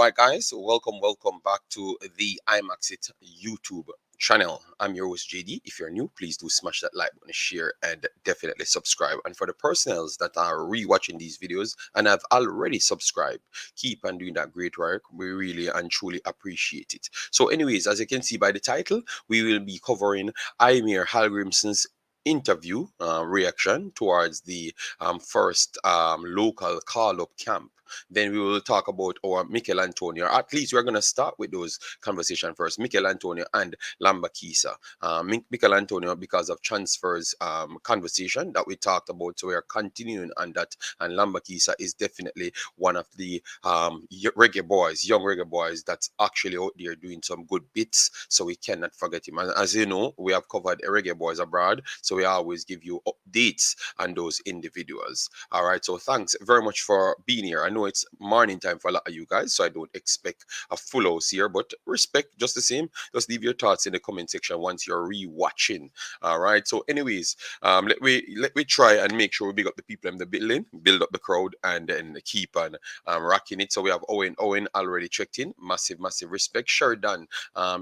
right, guys, welcome back to the Imaxit YouTube channel. I'm your host JD. If you're new, please do smash that like button, share, and definitely subscribe. And for the personnels that are re-watching these videos and have already subscribed, keep on doing that great work. We really and truly appreciate it. So, anyways, as you can see by the title, we will be covering Heimir Hallgrimsson's interview reaction towards the first local call-up camp. Then we will talk about our Michail Antonio. At least we're going to start with those conversation first. Michail Antonio and Lembikisa. Michail Antonio, because of transfers conversation that we talked about, so we are continuing on that. And Lembikisa is definitely one of the reggae boys, young reggae boys that's actually out there doing some good bits. So we cannot forget him. And as you know, we have covered reggae boys abroad, so we always give you updates on those individuals. All right. So thanks very much for being here. I know it's morning time for a lot of you guys, so I don't expect a full house here, but respect just the same. Just leave your thoughts in the comment section once you're re-watching. All right. So, anyways, let me try and make sure we big up the people in the building, build up the crowd, and then keep on rocking it. So we have Owen already checked in. Massive respect. Sheridan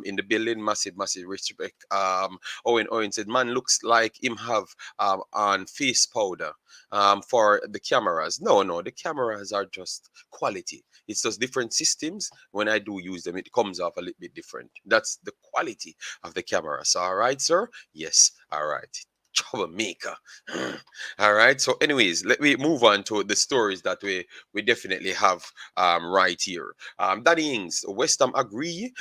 in the building. Massive respect. Owen said, man, looks like him have on face powder for the cameras. No, the cameras are just quality. It's just different systems. When I do use them, it comes off a little bit different. That's the quality of the cameras. All right, sir? Yes. All right. Troublemaker. All right. So, anyways, let me move on to the stories that we definitely have right here. Danny Ings, West Ham agree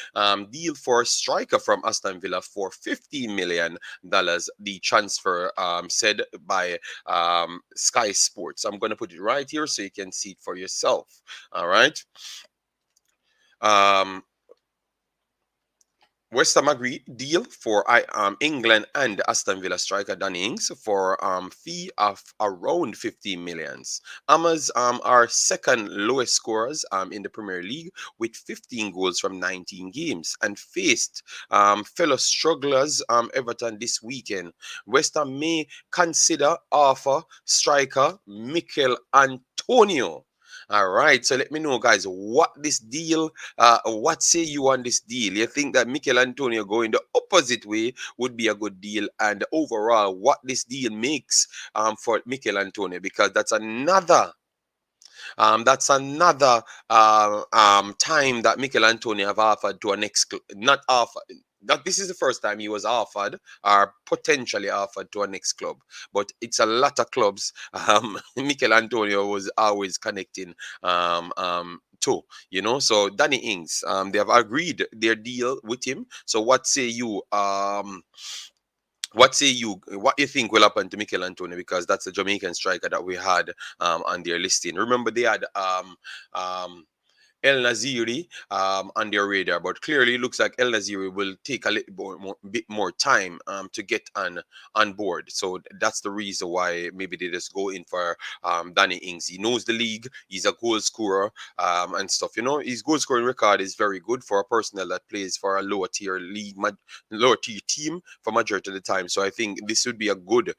deal for striker from Aston Villa for $15 million. The transfer said by Sky Sports. I'm going to put it right here so you can see it for yourself. All right. West Ham agree deal for England and Aston Villa striker Danny Ings for fee of around 15 millions. Amas are second lowest scorers in the Premier League with 15 goals from 19 games and faced fellow strugglers Everton this weekend. West Ham may consider offer striker Michail Antonio. All right, so let me know, guys, what this deal, what say you on this deal? You think that Michail Antonio going the opposite way would be a good deal? And overall, what this deal makes for Michail Antonio? Because that's another time that Michail Antonio have offered to a next, not offered. That this is the first time he was offered or potentially offered to a next club, but it's a lot of clubs. Michail Antonio was always connecting to, So Danny Ings, they have agreed their deal with him. So what say you? What you think will happen to Michail Antonio, because that's a Jamaican striker that we had on their listing. Remember, they had El Naziri on their radar, but clearly it looks like El Naziri will take a little bit more time to get on board. So that's the reason why maybe they just go in for Danny Ings. He knows the league. He's a goal scorer and stuff. His goal scoring record is very good for a personnel that plays for a lower tier league, lower tier team for majority of the time. So I think this would be a good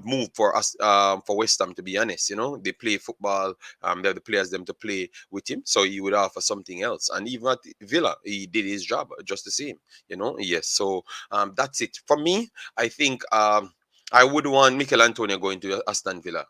move for us, for West Ham, to be honest. They play football. They have the players them to play with him, so he would offer something else. And even at Villa, he did his job just the same. Yes. So that's it for me. I think I would want Michail Antonio going to Aston Villa.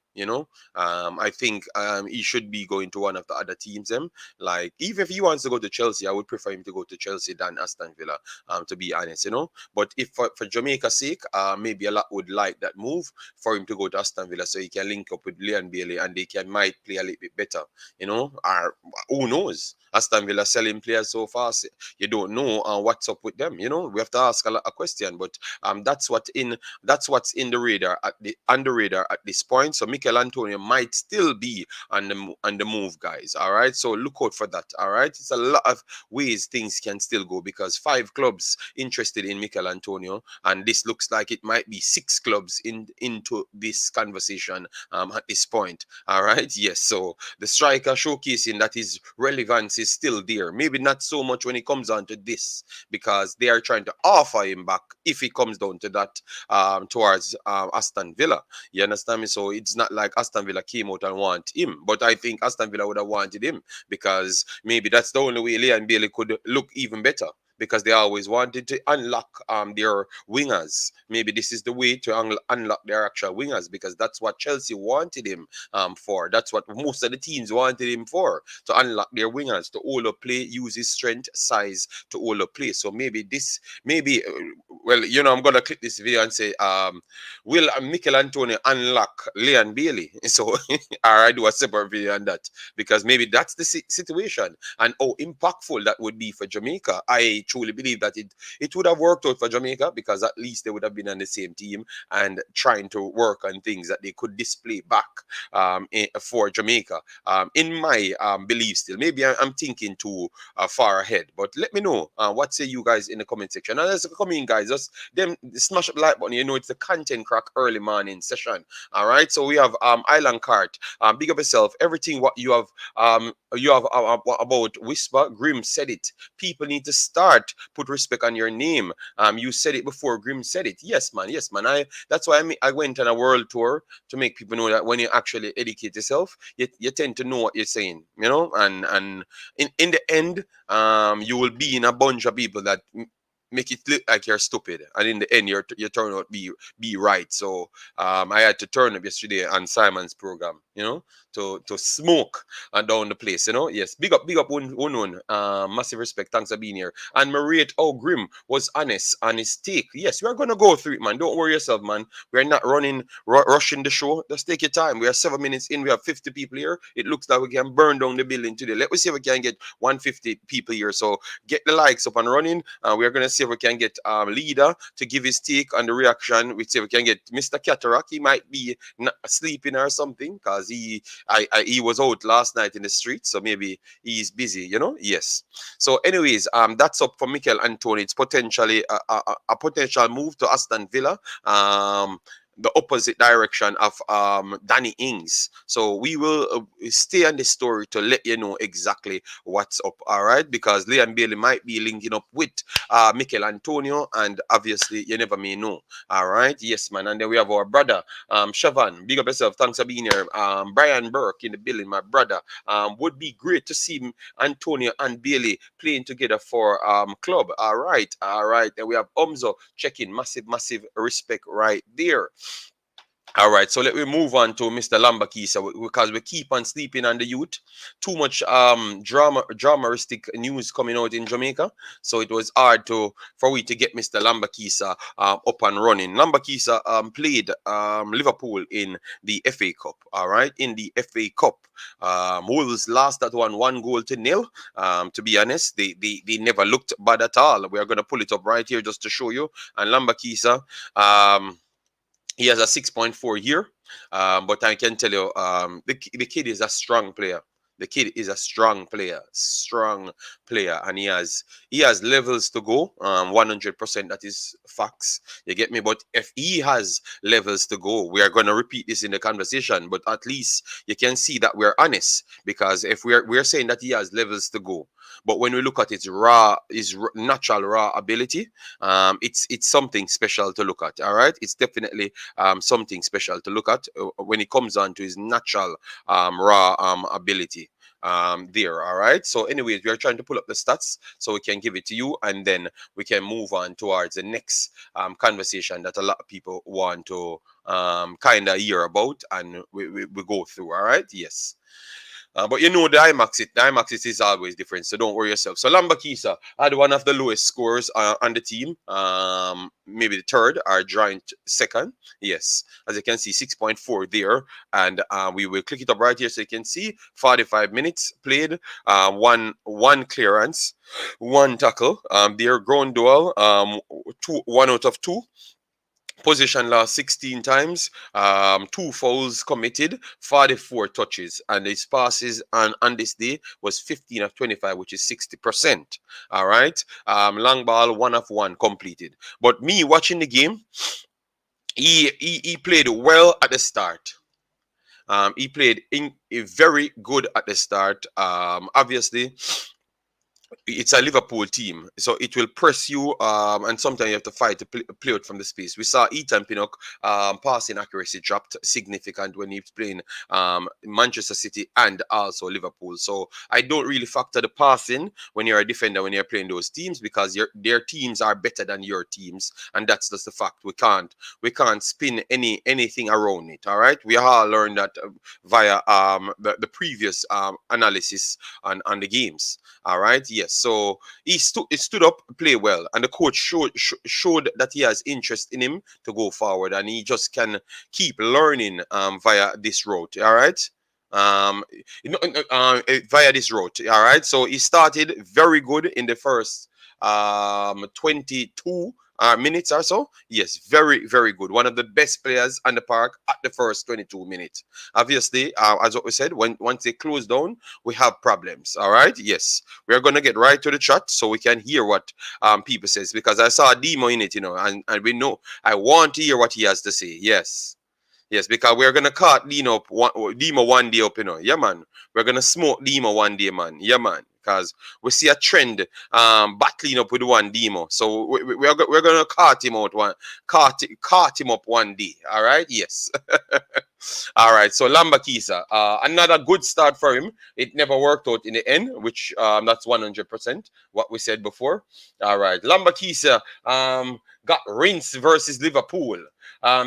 I think he should be going to one of the other teams. Like, even if he wants to go to Chelsea, I would prefer him to go to Chelsea than Aston Villa. To be honest, But if for Jamaica's sake, maybe a lot would like that move for him to go to Aston Villa, so he can link up with Leon Bailey and they might play a little bit better. Or who knows? Aston Villa selling players so fast, you don't know what's up with them. We have to ask a lot of questions, but that's what's in the radar on the radar at this point. So Michail Antonio might still be on the move, guys. All right, so look out for that. All right, it's a lot of ways things can still go, because 5 clubs interested in Michail Antonio, and this looks like it might be 6 clubs into this conversation at this point. All right, yes. So the striker showcasing that his relevance is still there. Maybe not so much when it comes down to this, because they are trying to offer him back if it comes down to that towards Aston Villa. You understand me? So it's not like Aston Villa came out and want him, but I think Aston Villa would have wanted him because maybe that's the only way Leon Bailey could look even better, because they always wanted to unlock their wingers. Maybe this is the way to unlock their actual wingers, because that's what Chelsea wanted him for. That's what most of the teams wanted him for, to unlock their wingers, to hold up play, use his strength, size to hold up play. So well, I'm gonna click this video and say, will Michail Antonio unlock Leon Bailey? So, or I do a separate video on that, because maybe that's the situation, and how impactful that would be for Jamaica. I truly believe that it would have worked out for Jamaica, because at least they would have been on the same team and trying to work on things that they could display back for Jamaica. In my belief, still, maybe I'm thinking too far ahead, but let me know what say you guys in the comment section. And let's come in, guys. Just them smash up the like button. It's the content crack early morning session. All right. So we have Island Cart. Big up yourself. Everything what you have about Whisper. Grim said it. People need to start put respect on your name. You said it before Grim said it. Yes, man. Yes, man. That's why I went on a world tour, to make people know that when you actually educate yourself, you tend to know what you're saying, and in the end, you will be in a bunch of people that make it look like you're stupid, and in the end you turn out be right. So I had to turn up yesterday on Simon's program, to smoke down the place. Yes, big up one. Massive respect, thanks for being here. And Mariette Grim was honest on his take. Yes, we are gonna go through it, man. Don't worry yourself, man. We're not rushing the show. Just take your time. We are 7 minutes in. We have 50 people here. It looks like we can burn down the building today. Let me see if we can get 150 people here. So get the likes up and running. We are gonna see if we can get Leader to give his take on the reaction. We see if we can get Mr. Cataract. He might be sleeping or something, because he was out last night in the street, so maybe he's busy. Yes. So, anyways, that's up for Michail Antonio. It's potentially a potential move to Aston Villa. The opposite direction of Danny Ings. So we will stay on this story to let you know exactly what's up, all right? Because Leon Bailey might be linking up with Michail Antonio, and obviously you never may know, all right? Yes, man. And then we have our brother, Shavan. Big up yourself. Thanks for being here. Brian Burke in the building, my brother. Would be great to see Antonio and Bailey playing together for club. All right. Then we have Omzo checking. Massive respect right there. All right, so let me move on to Mr. Lembikisa, because we keep on sleeping on the youth. Too much dramatic news coming out in Jamaica, so it was hard for we to get Mr. Lembikisa up and running. Lembikisa played Liverpool in the FA Cup. All right, in the FA Cup, Wolves lost that 1-0. To be honest, they never looked bad at all. We are gonna pull it up right here just to show you. And Lembikisa, he has a 6.4 here, but I can tell you, the kid is a strong player. The kid is a strong player, and he has levels to go. 100%, that is facts. You get me? But if he has levels to go, we are going to repeat this in the conversation. But at least you can see that we're honest, because if we're saying that he has levels to go, but when we look at his natural raw ability, it's something special to look at. All right, it's definitely something special to look at when it comes on to his natural raw ability. There, all right. So, anyways, we are trying to pull up the stats so we can give it to you, and then we can move on towards the next conversation that a lot of people want to kind of hear about, and we go through. All right. Yes. But the Imaxit is always different, so don't worry yourself. So Lembikisa had one of the lowest scores on the team, maybe the third or joint second. Yes, as you can see, 6.4 there, and we will click it up right here so you can see 45 minutes played, one clearance, one tackle. Their ground duel, 1 out of 2. Possession lost 16 times, 2 fouls committed, 44 touches, and his passes on this day was 15 of 25, which is 60%. All right, long ball 1 of 1 completed. But me watching the game, he played well at the start. He played very good at the start. Obviously, it's a Liverpool team, so it will press you, and sometimes you have to fight to play out from the space. We saw Ethan Pinnock passing accuracy dropped significant when he was playing Manchester City and also Liverpool. So I don't really factor the passing when you're a defender when you're playing those teams, because their teams are better than your teams, and that's just the fact. We can't spin anything around it. All right, we all learned that via the previous analysis on the games. All right. Yes. So he stood up, play well, and the coach showed that he has interest in him to go forward, and he just can keep learning via this route. All right. Um, Via this route. All right. So he started very good in the first 22 minutes or so. Yes, very, very good. One of the best players on the park at the first 22 minutes. Obviously, as what we said, once they close down, we have problems. All right. Yes, we are gonna get right to the chat so we can hear what people says, because I saw Demo in it, and we know I want to hear what he has to say. Yes. Yes, because we're gonna cut Demo one day up, Yeah, man. We're gonna smoke Demo one day, man. Yeah, man. Because we see a trend battling up with one Demo. So we're gonna cut him out cart him up one day. All right, yes. All right, so Lembikisa, another good start for him. It never worked out in the end, which that's 100% what we said before. All right, Lembikisa got rinsed versus Liverpool.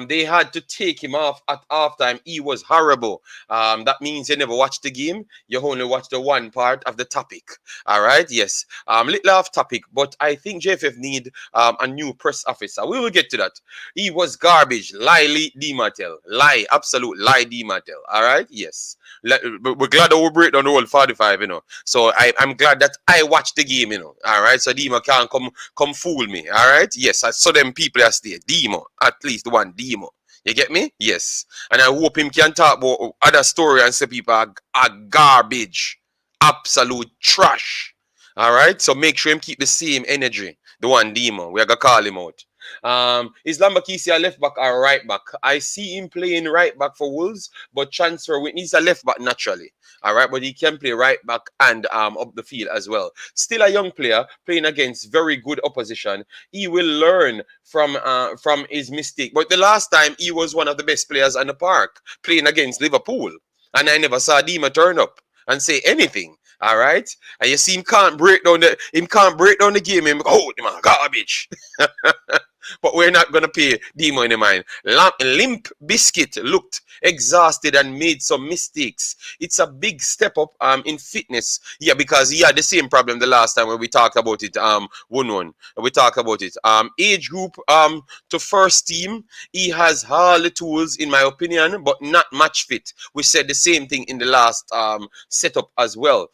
They had to take him off at halftime. He was horrible. That means you never watched the game. You only watched the one part of the topic. All right, yes. Little off topic, but I think JFF need a new press officer. We will get to that. He was garbage. Lie, D. Martel. Lie, absolute lie, D. Martel. All right, yes. We're glad that we break down the whole 45, So I'm glad that I watched the game, All right, so Dima can't come fool me. All right, yes. I saw them people that stay. Demo, at least one Demo. You get me? Yes. And I hope him can talk about other story and say people are garbage. Absolute trash. All right, so make sure him keep the same energy. The one Demo. We are gonna call him out. Is Lembikisa a left back or right back? I see him playing right back for Wolves, but transfer with he's a left back naturally. All right, but he can play right back and up the field as well. Still a young player playing against very good opposition. He will learn from his mistake. But the last time he was one of the best players on the park playing against Liverpool, and I never saw Dima turn up and say anything. All right, and you see him can't break down the game. Him, oh, man, garbage. But we're not going to pay Demo any mind. Limp Biscuit looked exhausted and made some mistakes. It's a big step up in fitness. Yeah, because he had the same problem the last time when we talked about it. One. We talked about it. Age group to first team. He has all the tools, in my opinion, but not match fit. We said the same thing in the last setup as well.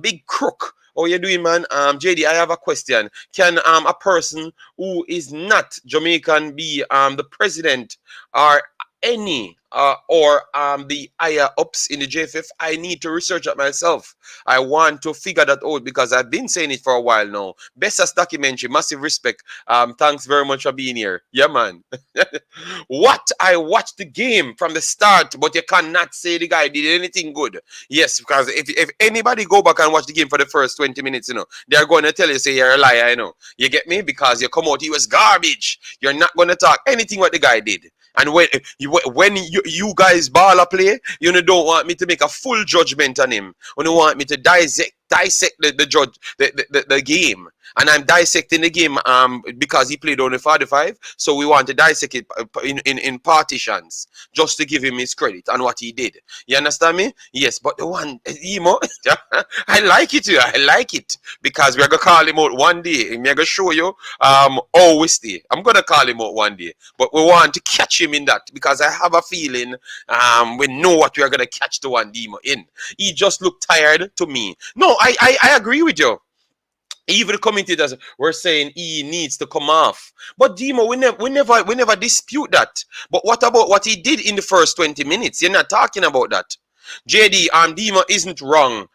Big crook. How you doing, man? JD, I have a question. Can a person who is not Jamaican be the president or any or the higher ups in the JFF? I need to research it myself. I want to figure that out because I've been saying it for a while now. Best as documentary, massive respect. Thanks very much for being here. Yeah, man. What? I watched the game from the start, but you cannot say the guy did anything good. Yes, because if anybody go back and watch the game for the first 20 minutes, they're going to tell you, say you're a liar, You get me? Because you come out, he was garbage. You're not going to talk anything what the guy did. And when you guys ball a play, you don't want me to make a full judgment on him. You want me to dissect the game. And I'm dissecting the game because he played only 45. So we want to dissect it in partitions just to give him his credit and what he did. You understand me? Yes, but the one, I like it. I like it because we're going to call him out one day. I'm going to show you how we stay. I'm going to call him out one day. But we want to catch him in that because I have a feeling we know what we are going to catch the one Demo in. He just looked tired to me. No, I agree with you. Even the commentators were saying he needs to come off. But Demo, we never dispute that. But what about what he did in the first 20 minutes? You're not talking about that. JD, Demo isn't wrong,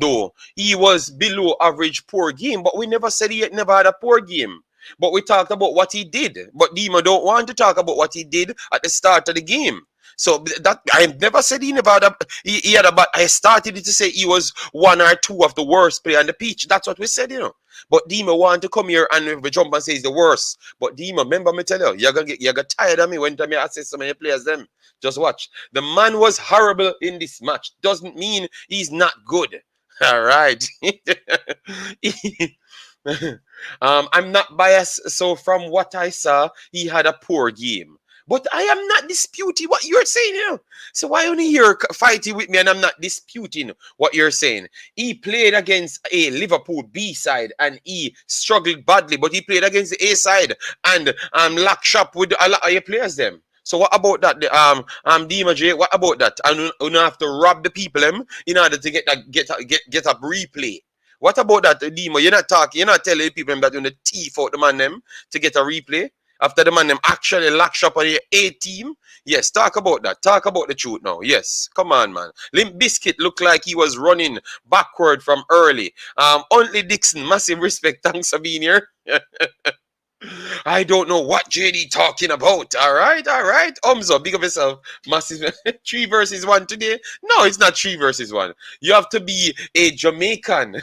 though. He was below average poor game, but we never said he never had a poor game. But we talked about what he did. But Demo don't want to talk about what he did at the start of the game. So that I never said he never had he had a but I started to say he was one or two of the worst player on the pitch. That's what we said, you know. But Dima want to come here and jump and say he's the worst. But Dima, remember me tell you, you're gonna tired of me when time you assess so many players them. Just watch. The man was horrible in this match. Doesn't mean he's not good. All right. I'm not biased, so from what I saw, he had a poor game. But I am not disputing what you're saying, you know. So why only you're fighting with me and I'm not disputing what you're saying? He played against a Liverpool B side and he struggled badly, but he played against the A side and locked shop with a lot of your players them. So what about that? Dima J, what about that? And you don't have to rob the people them in order to get a replay. What about that, Dima? You're not talking, you're not telling people that you're going to thief out the man them to get a replay after the man them actually locked up on your A team. Yes, talk about that. Talk about the truth now. Yes, come on, man. Limp Bizkit looked like he was running backward from early. Only Dixon, massive respect. Thanks for being here. I don't know what JD talking about. All right. Umzo, big of yourself. Massive 3 versus 1 today. No, it's not 3 versus 1. You have to be a Jamaican.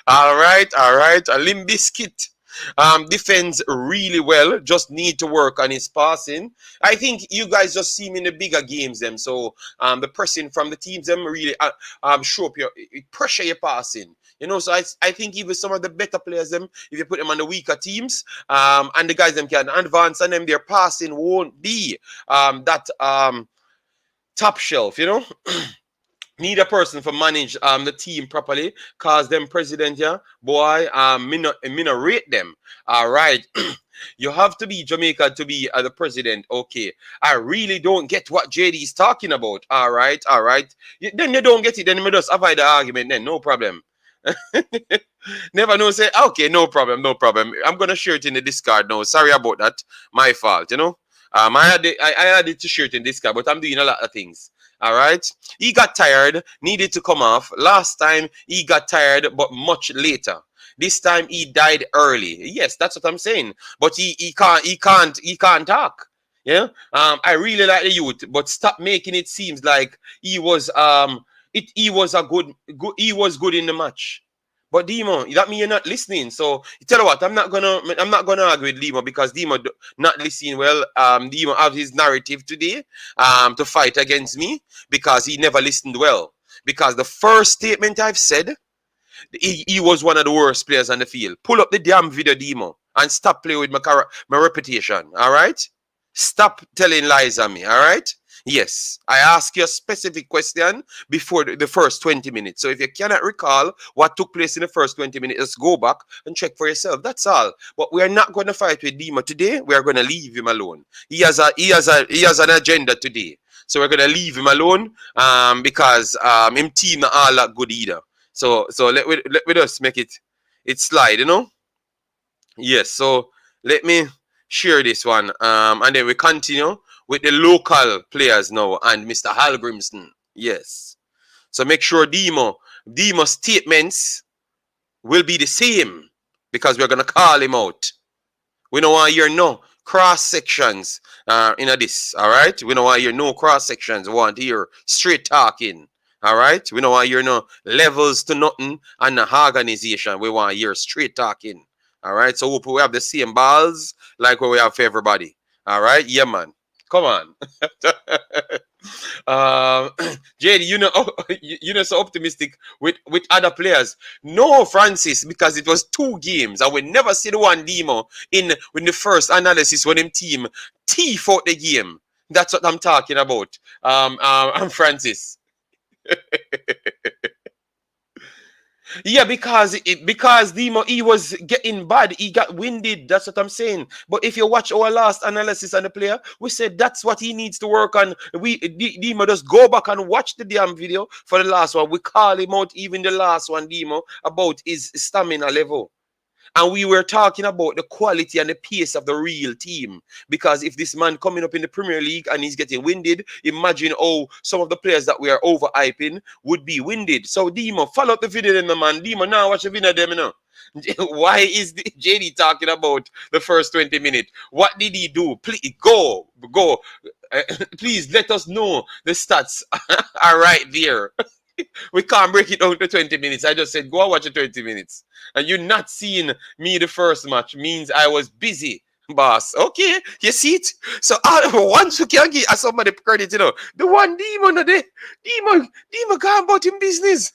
all right. A Limp Bizkit. Defends really well. Just need to work on his passing. I think you guys just see him in the bigger games them. So the pressing from the teams them really show up your pressure your passing. You know, so I think even some of the better players them, if you put them on the weaker teams, and the guys them can advance and them their passing won't be that top shelf, you know. Need a person for manage the team properly, cause them president, yeah, boy, me not rate them. All right. You have to be Jamaica to be the president. Okay. I really don't get what JD is talking about. All right. Then you don't get it. Then we just avoid the argument then. No problem. Never know, say, okay, no problem. I'm going to share it in the Discord now. Sorry about that. My fault, you know. I had it to share it in Discord, but I'm doing a lot of things. All right. He got tired, needed to come off. Last time he got tired, but much later. This time he died early. Yes, that's what I'm saying. But he can't talk. Yeah. I really like the youth, but stop making it seems like he was good in the match. But Demo, that means you're not listening. So you tell you what, I'm not gonna argue with Demo because Demo not listening well. Demo have his narrative today to fight against me because he never listened well. Because the first statement I've said, he was one of the worst players on the field. Pull up the damn video, Demo, and stop playing with my reputation. All right? Stop telling lies on me. All right? Yes, I ask you a specific question before the first 20 minutes. So if you cannot recall what took place in the first 20 minutes, just go back and check for yourself. That's all. But we are not going to fight with Dima today. We are going to leave him alone. He has an agenda today. So we're going to leave him alone because him team not all that good either. So let me just make it slide, you know? Yes, so let me share this one. And then we continue with the local players now and Mr. Hallgrimsson. Yes. So make sure Demo statements will be the same because we're going to call him out. We don't want to hear no cross sections in this. All right. We don't want to hear no cross sections. We want to hear straight talking. All right. We don't want to hear no levels to nothing and no organization. We want to hear straight talking. All right. So hope we have the same balls like what we have for everybody. All right. Yeah, man. Come on. JD, you know, so optimistic with other players. No, Francis, because it was 2 games. I will never see the one Demo in the first analysis when him team thief out the game. That's what I'm talking about. I'm Francis. Yeah, because Demo, he was getting bad. He got winded. That's what I'm saying. But if you watch our last analysis on the player, we said that's what he needs to work on. Demo, just go back and watch the damn video for the last one. We call him out, even the last one, Demo, about his stamina level. And we were talking about the quality and the pace of the real team. Because if this man coming up in the Premier League and he's getting winded, imagine how some of the players that we are overhyping would be winded. So, Demo, follow up the video then, man. Demo, now watch the video them, you know. Why is JD talking about the first 20 minutes? What did he do? Please, go. Please let us know the stats are right there. We can't break it down to 20 minutes. I just said, go and watch the 20 minutes. And you're not seeing me the first match means I was busy, boss. Okay, you see it? So once you can give somebody credit, the one demon, demon can't about him business.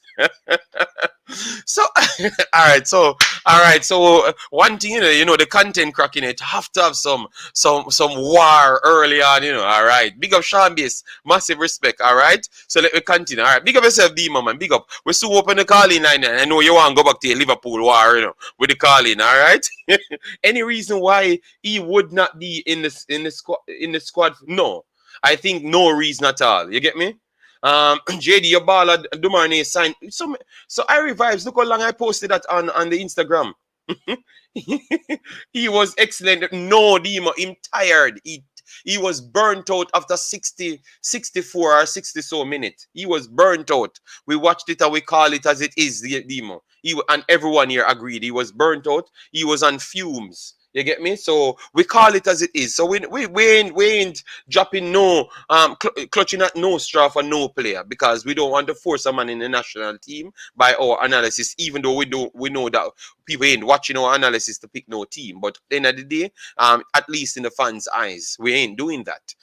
So all right, so one thing, the content cracking it have to have some war early on, all right, big up Sean Base, massive respect, all right, so let me continue, all right, big up yourself, Demon, man, big up. We still open the calling line, and I know you want to go back to your Liverpool war, with the calling, all right. Any reason why he would not be in the squad? No, I think no reason at all, you get me. JD, your baller Dumane signed. So I revives. Look how long I posted that on the Instagram. He was excellent. No, Demo, him tired. He was burnt out after 60, 64 or 60 so minutes. He was burnt out. We watched it and we call it as it is, Demo. And everyone here agreed. He was burnt out. He was on fumes. You get me? So we call it as it is. So we ain't dropping no clutching at no straw for no player, because we don't want to force a man in the national team by our analysis, even though we know that people ain't watching our analysis to pick no team. But at the end of the day, at least in the fans' eyes, we ain't doing that.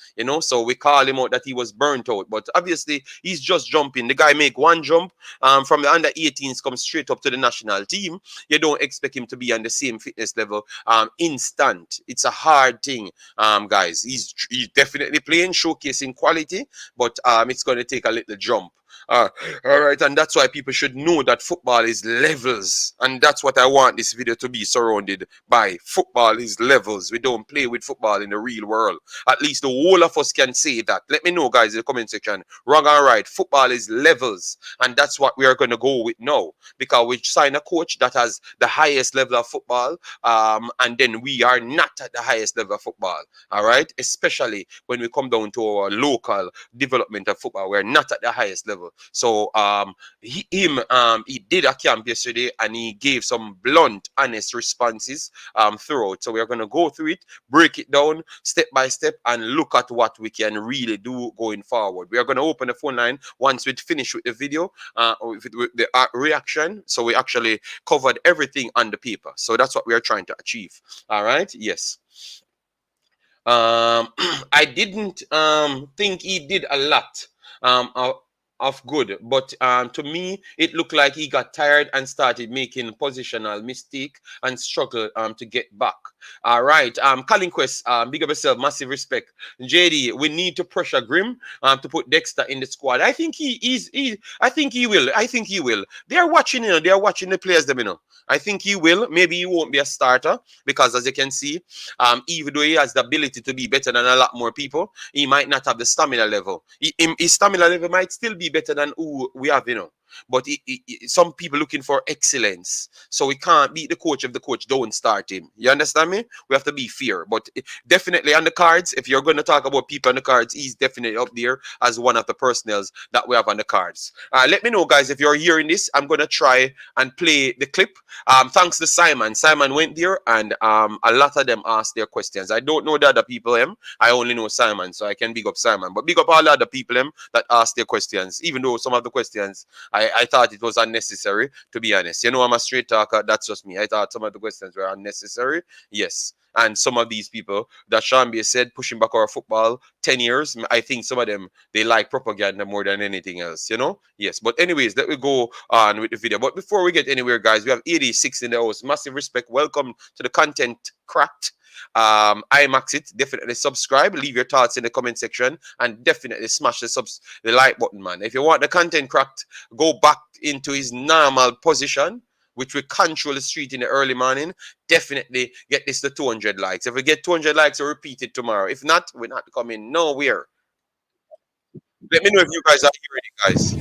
So we call him out that he was burnt out. But obviously he's just jumping. The guy make one jump from the under 18s, come straight up to the national team. You don't expect him to be on the same fitness level instant. It's a hard thing, guys. He's definitely playing, showcasing quality, but it's going to take a little jump. All right, and that's why people should know that football is levels, and that's what I want this video to be surrounded by. Football is levels. We don't play with football in the real world. At least the whole of us can say that. Let me know, guys, in the comment section. Wrong or right, football is levels, and that's what we are going to go with now, because we sign a coach that has the highest level of football, and then we are not at the highest level of football. All right, especially when we come down to our local development of football, we're not at the highest level. So he did a camp yesterday, and he gave some blunt, honest responses throughout. So we're going to go through it, break it down step by step, and look at what we can really do going forward. We are going to open the phone line once we finish with the video, with the reaction. So we actually covered everything on the paper. So that's what we are trying to achieve. All right. Yes. I didn't think he did a lot of good, but to me it looked like he got tired and started making positional mistake and struggled to get back. All right, Colin Quest, big up yourself, massive respect. JD, we need to pressure Grim to put Dexter in the squad. I think I think he will. I think he will. They are watching, they are watching the players, I think he will. Maybe he won't be a starter, because as you can see, even though he has the ability to be better than a lot more people, he might not have the stamina level. His stamina level might still be better than who we have, But some people looking for excellence. So we can't beat the coach if the coach don't start him. You understand me? We have to be fair. But definitely on the cards, if you're going to talk about people on the cards, he's definitely up there as one of the personnels that we have on the cards. Let me know, guys, if you're hearing this. I'm going to try and play the clip. Thanks to Simon. Simon went there, and a lot of them asked their questions. I don't know the other people, I only know Simon, so I can big up Simon. But big up all the other people, that asked their questions, even though some of the questions, I thought it was unnecessary, to be honest. I'm a straight talker. That's just me. I thought some of the questions were unnecessary. Yes. And some of these people that Shambi said pushing back our football 10 years, I think some of them, they like propaganda more than anything else, Yes. But anyways, let me go on with the video. But before we get anywhere, guys, we have 86 in the house. Massive respect. Welcome to the content cracked. Imaxit, definitely subscribe, leave your thoughts in the comment section, and definitely smash the like button, man. If you want the content cracked, go back into his normal position, which we control the street in the early morning. Definitely get this to 200 likes. If we get 200 likes, we'll repeat it tomorrow. If not, we're not coming nowhere. Let me know if you guys are hearing it, guys.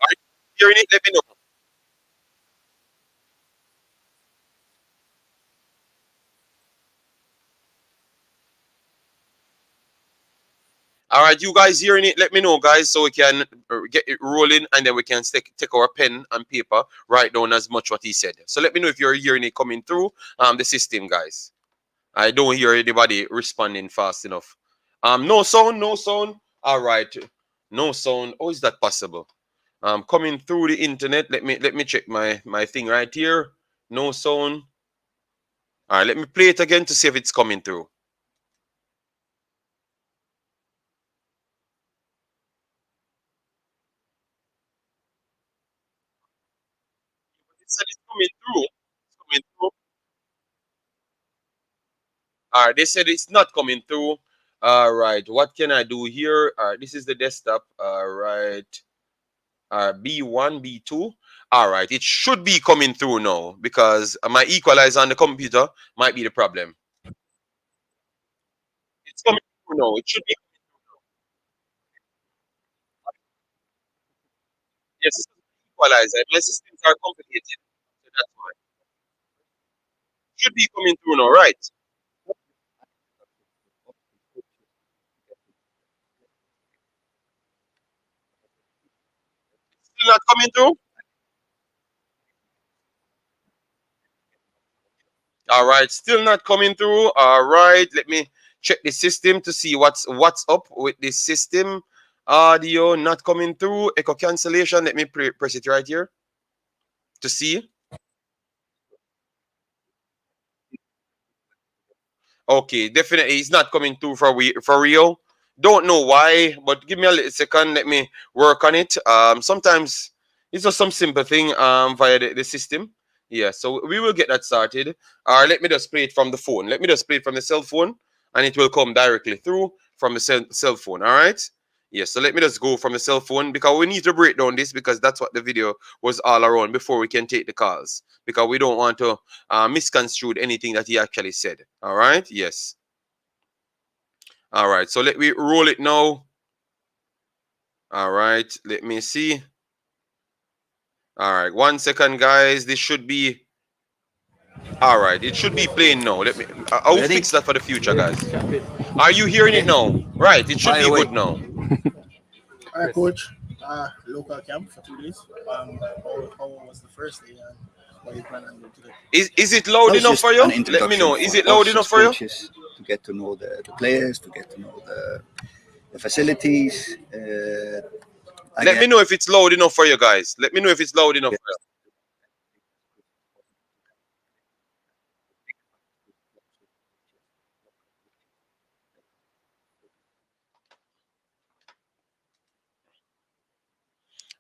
Are you hearing it? Let me know. All right, you guys hearing it? Let me know, guys, so we can get it rolling, and then we can take our pen and paper, write down as much what he said. So let me know if you're hearing it coming through the system, guys. I don't hear anybody responding fast enough. No sound, no sound. All right, no sound. How is that possible? Coming through the internet. Let me check my thing right here. No sound. All right, let me play it again to see if it's coming through. It said it's coming through. It's coming through. All right, they said it's not coming through. All right, what can I do here? All right, this is the desktop. All right, B1, B2. All right, it should be coming through now because my equalizer on the computer might be the problem. It's coming through now. It should be. Yes, equalizer. My systems are complicated, so that's why. Should be coming through now, right? Still not coming through. All right, still not coming through. All right, let me check the system to see what's up with this system. Audio not coming through. Echo cancellation. Let me press it right here to see. Okay, definitely it's not coming through for real. Don't know why, but give me a little second. Let me work on it. Sometimes it's just some simple thing via the system. Yeah, so we will get that started. Let me just play it from the phone. Let me just play it from the cell phone, and it will come directly through from the cell phone. All right. Yeah, so let me just go from the cell phone because we need to break down this because that's what the video was all around before we can take the calls because we don't want to misconstrue anything that he actually said. All right. Yes. All right. So let me roll it now. All right. Let me see. All right. 1 second, guys. This should be. All right. It should be playing now. Let me. I'll fix that for the future, guys. Are you hearing it now? Right. It should be good now. All right, coach. Local camp for 2 days. How was the first day and what are you planning on doing today? Is it loud enough for you? Let me know. Is it loud enough for you? To get to know the players, to get to know the facilities. Let me know if it's loud enough for you guys. Let me know if it's loud enough for you.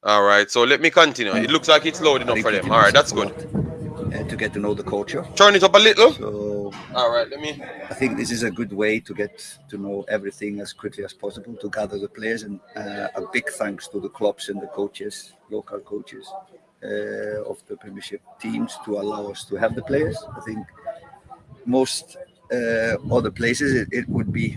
All right, so let me continue. It looks like it's loud enough for them. All right, that's good. To get to know the culture. Turn it up a little. So, all right, let me. I think this is a good way to get to know everything as quickly as possible, to gather the players, and a big thanks to the clubs and the coaches, local coaches of the Premiership teams to allow us to have the players. I think most other places it would be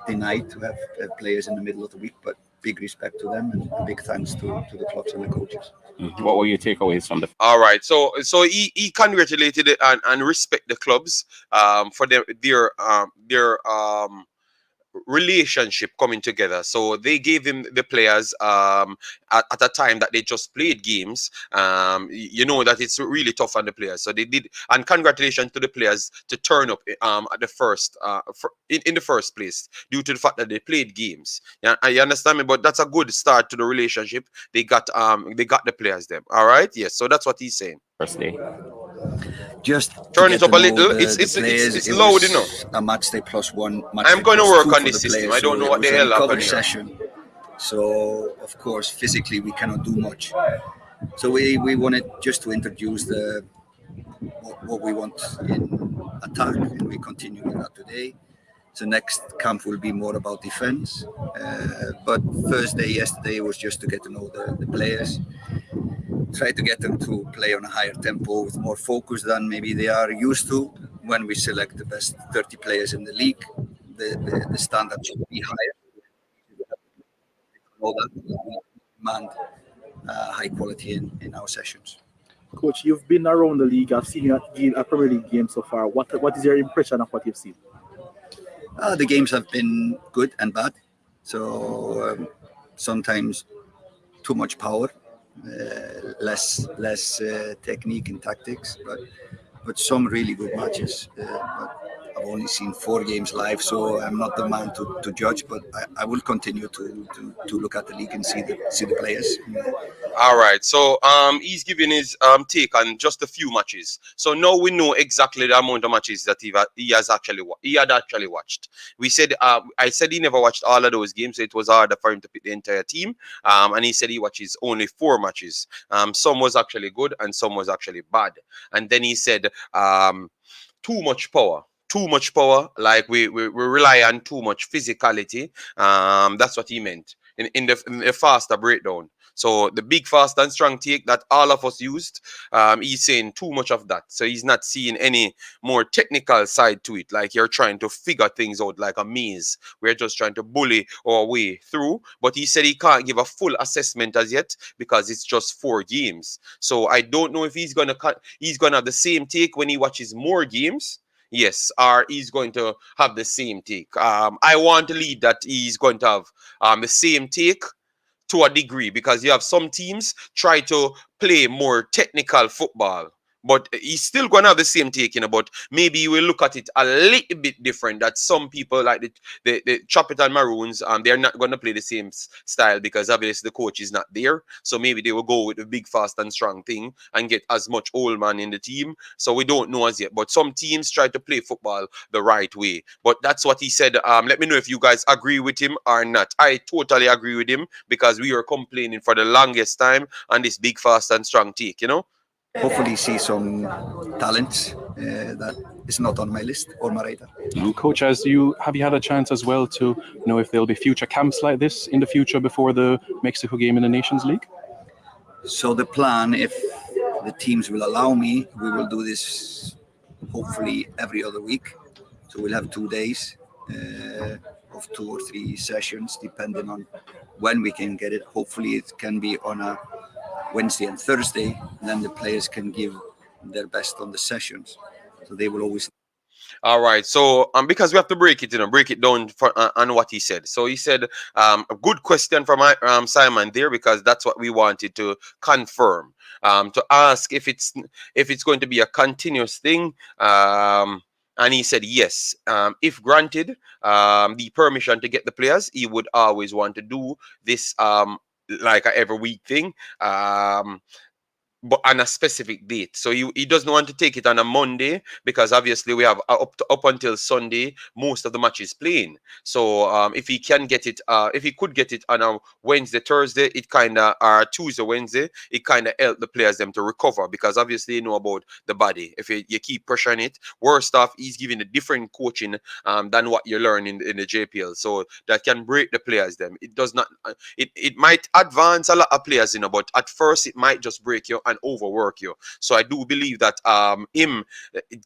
denied to have players in the middle of the week, but big respect to them and big thanks to the clubs and the coaches. Mm-hmm. What were your takeaways from the? All right, so he congratulated and respect the clubs for their relationship coming together. So they gave him the players at a time that they just played games. You know that it's really tough on the players. So they did, and congratulations to the players to turn up at the first in the first place due to the fact that they played games. Yeah, I understand me, but that's a good start to the relationship. They got the players them. All right, yes. So that's what he's saying. First day. Just turn it up a little. It's loud enough. A match day plus one. I'm going to work on this system. I don't know what the hell happened here. Session. So of course, physically we cannot do much. So we wanted just to introduce what we want in attack, and we continue with that today. So next camp will be more about defense. But yesterday was just to get to know the players. Try to get them to play on a higher tempo with more focus than maybe they are used to. When we select the best 30 players in the league, the standard should be higher. All that demand high quality in our sessions. Coach, you've been around the league. I've seen you at a Premier League game so far. What is your impression of what you've seen? The games have been good and bad. So sometimes too much power, less technique and tactics, but some really good matches. But I've only seen 4 games live, so I'm not the man to judge. But I will continue to look at the league and see the players. All right, so he's giving his take on just a few matches. So now we know exactly the amount of matches that he had actually watched. We said I said he never watched all of those games, so it was harder for him to pick the entire team. And he said he watches only 4 matches. Some was actually good and some was actually bad. And then he said too much power. Too much power, like we rely on too much physicality. That's what he meant in the faster breakdown. So the big, fast and strong take that all of us used, he's saying too much of that. So he's not seeing any more technical side to it. Like you're trying to figure things out like a maze. We're just trying to bully our way through. But he said he can't give a full assessment as yet because it's just 4 games. So I don't know if he's gonna have the same take when he watches more games. Yes, or he's going to have the same take. I want to lead that he's going to have the same take to a degree, because you have some teams try to play more technical football, but he's still going to have the same take, but maybe you will look at it a little bit different. That some people like the Chop It and Maroons, they're not going to play the same style because obviously the coach is not there. So maybe they will go with the big, fast and strong thing and get as much old man in the team. So we don't know as yet. But some teams try to play football the right way. But that's what he said. Let me know if you guys agree with him or not. I totally agree with him because we were complaining for the longest time on this big, fast and strong take, Hopefully see some talents that is not on my list or my radar. Coach, have you had a chance as well to know if there'll be future camps like this in the future before the Mexico game in the Nations League? So the plan, if the teams will allow me, we will do this hopefully every other week. So we'll have 2 days of 2 or 3 sessions, depending on when we can get it. Hopefully it can be on a Wednesday and Thursday, and then the players can give their best on the sessions. So they will always. All right, so because we have to break it down on what he said. So he said a good question from Simon there, because that's what we wanted to confirm, to ask if it's going to be a continuous thing. And he said yes. If granted the permission to get the players, he would always want to do this like a every week thing. But on a specific date. So he doesn't want to take it on a Monday, because obviously we have up until Sunday most of the matches playing. So if he can get it, if he could get it on a Wednesday, Thursday, it kind of, or Tuesday, Wednesday, it kind of help the players them to recover, because obviously you know about the body. If you keep pressuring it, worst off, he's giving a different coaching than what you learn in the JPL. So that can break the players them. It does not. It might advance a lot of players, but at first it might just break you and overwork you. So I do believe that him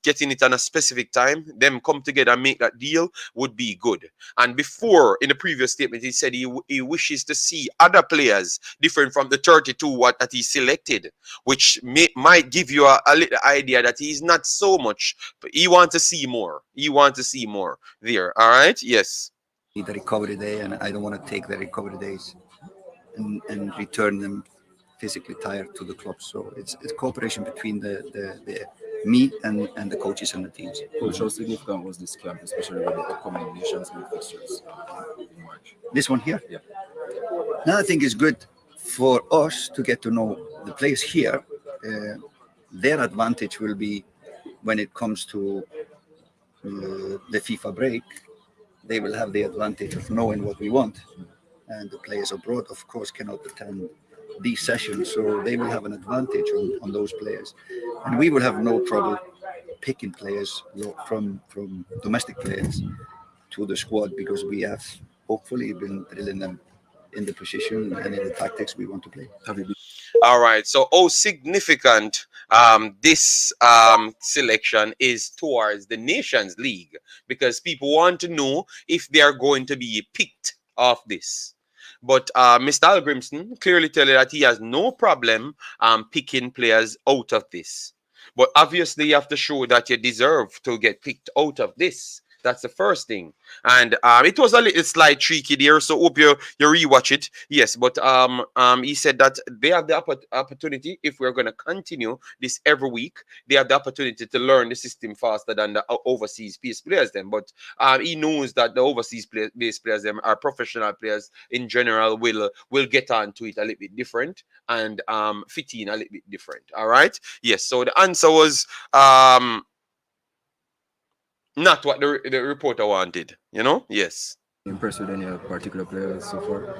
getting it on a specific time, them come together and make that deal would be good. And before, in the previous statement, he said he wishes to see other players different from the 32 that he selected, which might give you a little idea that he's not so much, but he wants to see more. He wants to see more there. All right? Yes. The recovery day, and I don't want to take the recovery days and return them physically tired to the club. So it's cooperation between the me and the coaches and the teams. Coach, how significant was this camp, especially with the upcoming Nations League fixtures in March? This one here? Yeah. Now I think it's good for us to get to know the players here. Their advantage will be when it comes to the FIFA break. They will have the advantage of knowing what we want. And the players abroad, of course, cannot attend these sessions, so they will have an advantage on those players, and we will have no trouble picking players from domestic players to the squad, because we have hopefully been drilling them in the position and in the tactics we want to play. All right, so how significant this selection is towards the Nations League, because people want to know if they are going to be picked off this. But Mr. Hallgrimsson clearly tells you that he has no problem picking players out of this. But obviously, you have to show that you deserve to get picked out of this. That's the first thing. And it was a little slight tricky there, so hope you rewatch it. Yes, but he said that they have the opportunity, if we're going to continue this every week, they have the opportunity to learn the system faster than the overseas based players then. But he knows that the overseas based players them are professional players in general, will get on to it a little bit different and fit in a little bit different. All right. Yes. So the answer was not what the reporter wanted, you know? Yes. Impressed with any particular players so far?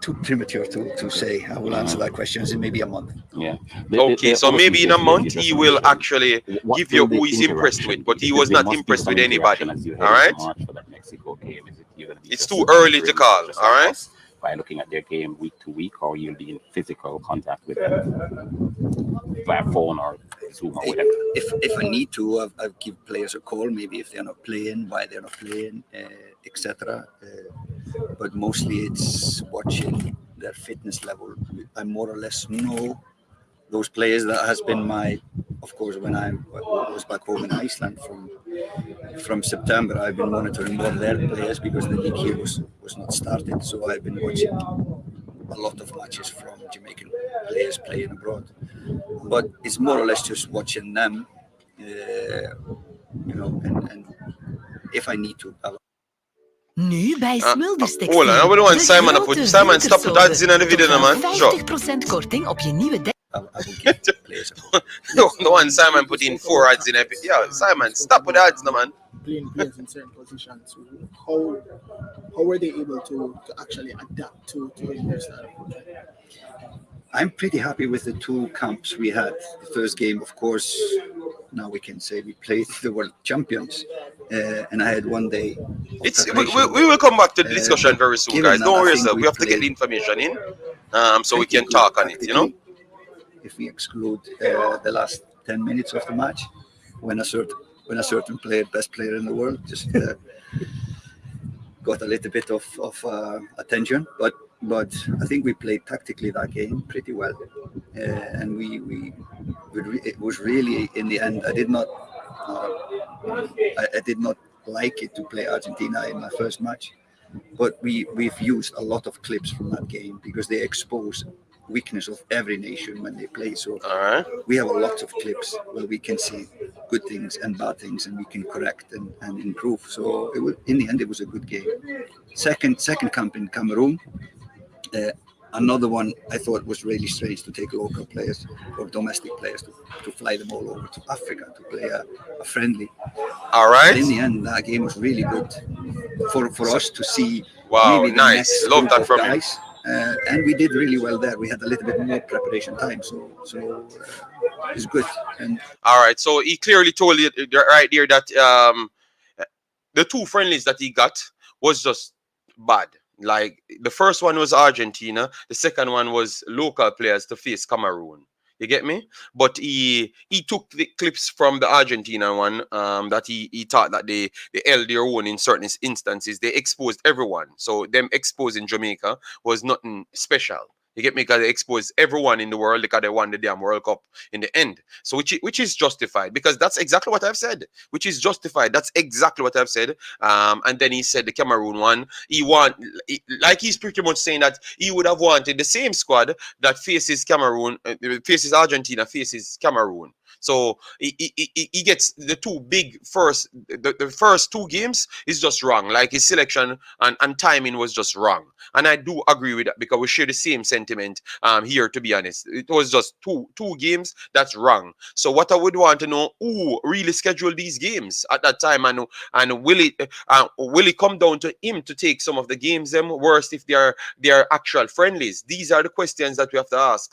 Too premature to say. I will answer that question in maybe a month. Yeah. Okay, so maybe in a month he will actually give you who he's impressed with, but he was not impressed with anybody. All right? It's too early to call. All right? By looking at their game week to week, or you'll be in physical contact with them via phone or Zoom or whatever. If I need to, I'll give players a call, maybe if they're not playing, why they're not playing, etc. But mostly it's watching their fitness level. I more or less know those players. That has been of course, when I was back home in Iceland from September, I've been monitoring more their players because the league here was not started. So I've been watching a lot of matches from Jamaican players playing abroad. But it's more or less just watching them, and if I need to. Nu bij Smulders Textiel. Hold on, I would want Simon stop with that in the video, man. 50% korting op je nieuwe I will give players a call. No one Simon put in 4 ads in epic. Yeah, Simon, stop with the ads, no man. Playing players in certain positions. How were they able to actually adapt to their style of play? I'm pretty happy with the 2 camps we had. The first game, of course, now we can say we played the world champions, and I had 1 day. We will come back to the discussion very soon, guys. Don't worry yourself. We have to get the information in, so we can talk on it. You know. If we exclude the last 10 minutes of the match, when a certain player, best player in the world, just got a little bit of attention, but I think we played tactically that game pretty well, and it was really, in the end, I did not like it to play Argentina in my first match, but we've used a lot of clips from that game because they expose weakness of every nation when they play. So we have a lot of clips where we can see good things and bad things, and we can correct and improve. So in the end, it was a good game. Second camp in Cameroon. Another one I thought was really strange to take local players or domestic players to fly them all over to Africa to play a friendly. All right. But in the end, that game was really good for us to see. Wow, maybe nice. Love that from you. And we did really well there. We had a little bit more preparation time, so it's good. And all right, so he clearly told you right there that the 2 friendlies that he got was just bad. Like the first one was Argentina, the second one was local players to face Cameroon. You get me? But he took the clips from the Argentina one that he thought that they held their own in certain instances. They exposed everyone. So them exposing Jamaica was nothing special. You get me? Because they exposed everyone in the world because they won the damn World Cup in the end. So which is justified, because that's exactly what I've said. Which is justified. That's exactly what I've said. And then he said the Cameroon one, he's pretty much saying that he would have wanted the same squad that faces Cameroon, faces Argentina, faces Cameroon. So he gets the 2 big the first 2 games is just wrong. Like his selection and timing was just wrong. And I do agree with that because we share the same sentiment here, to be honest. It was just two games that's wrong. So what I would want to know, who really scheduled these games at that time, and will it come down to him to take some of the games them worst if they are actual friendlies? These are the questions that we have to ask.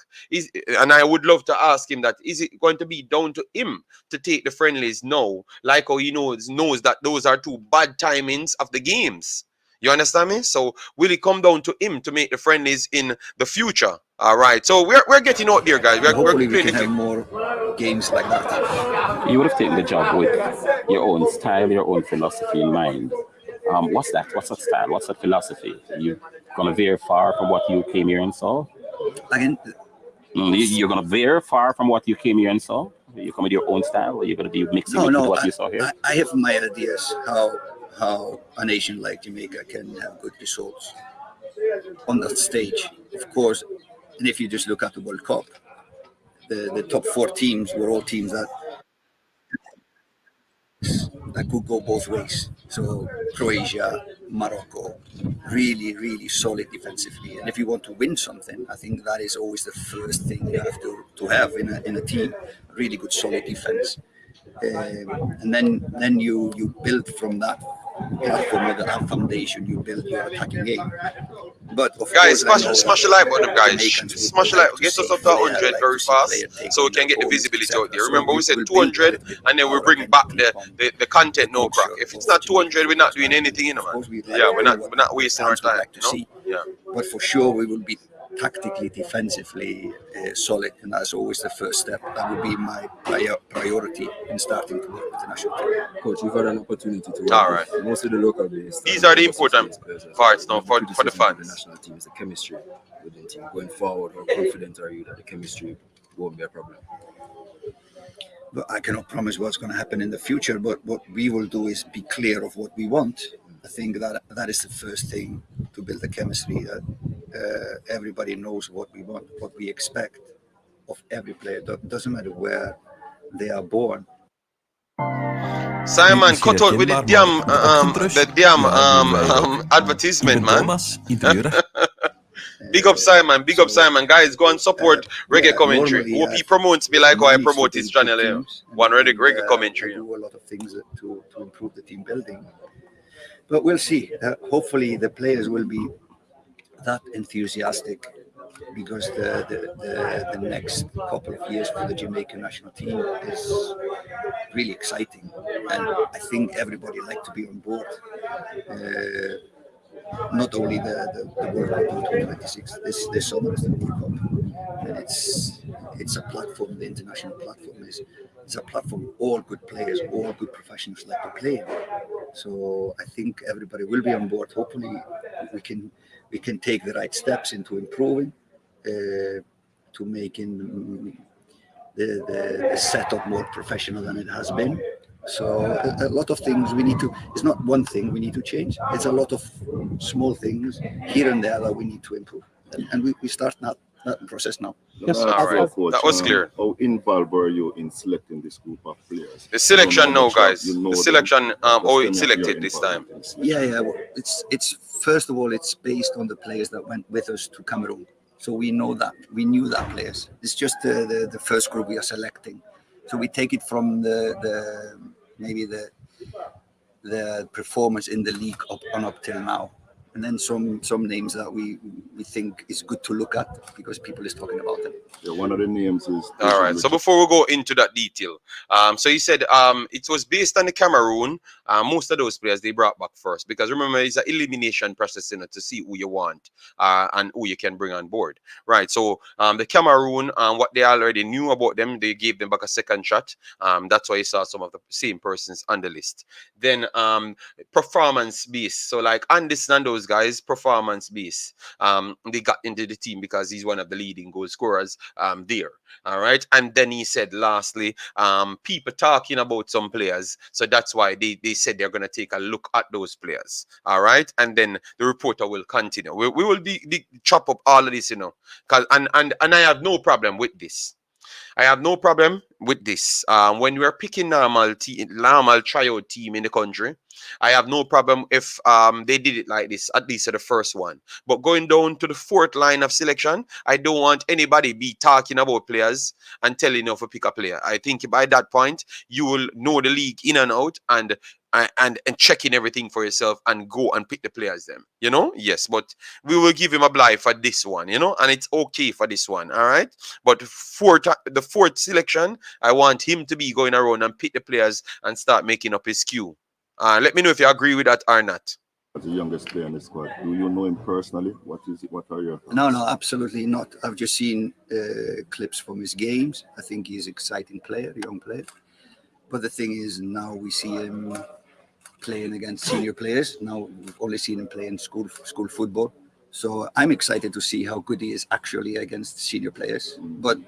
And I would love to ask him that, is it going to be down to him to take the friendlies now, like how he knows that those are 2 bad timings of the games? You understand me? So will it come down to him to make the friendlies in the future? All right. So we're getting out there, guys. Hopefully we can have more games like that. You would have taken the job with your own style, your own philosophy in mind. What's that? What's that style? What's that philosophy? You gonna veer far from what you came here and saw? Again, you're gonna veer far from what you came here and saw. You come with your own style, or you're going to be mixing No, with what you saw here? I have my ideas how a nation like Jamaica can have good results on that stage, of course. And if you just look at the World Cup, the top 4 teams were all teams that could go both ways. So Croatia, Morocco, really, really solid defensively. And if you want to win something, I think that is always the first thing you have to have in a team, really good solid defense. And then you build from that platform, with that foundation, you build your attacking game. But of Guys, course, smash the like button, guys. Smash the like. Get us up to 100 very fast, so we can get the visibility out there. Remember, we said 200, and then we bring back the content. No crack. If it's not 200, we're not doing anything, you know, man. Yeah, we're not wasting our time. You know? Yeah. But for sure, we will be tactically, defensively solid, and that's always the first step. That would be my priority in starting to work with the national team. Coach, you've had an opportunity to work All right. with most of the local based. These are the important parts now for the fans. The national team is the chemistry with the team. Going forward, how confident are you that the chemistry won't be a problem? But I cannot promise what's going to happen in the future, but what we will do is be clear of what we want. I think that is the first thing to build the chemistry, that everybody knows what we want, what we expect of every player. Doesn't matter where they are born. Simon, cut out with the damn advertisement, man. Big up Simon, guys, go and support reggae commentary. Hope he promotes me like how I promote his channel here. One reggae commentary. Do a lot of things to improve the team building, but we'll see. Hopefully the players will be that enthusiastic, because the next couple of years for the Jamaican national team is really exciting, and I think everybody like to be on board. Not only the World Cup 2026, this summer is the World Cup, and it's a platform. The international platform is a platform all good players, all good professionals like to play in. So I think everybody will be on board. Hopefully we can take the right steps into improving, to making the setup more professional than it has been. So a lot of things we need to, it's not one thing we need to change. It's a lot of small things here and there that we need to improve. And we start that process now. Yes, all right. Coach, that was clear. How involved were you in selecting this group of players? The selection now, guys. The selection, how it's selected this time. Yeah. Well, it's first of all, it's based on the players that went with us to Cameroon. So we know that, we knew that players. It's just the first group we are selecting. So we take it from maybe the performance in the league up till now, and then some names that we think is good to look at because people is talking about them. Yeah, one of the names is. All right. So before we go into that detail, so you said it was based on the Cameroon. Most of those players they brought back first, because remember it's an elimination process, you know, to see who you want and who you can bring on board, right? So the Cameroon, what they already knew about them, they gave them back a second shot. That's why you saw some of the same persons on the list. Then performance based. So like Anderson and those guys, performance based. They got into the team because he's one of the leading goal scorers there. All right. And then he said, lastly, people talking about some players. So that's why they said they're going to take a look at those players. All right. And then the reporter will continue. We will chop up all of this, you know, and I have no problem with this. I have no problem with this. When we are picking normal tryout team in the country, I have no problem if they did it like this, at least at the first one. But going down to the fourth line of selection, I don't want anybody be talking about players and telling you to pick a player. I think by that point, you will know the league in and out and checking everything for yourself and go and pick the players them, you know. Yes, but we will give him a blind for this one, you know, and it's okay for this one. All right, but the fourth selection, I want him to be going around and pick the players and start making up his queue. Let me know if you agree with that or not. As the youngest player in the squad, do you know him personally? What are your thoughts? No, absolutely not. I've just seen clips from his games. I think he's an exciting player, young player. But the thing is, now we see him playing against senior players. Now we've only seen him play in school football. So I'm excited to see how good he is actually against senior players. But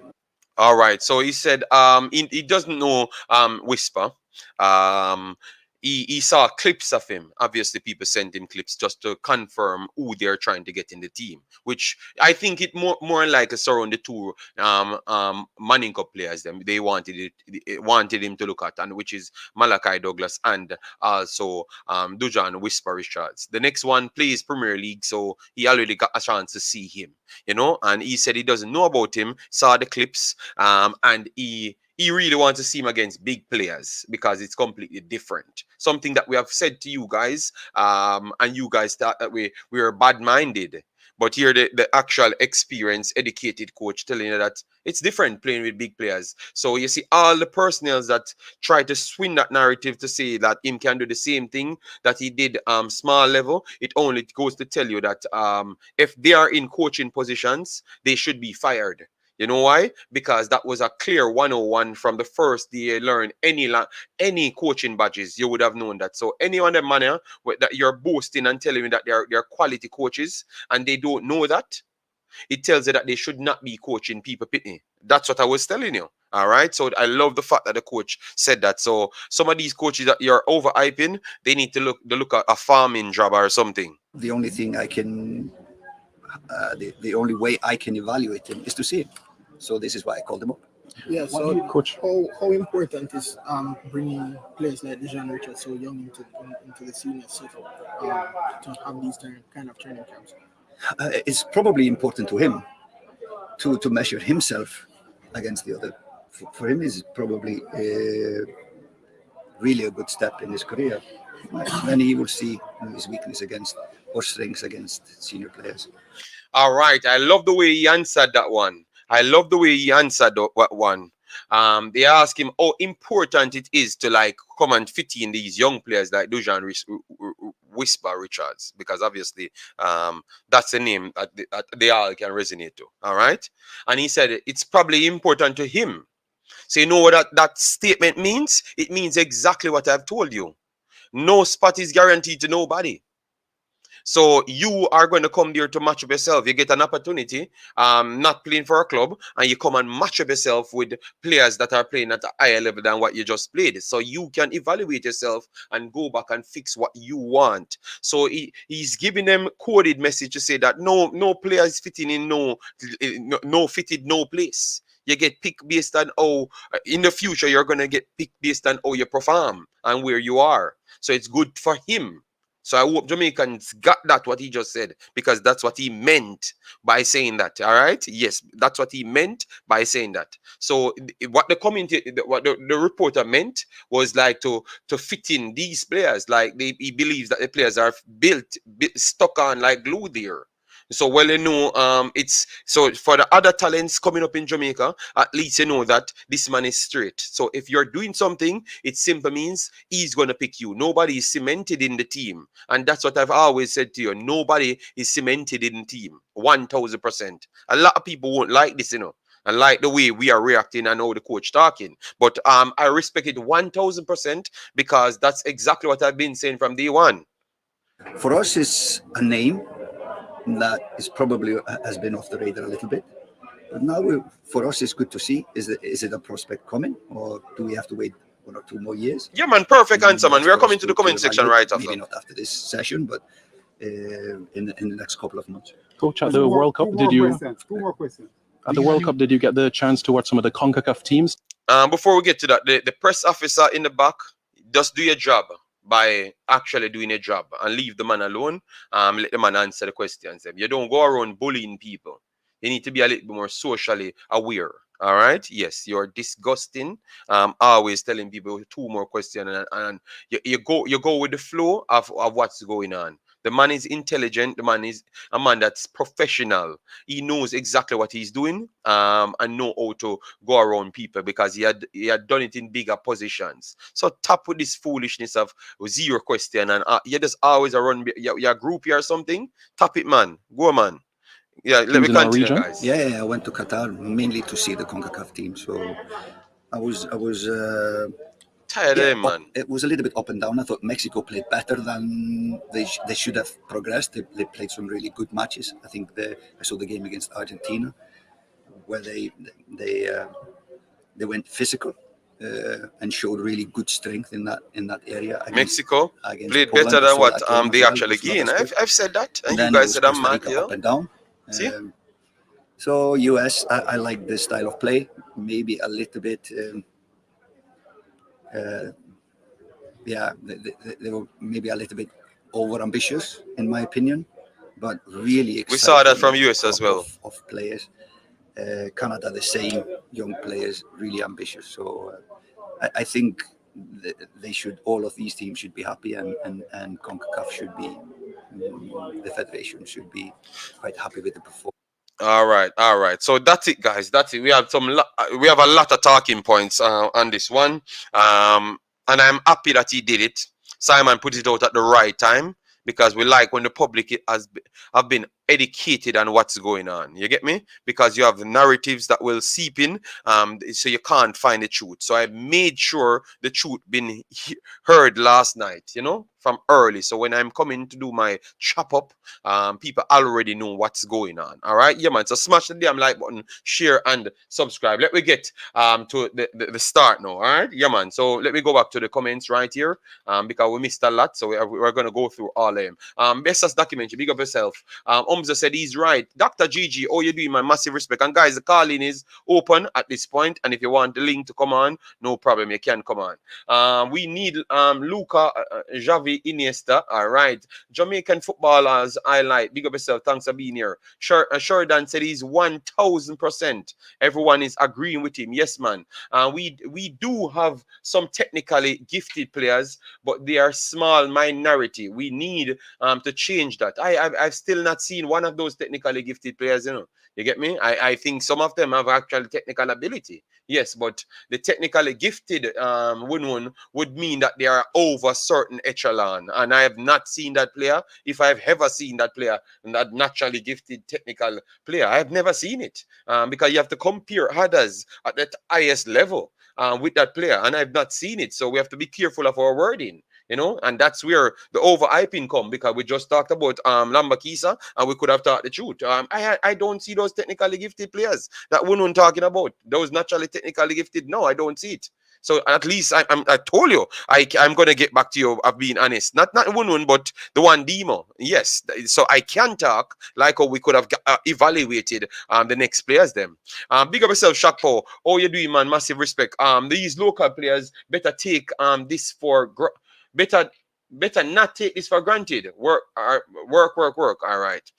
All right. So he said he doesn't know Whisper. Um he saw clips of him. Obviously, people sent him clips just to confirm who they're trying to get in the team, which I think it more like a surround the two Manning Cup players. Them they wanted him to look at, and which is Malachi Douglas and also Dujuan Whisper Richards. The next one plays Premier League, so he already got a chance to see him, you know. And he said he doesn't know about him, saw the clips, and he really wants to see him against big players because it's completely different. Something that we have said to you guys, and you guys thought that we are bad-minded. But here the actual experienced, educated coach telling you that it's different playing with big players. So you see all the personnel that try to swing that narrative to say that him can do the same thing that he did small level. It only goes to tell you that if they are in coaching positions, they should be fired. You know why? Because that was a clear 101 from the first day you learn any coaching badges. You would have known that. So anyone that man that you're boasting and telling me that they're quality coaches and they don't know that, it tells you that they should not be coaching people pitney. That's what I was telling you. All right. So I love the fact that the coach said that. So some of these coaches that you're overhyping, they need to look at a farming job or something. The only thing I can, the only way I can evaluate him is to see him. So this is why I called him up. Yeah, so Coach, how important is bringing players like Dujuan Richards so young into the senior setup to have these kind of training camps? It's probably important to him to measure himself against the other. For him, is probably really a good step in his career. Then he will see his weakness against or strengths against senior players. All right, I love the way he answered that one. I love the way he answered that one. They ask him how important it is to like come and fit in these young players like Dujuan Whisper Richards, because obviously that's a name that they all can resonate to. All right, and he said it's probably important to him. So you know what that statement means? It means exactly what I've told you. No spot is guaranteed to nobody. So you are going to come there to match up yourself. You get an opportunity, not playing for a club, and you come and match up yourself with players that are playing at a higher level than what you just played. So you can evaluate yourself and go back and fix what you want. So he's giving them coded message to say that no player is fitting in no fitted no place. You get picked based on how in the future you're gonna get picked based on how you perform and where you are. So it's good for him. So I hope Jamaicans got that, what he just said, because that's what he meant by saying that. All right. Yes, that's what he meant by saying that. So what the reporter meant was like to fit in these players. Like he believes that the players are stuck on like glue there. So well, you know, it's so for the other talents coming up in Jamaica, at least you know that this man is straight. So if you're doing something, it simply means he's gonna pick you. Nobody is cemented in the team, and that's what I've always said to you. Nobody is cemented in the team, 1000%. A lot of people won't like this, you know, and like the way we are reacting and how the coach talking. But I respect it 1000% because that's exactly what I've been saying from day one. For us, it's a name that is probably has been off the radar a little bit, but now for us it's good to see is it a prospect coming, or do we have to wait 1 or 2 more years? Yeah, man, perfect answer, man. We are coming to the comment section right after. Maybe not after this session, but in the next couple of months. Coach, at the World Cup, did you? Two more questions. At the World Cup, did you get the chance to watch some of the Concacaf teams? Before we get to that, the press officer in the back, just do your job by actually doing a job and leave the man alone. Let the man answer the questions. You don't go around bullying people. You need to be a little bit more socially aware. All right. Yes, you're disgusting. Always telling people 2 more questions, and you go with the flow of what's going on. The man is intelligent. The man is a man that's professional. He knows exactly what he's doing, and know how to go around people because he had done it in bigger positions. So tap with this foolishness of 0 question and you just always run your group here or something. Tap it, man. Go, man. Yeah, let me continue, guys. Yeah, I went to Qatar mainly to see the Concacaf team. So I was tired of them, man. It was a little bit up and down. I thought Mexico played better than they should have progressed. They played some really good matches. I think I saw the game against Argentina. where they went physical and showed really good strength in that area. Mexico against played Poland. better I than saw what that game as they well. actually It was not gained. as good. I've said that, and Then you it guys was said I'm Costa mad. Rica Yeah. up and down. See? So US, I like this style of play. Maybe a little bit. They were maybe a little bit over ambitious, in my opinion, but really exciting. We saw that from US as well. Of players. Canada, the same, young players, really ambitious. So I think they should. All of these teams should be happy, and Concacaf should be. The federation should be quite happy with the performance. All right. So that's it, guys. That's it. We have we have a lot of talking points on this one, and I'm happy that he did it. Simon put it out at the right time, because we like when the public have been educated on what's going on. You get me? Because you have the narratives that will seep in, so you can't find the truth. So I made sure the truth been heard last night, from early. So when I'm coming to do my chop up, people already know what's going on. All right, yeah, man. So smash the damn like button, share and subscribe. Let me get to the start now. All right, yeah, man. So let me go back to the comments right here, because we missed a lot. So we're gonna go through all of them. Best as documentary. Big up yourself. Umza said he's right. Dr. Gigi, oh, you're doing my massive respect. And guys, the call-in is open at this point. And if you want the link to come on, no problem, you can come on. We need Luca Javi Iniesta. All right. Jamaican footballers highlight. Big up yourself. Thanks for being here. Sheridan said he's 1000%. Everyone is agreeing with him. Yes, man. We do have some technically gifted players, but they are small minority. We need to change that. I've still not seen one of those technically gifted players, You get me? I think some of them have actual technical ability. Yes, but the technically gifted would mean that they are over certain echelon. And I have not seen that player. If I've ever seen that player, that naturally gifted technical player, I have never seen it. Because you have to compare others at that highest level with that player. And I've not seen it. So we have to be careful of our wording. And that's where the overhyping come, because we just talked about Lembikisa, and we could have talked the truth. I don't see those technically gifted players that we're talking about. Those naturally technically gifted, no, I don't see it. So at least I told you I'm gonna get back to you of being honest. Not one, but the one demo. Yes, so I can talk like how we could have evaluated the next players. Them. Big up yourself, Shakpo. Oh, you're doing, man. Massive respect. These local players better take this for. Better not take this for granted. Work. All right.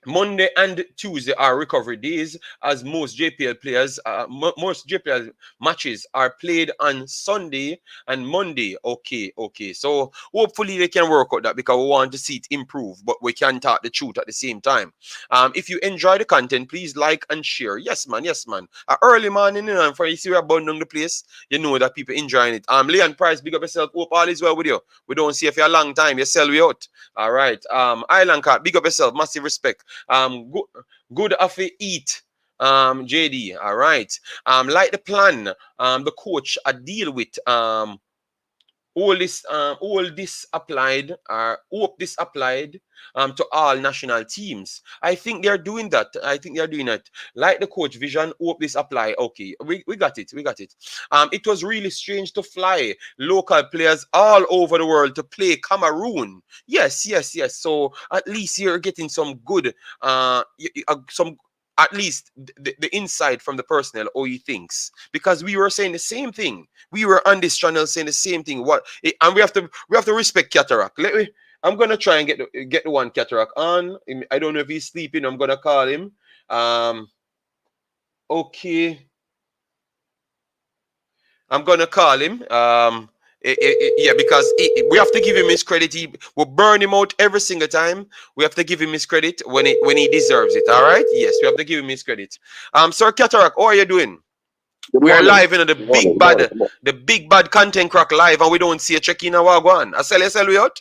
Monday and Tuesday are recovery days, as most JPL players, most JPL matches are played on Sunday and Monday. Okay. So hopefully they can work out that, because we want to see it improve, but we can talk the truth at the same time. If you enjoy the content, please like and share. Yes, man. Early morning, and for you see we're burning the place, you know that people enjoying it. Leon Price, big up yourself. Hope all is well with you. We don't see if you're a long time, you sell we out. All right. Island Cat, big up yourself. Massive respect. Good after eat, JD. All right. Like the plan, the coach deal with all this applied, hope this applied to all national teams. I think they're doing that. Like the coach vision, hope this apply. Okay, we got it. It was really strange to fly local players all over the world to play Cameroon. Yes. So at least you're getting some good, at least the insight from the personnel, how he thinks, because we were saying the same thing. We were on this channel saying the same thing. And we have to respect Cataract. I'm gonna try and get the one Cataract on. I don't know if he's sleeping. I'm gonna call him. Okay. I'm gonna call him. Yeah, because we have to give him his credit. We'll burn him out every single time. We have to give him his credit when he deserves it. All right? Yes, we have to give him his credit. Sir Cataract, how are you doing? We are live in the big bad content crack live, and we don't see a check in our wagwan. I sell we out.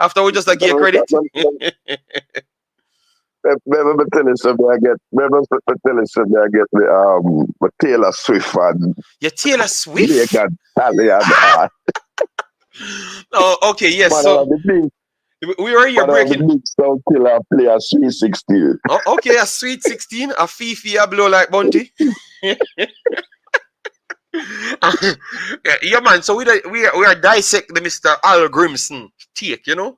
After we just give credit. Remember telling something I get the Taylor Swift fan. Your Taylor Swift? They can tally. Oh, okay, yes. Man, So We were here But the breaking. big sound killer play a 360. Oh, okay, a sweet 16, a Fifi, a blow like Bunty. Yeah, man. So we are dissect the Mr. Hallgrimsson take, and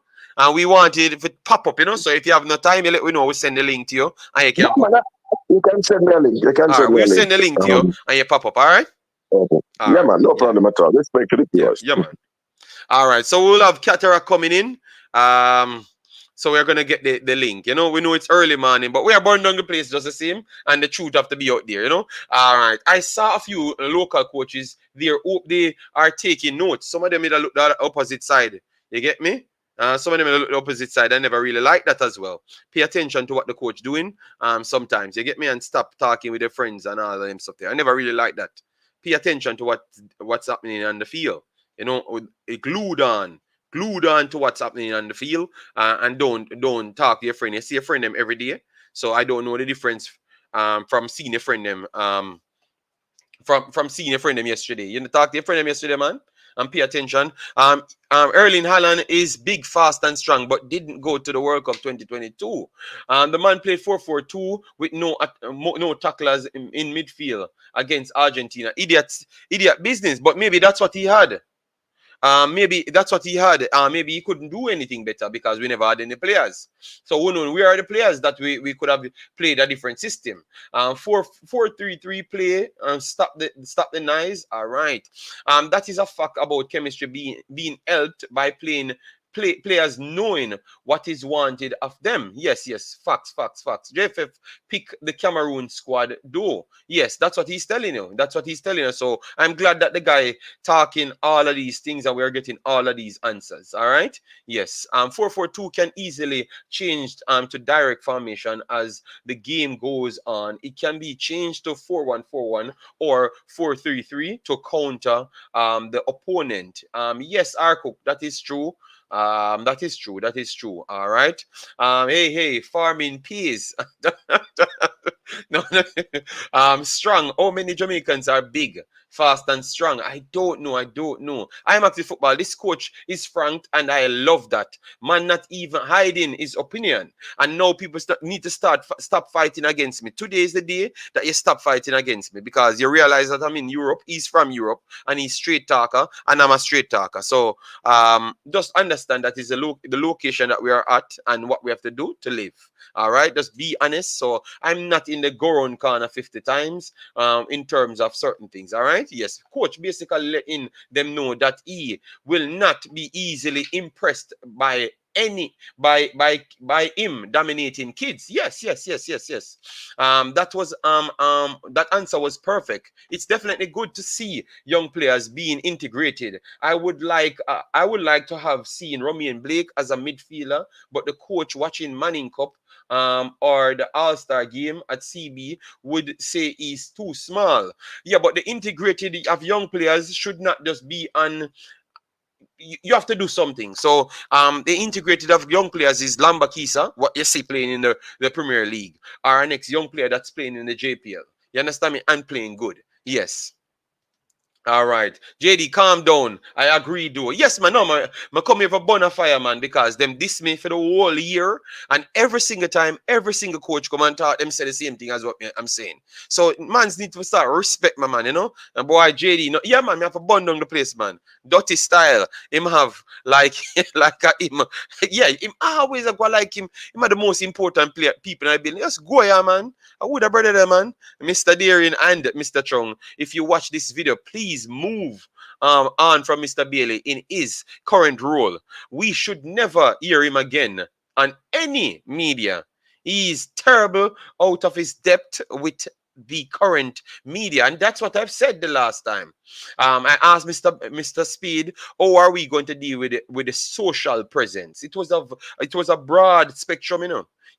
we wanted if it pop up, So if you have no time, you let we know. We send the link to you, and you Yeah, can pop man, up. you can send me a link. You can All send right, me a we'll link. send the link to you, and you pop up. All right. Okay. All Yeah, right. man, no problem at all. Respect to the Yeah, players. yeah, man. All right, so we'll have Catara coming in. So we're gonna get the link. We know it's early morning, but we are burning down the place just the same, and the truth have to be out there. All right. I saw a few local coaches there. They are taking notes. Some of them made a look the opposite side. You get me? Some of them look the opposite side. I never really like that as well. Pay attention to what the coach doing. Sometimes you get me, and stop talking with your friends and all of them stuff there. I never really like that. Pay attention to what's happening on the field. Glued on to what's happening on the field, and don't talk to your friend. You see your friend them every day, so I don't know the difference from seeing your friend them from seeing your friend them yesterday. You talk to your friend them yesterday, man, and pay attention. Erling Haaland is big, fast, and strong, but didn't go to the World Cup 2022. The man played 4-4-2 with no tacklers in midfield against Argentina. Idiot business, but maybe that's what he had. Maybe that's what he had. Maybe he couldn't do anything better because we never had any players. So who knows? We are the players that we could have played a different system. 4-4-3-3 play. Stop the noise. All right. That is a fact about chemistry being helped by players knowing what is wanted of them. Yes. Facts. JFF pick the Cameroon squad though. Yes, that's what he's telling you. So I'm glad that the guy talking all of these things and we're getting all of these answers. All right. Yes. 4-4-2 can easily change to direct formation as the game goes on. It can be changed to 4-1-4-1 or 4-3-3 to counter the opponent. Yes, Arcook, that is true. That is true. All right. Hey, farming peas. No. Strong. How many Jamaicans are big, fast, and strong? I don't know. I'm active football. This coach is frank, and I love that. Man, not even hiding his opinion. And now people need to stop fighting against me. Today is the day that you stop fighting against me because you realize that I'm in Europe. He's from Europe, and he's straight talker, and I'm a straight talker. So just understand that is the location that we are at and what we have to do to live. All right, just be honest. So I'm not in the go round corner 50 times in terms of certain things. All right, yes, coach basically letting them know that he will not be easily impressed by him dominating kids. Yes. That answer was perfect. It's definitely good to see young players being integrated. I would like to have seen Romain Blake as a midfielder, but the coach watching Manning Cup or the All-Star game at CB would say he's too small. Yeah, but the integrated of young players should not just be on. You have to do something. So the integrated of young players is Lembikisa, what you see playing in the Premier League, our next young player that's playing in the JPL. You understand me? And playing good. Yes. All right. JD, calm down. I agree, though. Yes, man. No, I come here for bonfire, man, because them diss me for the whole year. And every single time, every single coach come and talk, them say the same thing as what I'm saying. So, mans need to start respect, my man, And boy, JD, yeah, man, I have to burn down the place, man. Dirty style. Him have, like him. Yeah, him always go like him. Him are the most important people in the building. Just go here, man. I would have brother there, man. Mr. Darien and Mr. Chung. If you watch this video, please move on from Mr. Bailey in his current role. We should never hear him again on any media. He is terrible, out of his depth with the current media, and that's what I've said the last time. I asked Mr. Speed, how are we going to deal with the social presence? It was a broad spectrum,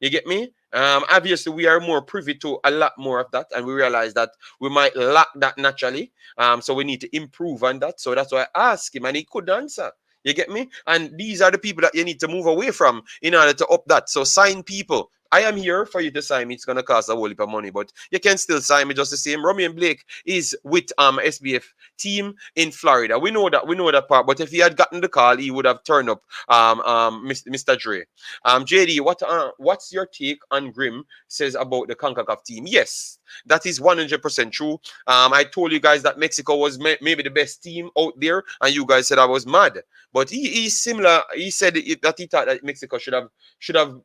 You get me? Obviously, we are more privy to a lot more of that, and we realize that we might lack that naturally. So we need to improve on that. So that's why I asked him, and he couldn't answer. You get me? And these are the people that you need to move away from in order to up that. So sign people I am here for you to sign me. It's gonna cost a whole heap of money, but you can still sign me just the same. Romain Blake is with SBF team in Florida. We know that part. But if he had gotten the call, he would have turned up Mr. Dre. JD, what's your take on Grim says about the CONCACAF team? Yes, that is 100% true. I told you guys that Mexico was maybe the best team out there, and you guys said I was mad. But he's similar. He said that he thought that Mexico should have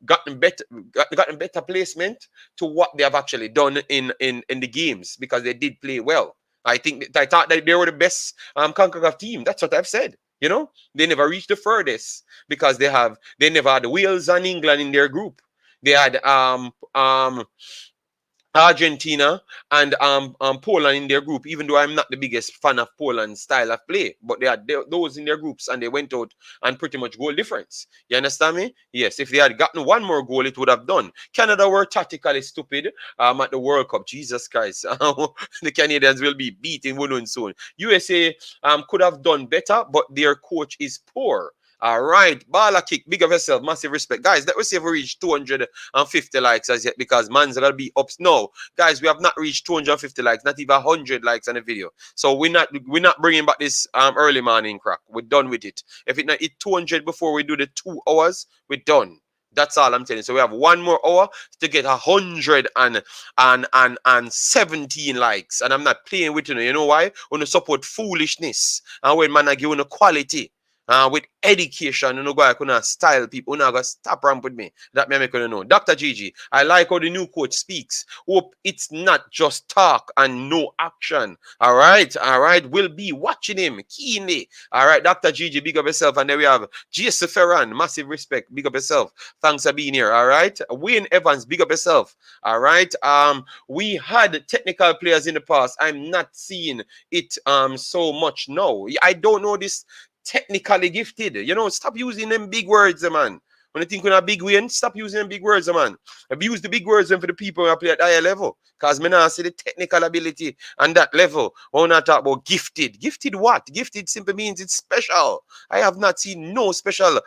gotten better placement to what they have actually done in the games, because they did play well. I thought that they were the best CONCACAF team. That's what I've said. You know, they never reached the furthest because they never had Wales and England in their group. They had Argentina and Poland in their group, even though I'm not the biggest fan of Poland's style of play, but they had those in their groups, and they went out and pretty much goal difference. You understand me? Yes, if they had gotten one more goal, it would have done. Canada were tactically stupid at the World Cup. Jesus Christ. The Canadians will be beating Woodland soon. USA could have done better, but their coach is poor. All right, Bala kick, big of yourself, massive respect. Guys, let us see if we reach 250 likes as yet, because man's gonna be up. No, guys, we have not reached 250 likes, not even 100 likes on the video. So we're not bringing back this early morning crack. We're done with it. If it not hit 200 before we do the 2 hours, we're done. That's all I'm telling you. So we have one more hour to get 117 likes, and I'm not playing with you. You know why? I want to support foolishness, and when man I give you quality. With education, I couldn't style people. Gonna stop ramp with me. That me make you know. Dr. Gigi, I like how the new coach speaks. Hope it's not just talk and no action. All right. We'll be watching him keenly. All right, Dr. Gigi, big up yourself. And then we have Jason Ferran, massive respect, big up yourself. Thanks for being here. All right, Wayne Evans, big up yourself. All right. We had technical players in the past. I'm not seeing it so much now. I don't know this. Technically gifted, stop using them big words, man. When you think we're not big win, stop using them big words, man. Use the big words for the people who play at higher level. Because me now see the technical ability on that level. I want to talk about gifted. Gifted what? Gifted simply means it's special. I have not seen no special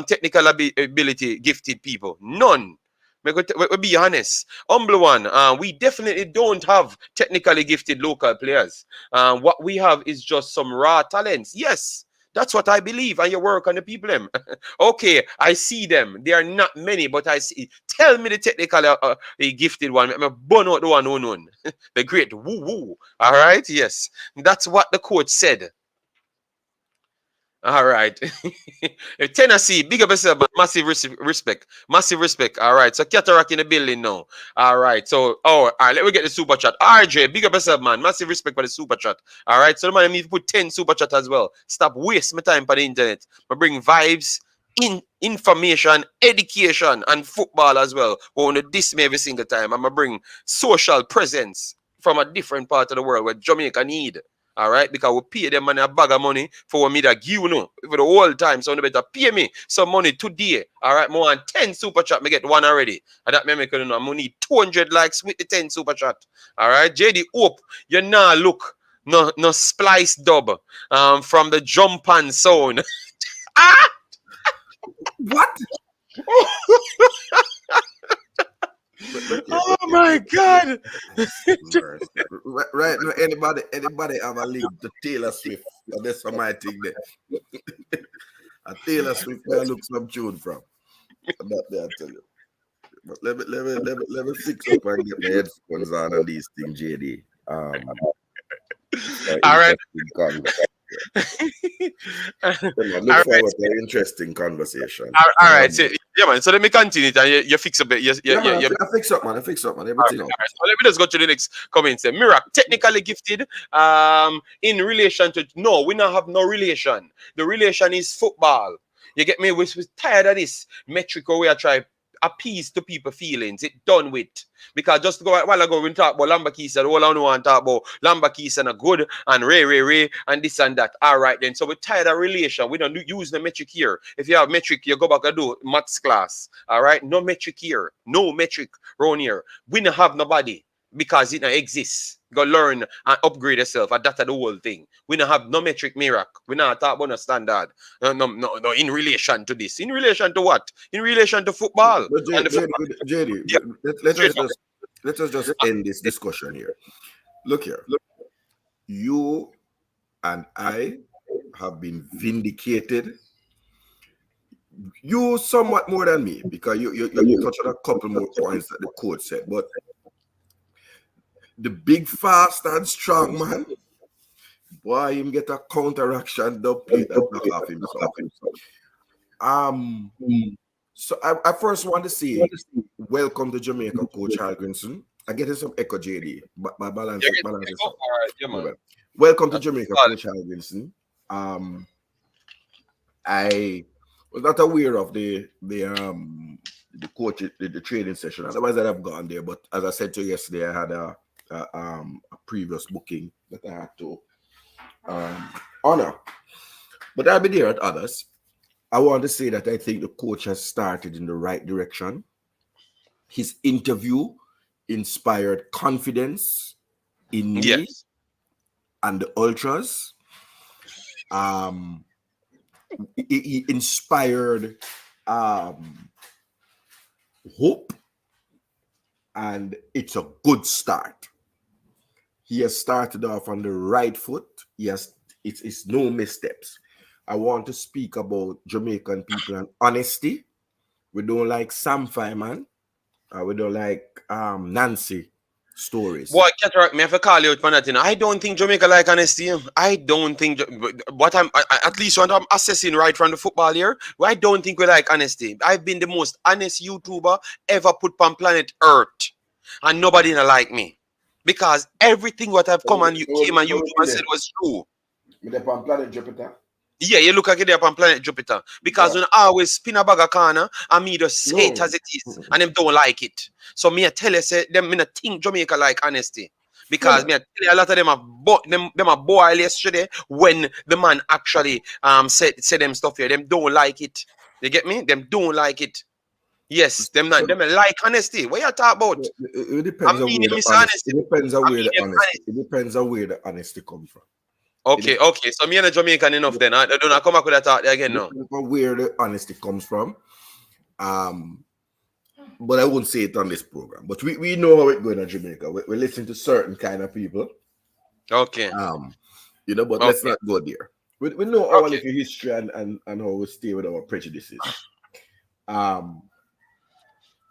technical ability gifted people. None. We'll be honest. Humble one. We definitely don't have technically gifted local players. What we have is just some raw talents. Yes. That's what I believe, and you work on the people. Okay, I see them. They are not many, but I see. Tell me the technically gifted one. I'm burn out the one unknown. The great woo. All right, yes. That's what the coach said. All right. Tennessee, big up yourself, man. Massive respect. Massive respect. All right. So Cataract in the building now. All right. So, all right. Let me get the super chat. RJ, big up yourself, man. Massive respect for the super chat. All right. So, man, I need to put 10 super chat as well. Stop wasting my time on the internet. I bring vibes, information, education, and football as well. We want to diss me every single time. I'm going to bring social presence from a different part of the world where Jamaica need. All right, because we pay them money a bag of money for me to give you for the whole time. So you better pay me some money today. All right, more than 10 super chat. Me get one already. And that make you know I'm gonna need 200 likes with the 10 super chat. All right, JD, hope you now look no splice dub from the jump and sound. What? Oh my God! Right now, anybody have a link to Taylor Swift? That's what my thing there. And Taylor Swift where I look some tune from. That there, I tell you. But let me fix up and get my headphones on and these things, JD. All right. Look forward to an interesting conversation. All right. So, yeah, man. So let me continue. And you fix a bit. I fix up, man. Everything all right. So let me just go to the next comment. Say, Mirak, technically gifted. In relation to we don't have no relation. The relation is football. You get me? We're tired of this metric where we are trying appease to people feelings. It done with. Because just a while ago we talk about Lembikisa, all I want to talk about Lembikisa and a good and Ray and this and that. All right then. So we're tired of relation. We don't use the metric here. If you have metric, you go back and do maths class. All right. No metric here. No metric around here. We don't have nobody because it don't exist. Go learn and upgrade yourself. And that's the whole thing. We don't have no metric miracle. We not talk about no standard. No, in relation to this. In relation to what? In relation to football. But And the JD, Yeah. let us just end this discussion here. Look here. You and I have been vindicated. You somewhat more than me, because you touched on a couple more points that the coach said. But the big, fast and strong man, boy, him get a counteraction, don't play that knock off himself. So I first want to say welcome to Jamaica, Coach Hallgrimsson. I get some echo, JD, but my balance is welcome to Jamaica, Coach Hallgrimsson. I was not aware of the coach, the training session. Otherwise, I'd have gone there. But as I said to you yesterday, I had a previous booking that I had to honor. But I'll be there at others. I want to say that I think the coach has started in the right direction. His interview inspired confidence in me and the ultras. He inspired hope, and it's a good start. He has started off on the right foot. It's no missteps. I want to speak about Jamaican people and honesty. We don't like Sam Fireman. We don't like Nancy stories. Boy, Cataract, me have to call you out for that. I don't think Jamaica like honesty. I don't think what at least what I'm assessing right from the football here. I don't think we like honesty. I've been the most honest YouTuber ever put on planet Earth, and nobody not like me because everything what I've come and you came and YouTube and said was true. With on planet Jupiter. Yeah, you look like it up on planet Jupiter because when I always spin a bag of corner and me just say it as it is and them don't like it. So me I tell you, say them me not think Jamaica like honesty because me I tell you a lot of them are boiled yesterday when the man actually said them stuff here. Them don't like it. You get me? Them don't like it. Yes, them like honesty. What you talk about? It depends on where the honesty. It depends on where the honesty. It depends on where the honesty comes from. Okay. So me and a Jamaican enough then. I don't come back with that thought again now. Where the honesty comes from. But I won't say it on this program. But we know how it's going in Jamaica. We listen to certain kind of people. Okay. But let's not go there. We know our little history and how we stay with our prejudices.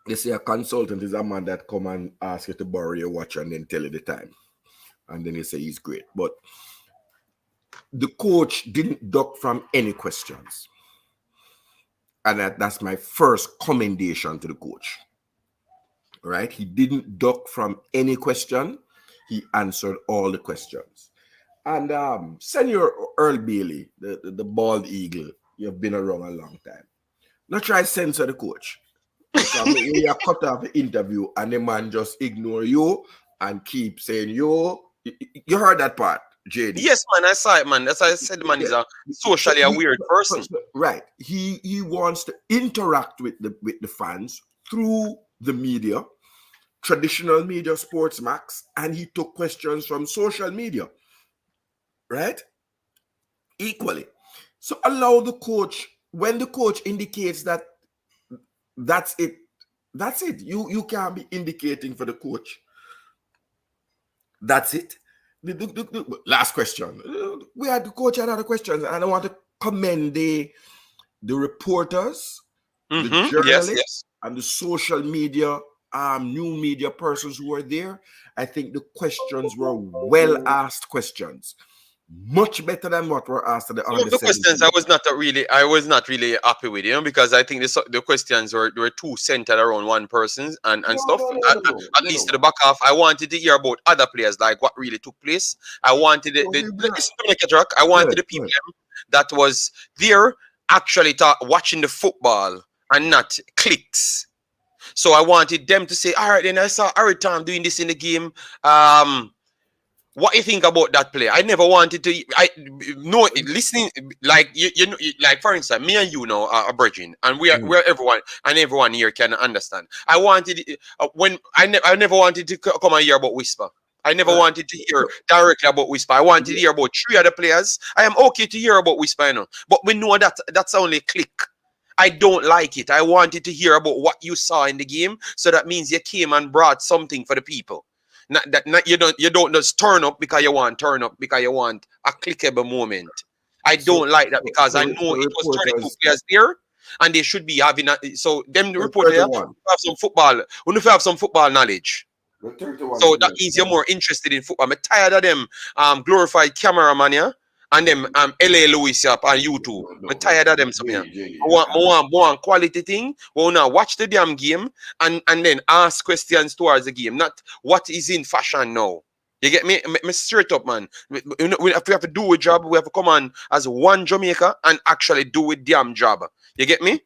They say a consultant is a man that come and ask you to borrow your watch and then tell you the time. And then you say he's great. But the coach didn't duck from any questions. And that's my first commendation to the coach. Right? He didn't duck from any question. He answered all the questions. And Senior Earl Bailey, the bald eagle, you've been around a long time. Not try to censor the coach. You cut off the interview and the man just ignore you and keep saying, you heard that part. JD. Yes, man, I saw it, man. That's why I said, man, he's a socially a weird person. Right. He wants to interact with the fans through the media, traditional media, Sportsmax, and he took questions from social media. Right? Equally. So allow the coach, when the coach indicates that that's it. You can't be indicating for the coach. That's it. The last question. We had the coach had other questions, and I want to commend the reporters, the journalists, and the social media, new media persons who were there. I think the questions were well asked questions, much better than what were asked at the under. The questions I was not really happy with, because I think the questions were too centered around one person and stuff. At least to the back half, I wanted to hear about other players, like what really took place. I wanted the people that was there actually watching the football and not clicks. So I wanted them to say, all right, then I saw Everton doing this in the game. What you think about that play? I never wanted to. Listening like like for instance, me and you know are bridging, and we're everyone here can understand. I wanted when I never wanted to come and hear about whisper. I never wanted to hear directly about Whisper. I wanted to hear about 3 other players. I am okay to hear about Whisper, you know. But we know that that's only click. I don't like it. I wanted to hear about what you saw in the game. So that means you came and brought something for the people. You don't just turn up because you want a clickable moment. I don't like that because I know it was 32 players there. And they should be having so them reporters have some football. We need to have some football knowledge. So that means you're more interested in football. I'm tired of them glorified cameraman, yeah, and them LA Lewis up on YouTube. I'm tired of them. So yeah. I want more quality thing. We want to watch the damn game and then ask questions towards the game, not what is in fashion now. You get me? Me straight up, man. If we have to do a job, we have to come on as one Jamaica and actually do a damn job. You get me?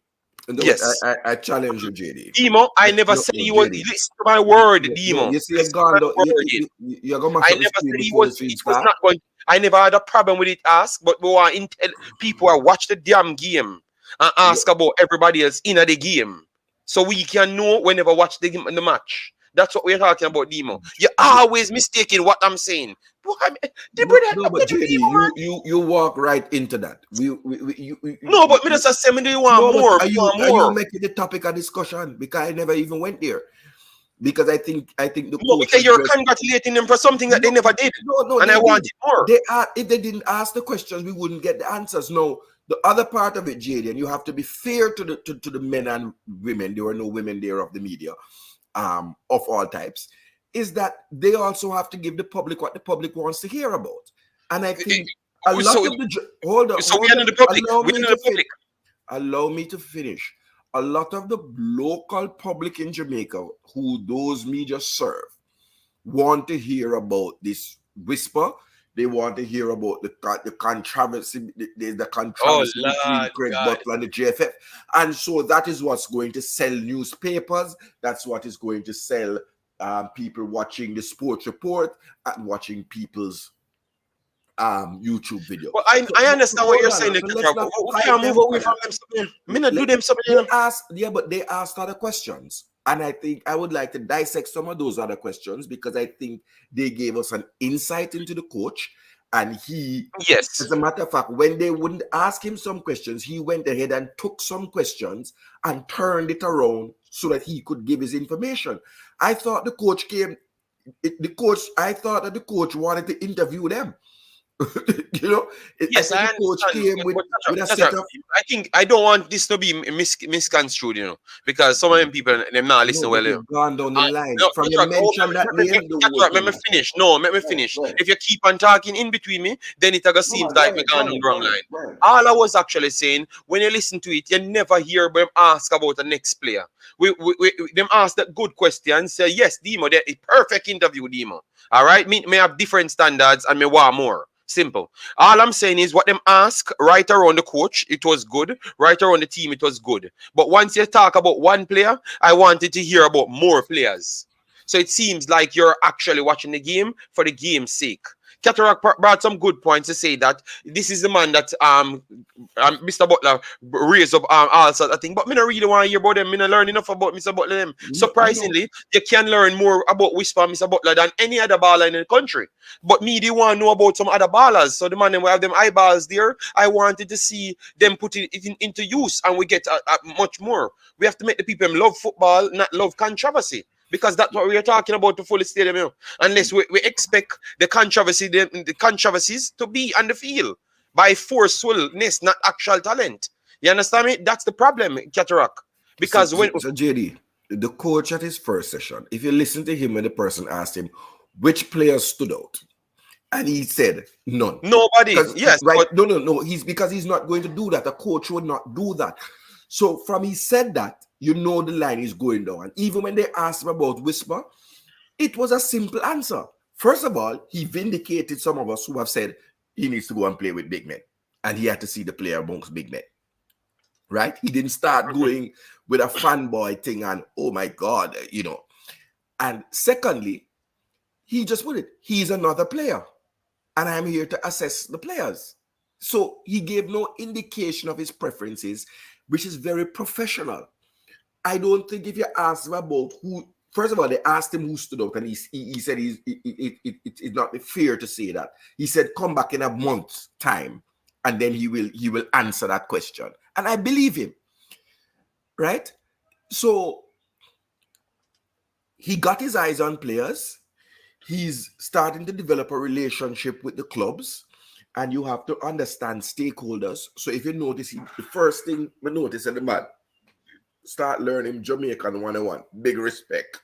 No, yes. I challenge you, JD. Demo, I never said he was. Listen to my word, Demo. You see, you're going to I never said he was. It was not going. I never had a problem with it. Ask, but we want people who watch the damn game and ask about everybody else in the game, so we can know whenever watch the game and the match. That's what we're talking about, Demo. You're always mistaking what I'm saying. But JD, you walk right into that. No, but me just say me you want more. Are you making the topic of discussion? Because I never even went there. Because I think the because you're congratulating them for something that they never did. And I wanted more. If they didn't ask the questions, we wouldn't get the answers. No, the other part of it, JD, and you have to be fair to the men and women. There were no women there of the media. Of all types, is that they also have to give the public what the public wants to hear about. And I think a lot of the allow me to finish. A lot of the local public in Jamaica who those media serve want to hear about this whisper. They want to hear about the controversy, the controversy between Craig Butler and the JFF. And so that is what's going to sell newspapers. That's what is going to sell people watching the sports report and watching people's YouTube video. Well, I understand what you're saying. We can't move away from them. Me not do them something. But they asked other questions. And I think I would like to dissect some of those other questions because I think they gave us an insight into the coach. And he, as a matter of fact, when they wouldn't ask him some questions, he went ahead and took some questions and turned it around so that he could give his information. I thought the coach I thought that the coach wanted to interview them. You know, yes, I coach came with a setup. I think I don't want this to be misconstrued, you know, because some of them people them not listen well. You know. Gone down the line. From you mention that name. Let me finish. No, let me finish. Right. If you keep on talking in between me, then it seems like we're gone on the wrong line. Right. All I was actually saying, when you listen to it, you never hear them ask about the next player. Them ask that good question, say yes, Demo, they're a perfect interview, Demo. All right, me have different standards and me want more. Simple. All I'm saying is what them ask right around the coach, it was good. Right around the team, it was good. But once you talk about one player, I wanted to hear about more players. So it seems like you're actually watching the game for the game's sake. Cataract brought some good points to say that this is the man that Mr. Butler raised up all sorts of things. But me not really want to hear about them. Me not learn enough about Mr. Butler. Them. Surprisingly, you can learn more about Whisper Mr. Butler than any other baller in the country. But me, they want to know about some other ballers. So the man them will have them eyeballs there. I wanted to see them put it into use, and we get much more. We have to make the people love football, not love controversy. Because that's what we are talking about to full stadium, you know. Unless we expect the controversies to be on the field by forcefulness, not actual talent. You understand me? That's the problem, Cataract. Because so JD, the coach at his first session, if you listen to him when the person asked him which players stood out, and he said none. Nobody. Yes. Right. No. He's not going to do that. A coach would not do that. So from he said that, you know the line is going down. And even when they asked him about Whisper, it was a simple answer. First of all, he vindicated some of us who have said he needs to go and play with big men. And he had to see the player amongst big men. Right? He didn't start going with a fanboy thing and, oh my God, you know. And secondly, he just put it, he's another player. And I'm here to assess the players. So he gave no indication of his preferences, which is very professional. I don't think if you ask him about who first of all, they asked him who stood out, and he said it's not fair to say that. He said, come back in a month's time, and then he will answer that question. And I believe him, right? So he got his eyes on players. He's starting to develop a relationship with the clubs, and you have to understand stakeholders. So if you notice, the first thing we notice in the man, start learning Jamaican 101. Big respect.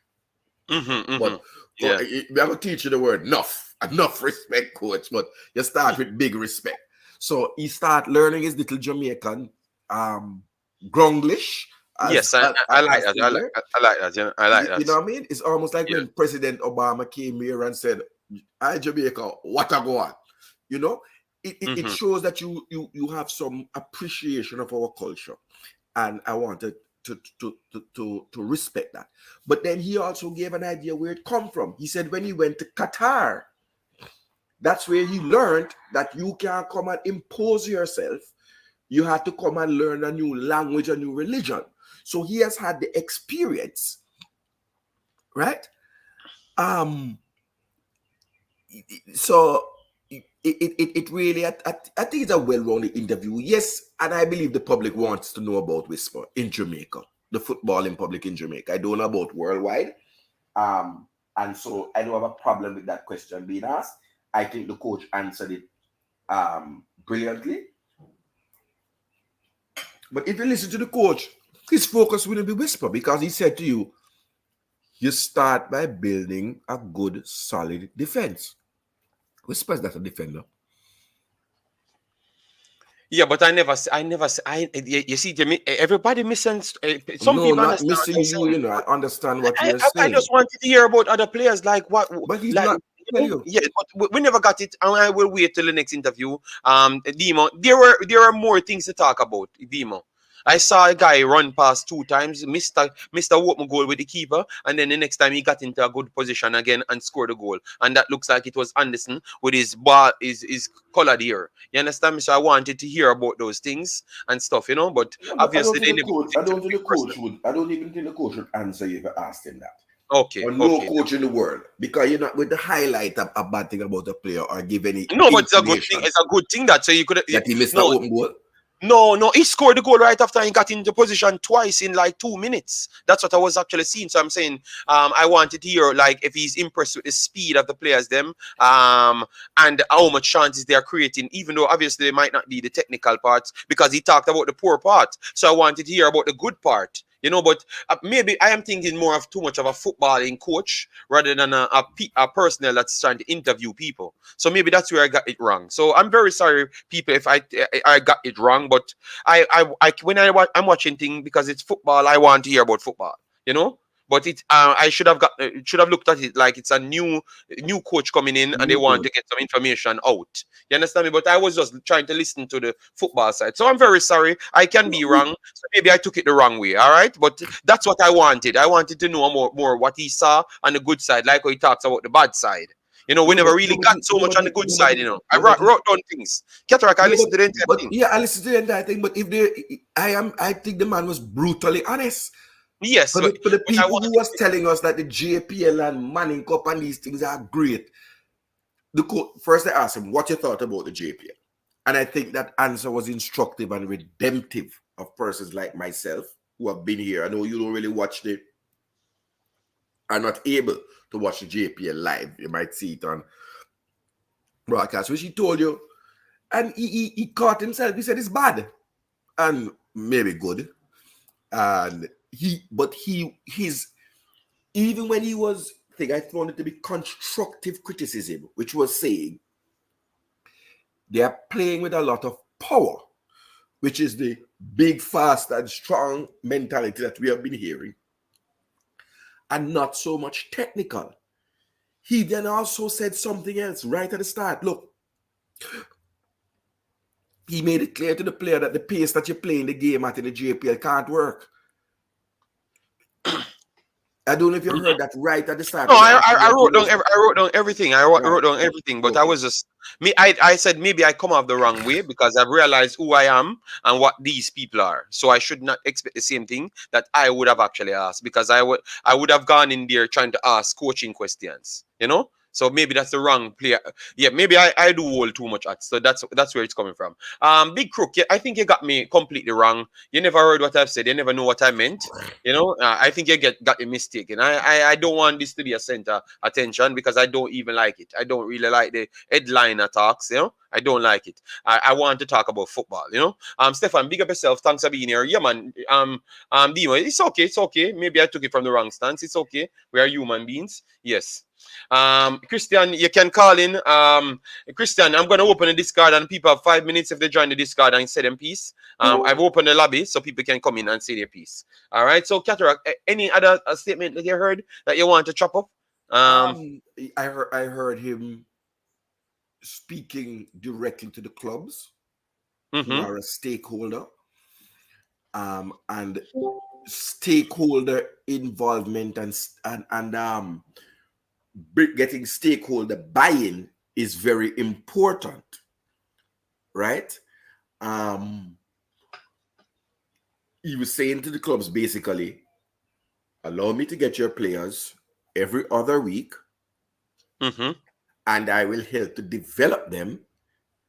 But we have to teach you the word enough respect, coach. But you start with big respect. So he start learning his little Jamaican Gronglish. Yes, I like that. I like that. Yeah, I like that. You know what I mean? It's almost like when President Obama came here and said, "Hi Jamaica, what a go on?" You know, it shows that you have some appreciation of our culture, and I wanted to respect that. But then he also gave an idea where it come from. He said when he went to Qatar, that's where he learned that you can't come and impose yourself. You have to come and learn a new language, a new religion. So he has had the experience, right? So it really, I think it's a well-rounded interview. Yes, and I believe the public wants to know about Whisper in Jamaica, the football in public in Jamaica. I don't know about worldwide. And so I don't have a problem with that question being asked. I think the coach answered it brilliantly. But if you listen to the coach, his focus wouldn't be Whisper, because he said to you, you start by building a good, solid defense. Whisper's not a defender. Yeah, but you see, everybody missing. Some no, people not understand missing you. You know, I understand what you're saying. I just wanted to hear about other players, like what. But he's like, not. Yeah, but we never got it, and I will wait till the next interview. Demo, there are more things to talk about, Demo. I saw a guy run past 2 times, Mr. Wotman goal with the keeper, and then the next time he got into a good position again and scored a goal. And that looks like it was Anderson with his ball, his colored ear. You understand me? So I wanted to hear about those things and stuff, you know. But obviously, I don't even think the coach would answer you if I asked him that. Okay. Or no coach in the world, because you're not with the highlight a bad thing about the player or give any. No, but it's a good thing. It's a good thing that so you could that he missed the open goal. No, he scored the goal right after he got into position twice in like 2 minutes. That's what I was actually seeing. So I'm saying, I wanted to hear like if he's impressed with the speed of the players, and how much chances they are creating, even though obviously it might not be the technical parts, because he talked about the poor part. So I wanted to hear about the good part. You know, but maybe I am thinking more of too much of a footballing coach rather than a personnel that's trying to interview people. So maybe that's where I got it wrong. So I'm very sorry, people, if I got it wrong. But I'm watching things because it's football. I want to hear about football. You know. But I should have looked at it like it's a new coach coming in and they want to get some information out. You understand me? But I was just trying to listen to the football side. So I'm very sorry. I can be wrong. So maybe I took it the wrong way. All right. But that's what I wanted. I wanted to know more what he saw on the good side, like how he talks about the bad side. You know, we never really got so much on the good side, you know. I wrote down things. Cataract, I listened to the entire thing. Yeah, I listened to the entire thing. But I think the man was brutally honest. Yes, for the people who was telling us that the JPL and Manning Cup and these things are great, first I asked him, what you thought about the JPL? And I think that answer was instructive and redemptive of persons like myself who have been here. I know you don't really watch are not able to watch the JPL live. You might see it on broadcast, which he told you. And he caught himself. He said it's bad and maybe good. And even when he was, I found it to be constructive criticism, which was saying they are playing with a lot of power, which is the big, fast, and strong mentality that we have been hearing, and not so much technical. He then also said something else right at the start. Look, he made it clear to the player that the pace that you're playing the game at in the JPL can't work. I don't know if you heard that right at the start. No, When I wrote down I wrote down everything. I wrote down everything, but I Okay. was just me. I said maybe I come off the wrong way because I've realized who I am and what these people are. So I should not expect the same thing that I would have actually asked because I would have gone in there trying to ask coaching questions. You know. So maybe that's the wrong player. Yeah, maybe I do hold too much at. So that's where it's coming from. Big Crook, yeah, I think you got me completely wrong. You never heard what I've said. You never know what I meant. You know, I think you got a mistake. And I don't want this to be a center attention because I don't even like it. I don't really like the headliner talks, you know. I don't like it. I want to talk about football, you know. Stefan, big up yourself. Thanks for being here. Yeah, man. Dimo, it's okay. It's okay. Maybe I took it from the wrong stance. It's okay. We are human beings. Yes. Christian, you can call in. Christian, I'm going to open the Discord and people have 5 minutes if they join the Discord and say them piece. I've opened the lobby so people can come in and say their piece. All right. So, Cataract, any other statement that you heard that you want to chop up? I heard him speaking directly to the clubs who are a stakeholder, and stakeholder involvement and getting stakeholder buy-in is very important, right? He was saying to the clubs basically, allow me to get your players every other week, and I will help to develop them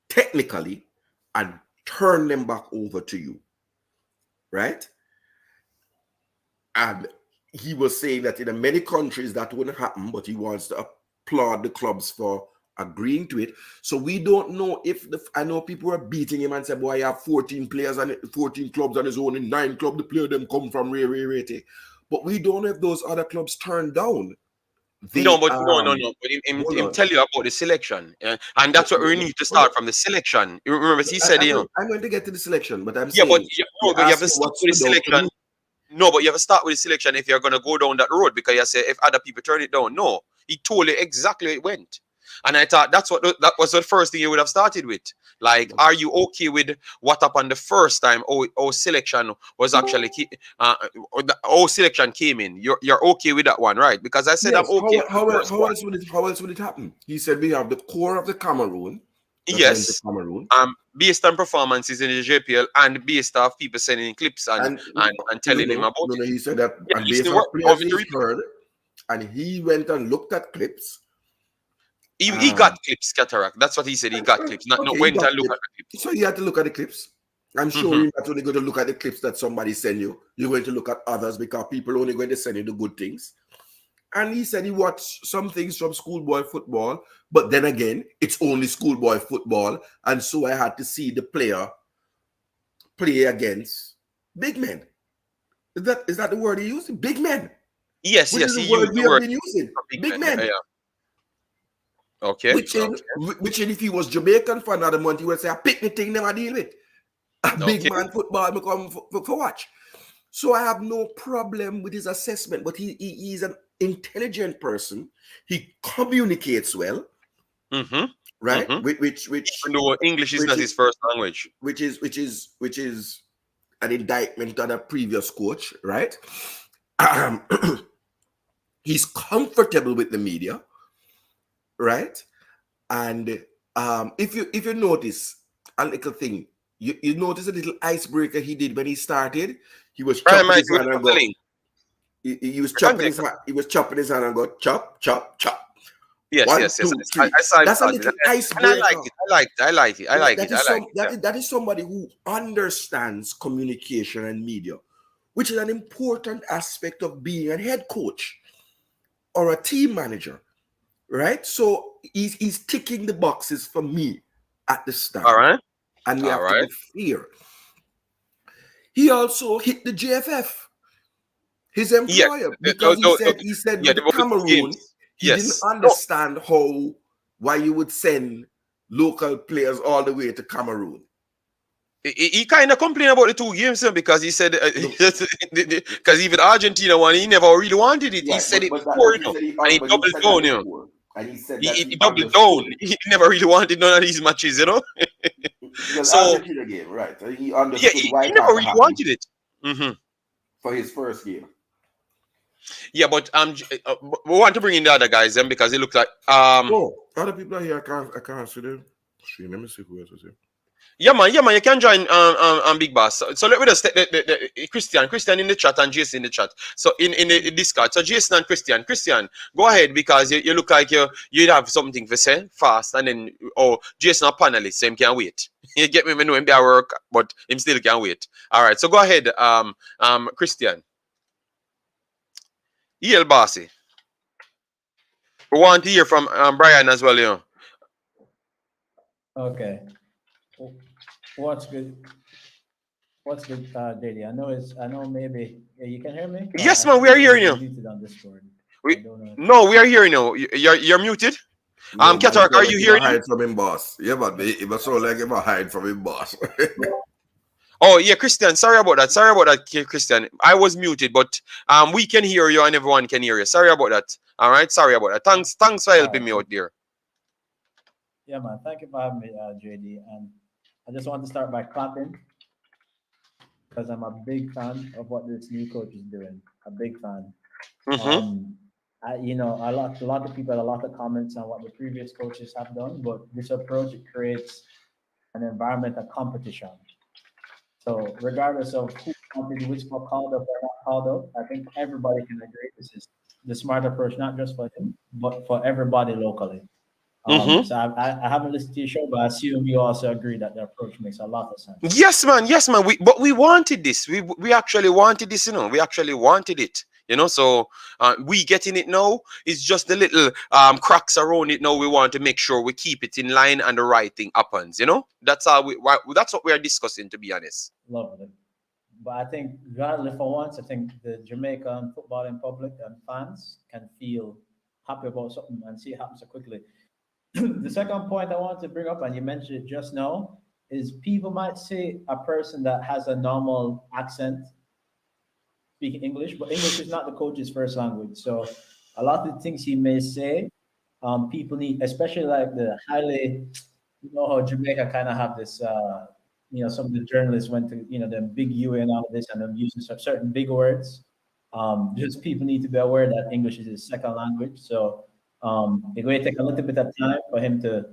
technically and turn them back over to you, right? And he was saying that in many countries that wouldn't happen, but he wants to applaud the clubs for agreeing to it. So we don't know if I know people are beating him and say, boy, I have 14 players and 14 clubs on his own, in 9 clubs, the player them come from rare. But we don't know if those other clubs turn down. No. But him tell you about the selection, and that's what we need to start from the selection. You remember he said, I'm going to get to the selection, but I'm saying, but you have to start with the selection. No, but you have to start with the selection if you're going to go down that road because you say if other people turn it down. No, he told you exactly how it went. And I thought that was the first thing you would have started with. Like, are you okay with what happened the first time? Or selection was actually or selection came in. You're okay with that one, right? Because I said yes, I'm okay. How else would it happen? He said we have the core of the Cameroon. Yes. Based on performances in the JPL and based off people sending clips and telling him about it. He said that and based on players he's heard, and he went and looked at clips. He got clips, Cataract. That's what he said. He got clips. Not went and look at the clips. So you had to look at the clips. I'm sure you're not only going to look at the clips that somebody send you. You're going to look at others because people are only going to send you the good things. And he said he watched some things from schoolboy football, but then again, it's only schoolboy football. And so I had to see the player play against big men. Is that the word he used? Big men. Yes, Which yes. is the word we have been using. Big men. Yeah. Okay. Which if he was Jamaican for another month, he would say, I pick the thing never deal with. A big man football become for watch. So I have no problem with his assessment, but he's an intelligent person. He communicates well. Right? Which no, English is not his first language. Which is an indictment on a previous coach, right? He's comfortable with the media. Right, and if you notice a little thing, you notice a little icebreaker he did when he started. He was chopping his hand and go. He was chopping his hand. He was chopping his hand and go chop. Yes. One, Yes. Two, three. That's a little icebreaker. I like it. That is somebody who understands communication and media, which is an important aspect of being a head coach or a team manager. Right, so he's ticking the boxes for me at the start. All right, and we have to be fair. He also hit the JFF, his employer, because he said with Cameroon, he didn't understand why you would send local players all the way to Cameroon. He kind of complained about the 2 games because he said because even Argentina one, he never really wanted it. He said it before, and he doubled down, you know. And he said he doubled down. He never really wanted none of these matches, you know. So Argentina game, right? He understood why he never really wanted it for his first game. Yeah, but we want to bring in the other guys then because it looks like Oh, other people are here. I can't see them. Let me see who else is here. yeah man, you can join Big Boss. So let me just the Christian in the chat and Jason in the chat. So in the Discord. So Jason and Christian, go ahead because you look like you have something to say fast, and then Jason a panelist, so him can wait. You get me? I know him be at work, but him still can wait. All right, so go ahead, Christian. EL Bossy. We want to hear from Brian as well, you know. Okay. What's good? What's good, Daily? I know maybe you can hear me. Yes, man, we are hearing you. Muted on Discord. No, we are hearing you. You're muted. Cataract, are you hearing? Hide from him, boss. Yeah, but it was so like him hide from him, boss. Oh yeah, Christian. Sorry about that, Christian. I was muted, but we can hear you and everyone can hear you. Sorry about that. All right, sorry about that. Thanks for helping me out there. Yeah, man. Thank you for having me, JD. And I just want to start by clapping because I'm a big fan of what this new coach is doing. A big fan. Mm-hmm. A lot of people had a lot of comments on what the previous coaches have done, but this approach, it creates an environment of competition. So regardless of who wanted which got called up or not called up, I think everybody can agree this is the smart approach, not just for him, but for everybody locally. So I haven't listened to your show, but I assume you also agree that the approach makes a lot of sense. Yes, man. We wanted this. We actually wanted this, you know. We actually wanted it. You know, so we getting it now. It's just the little cracks around it now. We want to make sure we keep it in line and the right thing happens. You know, that's what we are discussing. To be honest, lovely. But I think, regardless for once, I think the Jamaican footballing public and fans can feel happy about something and see it happen so quickly. The second point I want to bring up, and you mentioned it just now, is people might say a person that has a normal accent speaking English, but English is not the coach's first language. So a lot of the things he may say, people need, especially like the highly, you know how Jamaica kind of have this, some of the journalists went to, the big UA and all of this, and I'm using certain big words. Just people need to be aware that English is his second language. So it will take a little bit of time for him to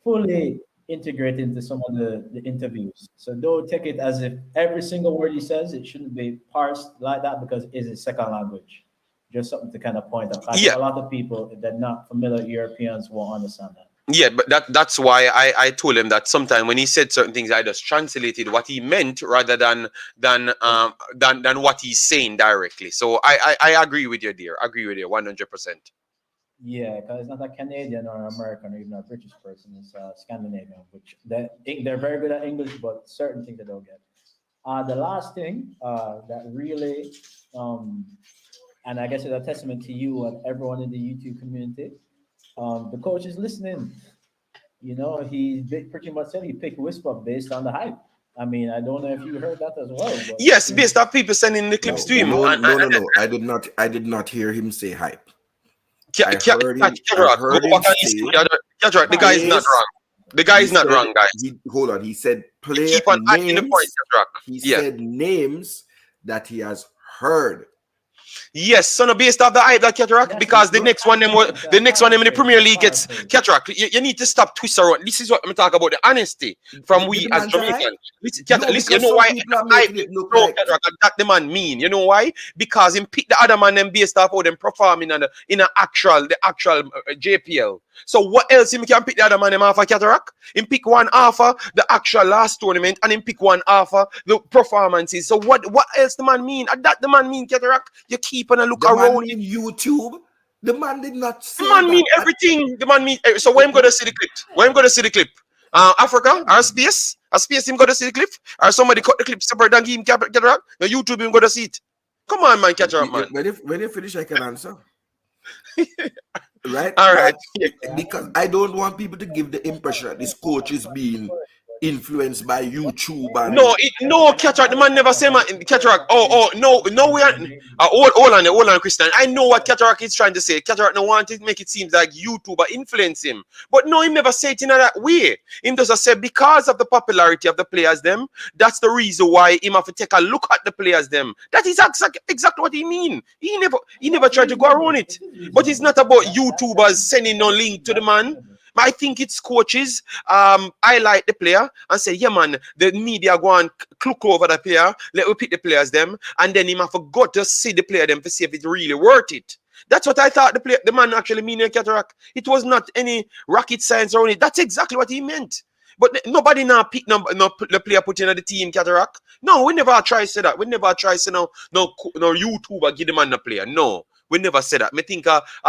fully integrate into some of the interviews. So don't take it as if every single word he says, it shouldn't be parsed like that because it's his second language. Just something to kind of point out. I think a lot of people, if they're not familiar Europeans, won't understand that. Yeah, but that's why I told him that sometimes when he said certain things, I just translated what he meant rather than what he's saying directly. So I agree with you there. 100%. Yeah, because it's not a Canadian or an American or even a British person. It's a Scandinavian, which they're very good at English, but certain things they don't get. The last thing that really, and I guess it's a testament to you and everyone in the YouTube community, the coach is listening. You know, he pretty much said he picked Whisper based on the hype. I mean, I don't know if you heard that as well. But yes, based on people sending the clips to him. No. I did not hear him say hype. I heard him say, the guy is not wrong. The guy is not wrong, guys. Hold on. He said player keep on names. The point, he said names that he has heard. Yes, so no based off the hype that Cataract, because the next one in the Premier League gets Cataract. You need to stop twisting around. This is what I'm talking about, the honesty from we as Jamaicans. Listen, you know why? Cataract, that the man mean. You know why? Because him pick the other man them based off how them performing in the actual JPL. So what else him can pick the other man him off of Cataract? Him pick one half of the actual last tournament and him pick one half of the performances. So what else the man mean? That the man mean Cataract? You keep on a look around in YouTube. The man did not say the man mean everything. The man mean so when I'm gonna see the clip? Africa or space? A space him gonna see the clip? Or somebody cut the clip separate and give him Cataract? The YouTube him gonna see it. Come on, man, Cataract, man. When you finish, I can answer. Right? All right. Because I don't want people to give the impression that this coach is being influenced by YouTube and No, Cataract, the man never say man Cataract. No, we are hold on, Christian. I know what Cataract is trying to say. Cataract no want to make it seem like YouTuber influence him. But no, he never say it in that way. Him just say because of the popularity of the players them, that's the reason why him have to take a look at the players them. That is exactly what he mean. He never tried to go around it. But it's not about YouTubers sending no link to the man. I think it's coaches highlight the player and say, yeah man, the media go and look over the player, let me pick the players them, and then him have forgot to see the player them to see if it's really worth it. That's what I thought the man actually mean in Cataract. It was not any rocket science or anything. That's exactly what he meant. But nobody now pick the player put in the team Cataract. No, we never try to say that. We never try to say no YouTuber give the man the player. No. We never said that. Me think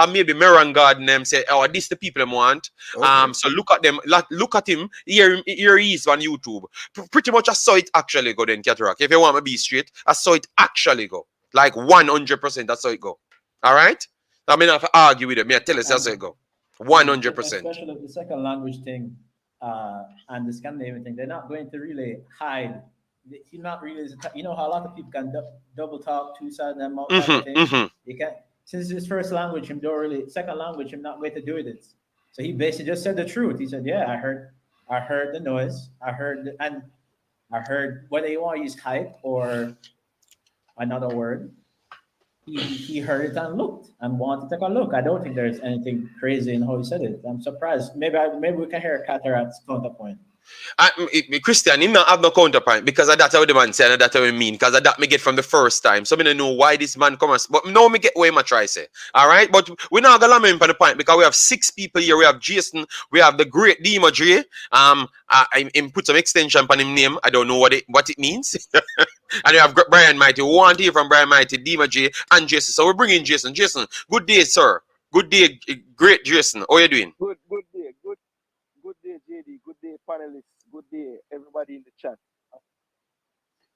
maybe Meran Garden them say, oh, this the people them want. Okay. So look at them, look at him. Here he is on YouTube. Pretty much I saw it actually go then, Cataract. If you want to be straight, I saw it actually go. Like 100%, that's how it go. All right? I mean, I have to argue with them. I tell us that's how it go. 100%. Especially the second language thing and the Scandinavian thing, they're not going to really hide. He's not really, you know how a lot of people can double talk, two-sided them out. You can't. Since his first language, him don't really, second language, him not going to do it. So he basically just said the truth. He said, yeah, I heard the noise. I heard whether you want to use hype or another word. He heard it and looked and wanted to take a look. I don't think there's anything crazy in how he said it. I'm surprised. Maybe we can hear Cataract's counterpoint. Christian, he not have no counterpoint because that's how the man said and that's how he mean because that me get from the first time. So I don't know why this man comes. But now me get where I try say. All right, but we're not gonna lamb him for the point because we have 6 people here. We have Jason, we have the great Dima Dre. I put some extension on him name. I don't know what it means. And we have Brian Mighty. We want to hear from Brian Mighty, Dima J, and Jason. So we're bringing Jason. Jason, good day, sir. Good day, great Jason. How are you doing? Good day. Good day, JD. Good day, panelists. Good day, everybody in the chat.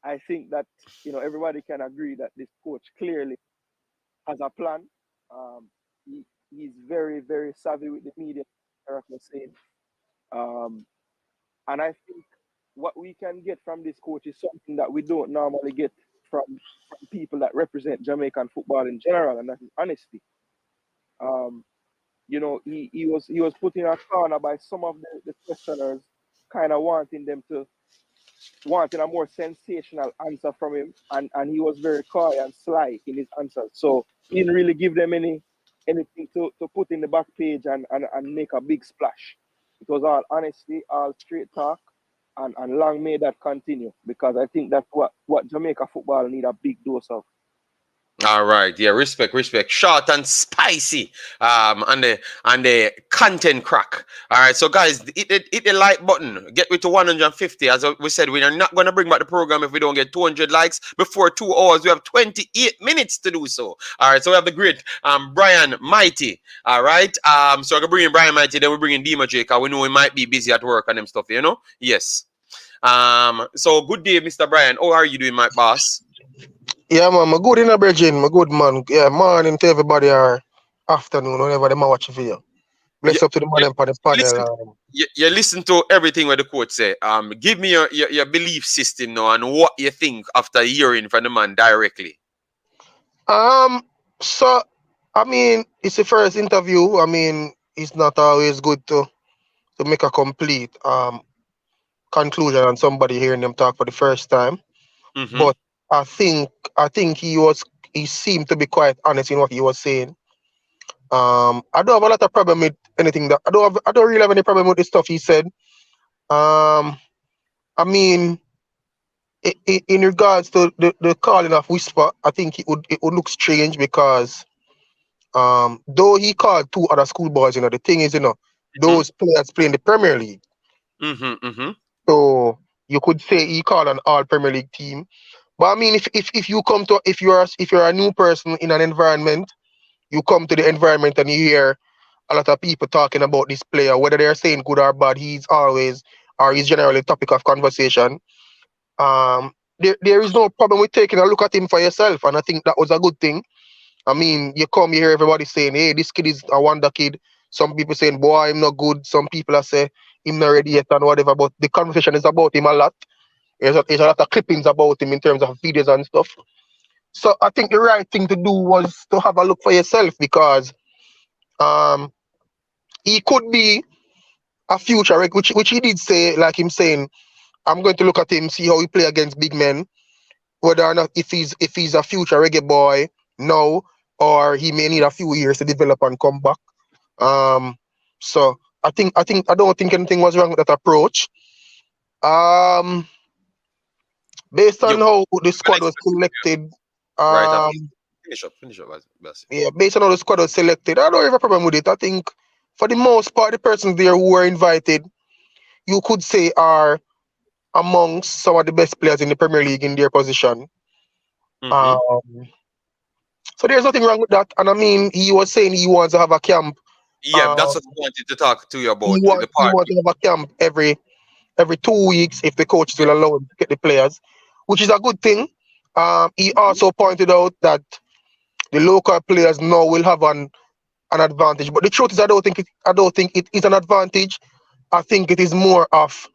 I think that everybody can agree that this coach clearly has a plan. He's very, very savvy with the media, Eric was saying. And I think what we can get from this coach is something that we don't normally get from people that represent Jamaican football in general, and that is honesty. He was put in a corner by some of the questioners, kind of wanting a more sensational answer from him, and he was very coy and sly in his answers. So he didn't really give them anything to put in the back page and make a big splash. It was all honesty, all straight talk, and long may that continue, because I think that's what Jamaica football need a big dose of. All right, yeah, respect. Short and spicy, and the content crack. All right, so guys, hit the like button. Get me to 150. As we said, we are not going to bring back the program if we don't get 200 likes before 2 hours. We have 28 minutes to do so. All right, so we have the great Brian Mighty. All right, so I can bring in Brian Mighty, then we bring in Dima J, because we know he might be busy at work and them stuff, Yes. So good day, Mr. Brian. How are you doing, my boss? Yeah, man, I'm good in a Virgin. I'm good, man. Yeah, morning to everybody or afternoon, whenever they watch video. Bless up to the man for the panel. You listen to everything what the coach say. Give me your belief system now and what you think after hearing from the man directly. So, I mean, it's the first interview. I mean, it's not always good to make a complete conclusion on somebody hearing them talk for the first time. Mm-hmm. But I think he seemed to be quite honest in what he was saying. I don't have a lot of problem with anything that I don't really have any problem with the stuff he said. I mean, in regards to the calling of Whisper, I think it would look strange because though he called 2 other schoolboys, the thing is, those players play in the Premier League. So you could say he called an all Premier League team. But I mean, if you're a new person in an environment, you come to the environment and you hear a lot of people talking about this player, whether they're saying good or bad, he's generally topic of conversation. There is no problem with taking a look at him for yourself, and I think that was a good thing. I mean, you hear everybody saying, hey, this kid is a wonder kid. Some people saying, boy, I'm not good. Some people are saying him not ready yet and whatever, but the conversation is about him a lot. There's a lot of clippings about him in terms of videos and stuff. So I think the right thing to do was to have a look for yourself, because he could be a future, which he did say, like him saying, I'm going to look at him, see how he play against big men, whether or not if he's a future reggae boy now, or he may need a few years to develop and come back. So I don't think anything was wrong with that approach. Based on how the squad was selected, finish up, Basi. yeah, based on how the squad was selected, I don't have a problem with it. I think for the most part, the persons there who were invited, you could say, are amongst some of the best players in the Premier League in their position. So there's nothing wrong with that. And I mean, he was saying he wants to have a camp. Yeah, that's what I wanted to talk to you about. He wants to have a camp every 2 weeks if the coach will allow him to get the players, which is a good thing. He also pointed out that the local players now will have an advantage. But the truth is, I don't think it is an advantage. I think it is more of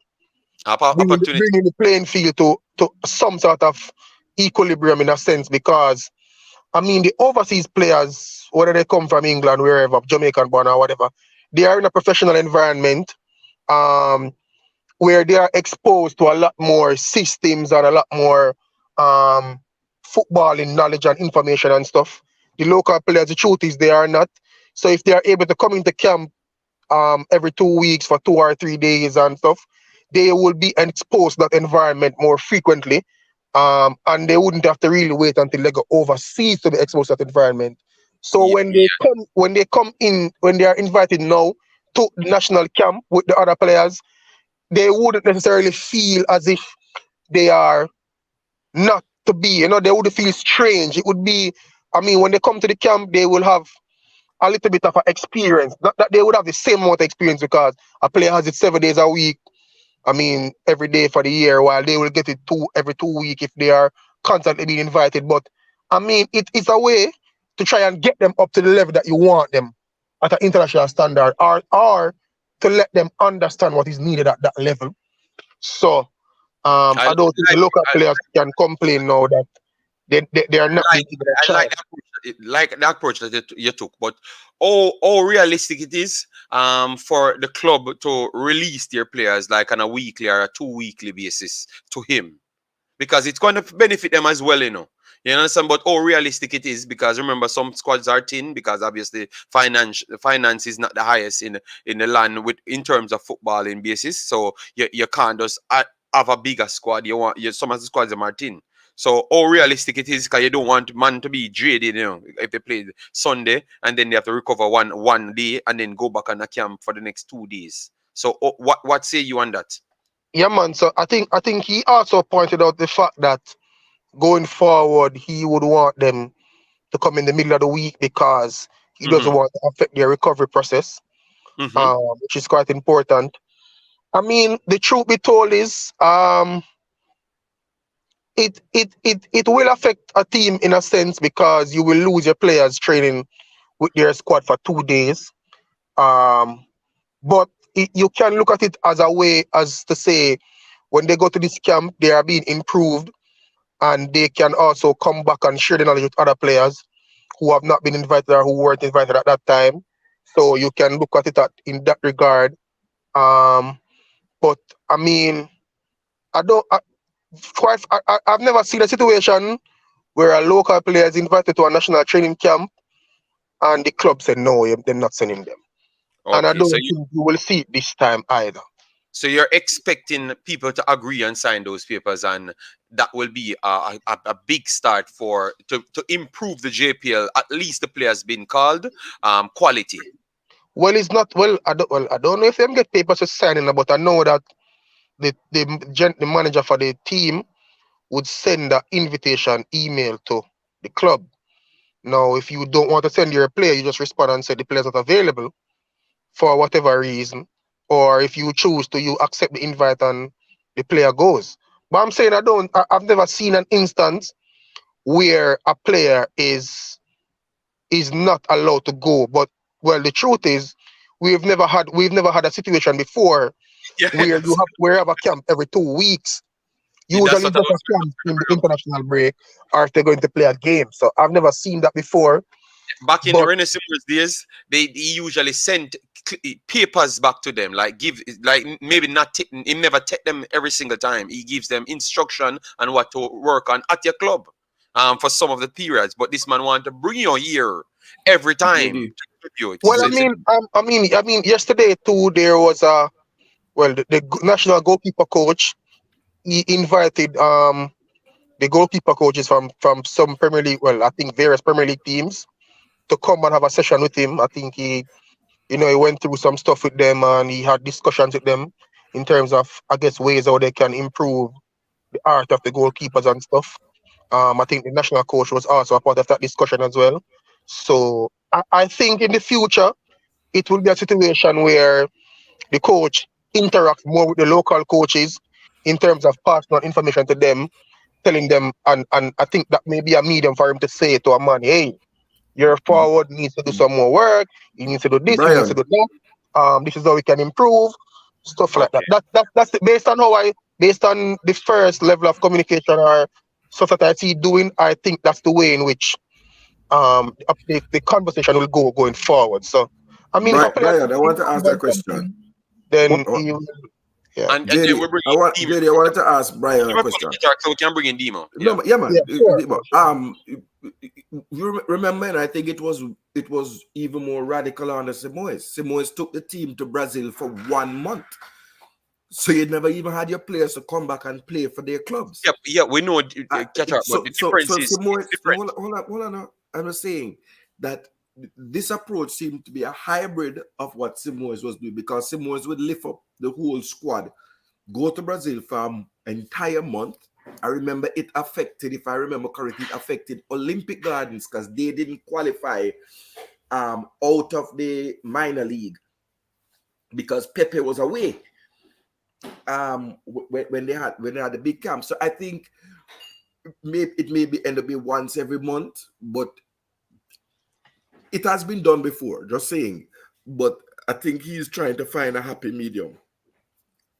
bringing the playing field to some sort of equilibrium in a sense, because I mean, the overseas players, whether they come from England, wherever, Jamaican born or whatever, they are in a professional environment where they are exposed to a lot more systems and a lot more footballing knowledge and information and stuff. The local players, the truth is, they are not. So if they are able to come into camp every 2 weeks for 2 or 3 days and stuff, they will be exposed to that environment more frequently. And they wouldn't have to really wait until they go overseas to be exposed to that environment. So when they are invited now to the national camp with the other players, they wouldn't necessarily feel as if they are not to be, they would feel strange. It would be, I mean, when they come to the camp, they will have a little bit of an experience. Not that they would have the same amount of experience, because a player has it 7 days a week. I mean, every day for the year, while they will get it every 2 weeks if they are constantly being invited. But I mean, it's a way to try and get them up to the level that you want them at an international standard, or to let them understand what is needed at that level. So I don't think the local players can complain now that they are not making a chance. Like the approach that you took, but how realistic it is for the club to release their players like on a weekly or a 2 weekly basis to him, because it's going to benefit them as well, You understand? But how realistic it is, because remember, some squads are thin, because obviously finance is not the highest in the land in terms of footballing basis. So you can't just have a bigger squad. Some of the squads are thin. So how realistic it is, because you don't want man to be jaded, if they play Sunday and then they have to recover one day and then go back on the camp for the next 2 days. So what say you on that? Yeah, man. So I think he also pointed out the fact that going forward, he would want them to come in the middle of the week, because he doesn't want to affect their recovery process, which is quite important. I mean, the truth be told is, it will affect a team in a sense, because you will lose your players training with their squad for 2 days. But you can look at it as a way as to say, when they go to this camp, they are being improved, and they can also come back and share the knowledge with other players who have not been invited or who weren't invited at that time. So you can look at it in that regard. But I mean, I've never seen a situation where a local player is invited to a national training camp and the club said no, they're not sending them. Okay, and I don't think you will see it this time either. So you're expecting people to agree and sign those papers, and that will be a big start to improve the JPL. At least the players being called quality. Well, it's not. I don't know if them get papers to sign, but I know that the manager for the team would send an invitation email to the club. Now, if you don't want to send your player, you just respond and say the player's not available for whatever reason. Or if you choose to, you accept the invite and the player goes. But I'm saying I've never seen an instance where a player is not allowed to go. But well, the truth is, we've never had a situation before where you have to have a camp every 2 weeks. Yeah, that's Usually what I just a was camp in the international break, or if they're going to play a game. So I've never seen that before. back in But Renaissance days, they usually sent papers back to them, like maybe not he never take them every single time. He gives them instruction on what to work on at your club, for some of the periods. But this man want to bring you here every time JD. to give you it. well, So I mean, yesterday too, there was the national goalkeeper coach. He invited the goalkeeper coaches from some Premier League, well, I think various Premier League teams, to come and have a session with him. I think he went through some stuff with them and he had discussions with them in terms of, I guess, ways how they can improve the art of the goalkeepers and stuff. I think the national coach was also a part of that discussion as well. So I think in the future, it will be a situation where the coach interacts more with the local coaches in terms of passing on information to them, telling them, and I think that may be a medium for him to say to a man, hey, your forward needs to do some more work, he needs to do this, he needs to do that. This is how we can improve, stuff like that. That's based on the first level of communication or stuff that I see doing. I think that's the way in which the conversation will go going forward. So I mean, Brian, I want to ask a question. Then and JD, then we're bringing JD, I wanted to ask Brian a question. So we can bring in Demo. Yeah, man. Yeah, Demo, you remember, and I think it was even more radical under Simoes. Simoes took the team to Brazil for 1 month. So you never even had your players to come back and play for their clubs. Yeah, we know catch up, but the difference is different. Hold on. I'm just saying that this approach seemed to be a hybrid of what Simoes was doing, because Simoes would lift up the whole squad, go to Brazil for an entire month. I remember it affected, if I remember correctly, it affected Olympic Gardens because they didn't qualify out of the minor league because Pepe was away when they had the big camp. So I think it may end up being once every month, but it has been done before, just saying. But I think he's trying to find a happy medium.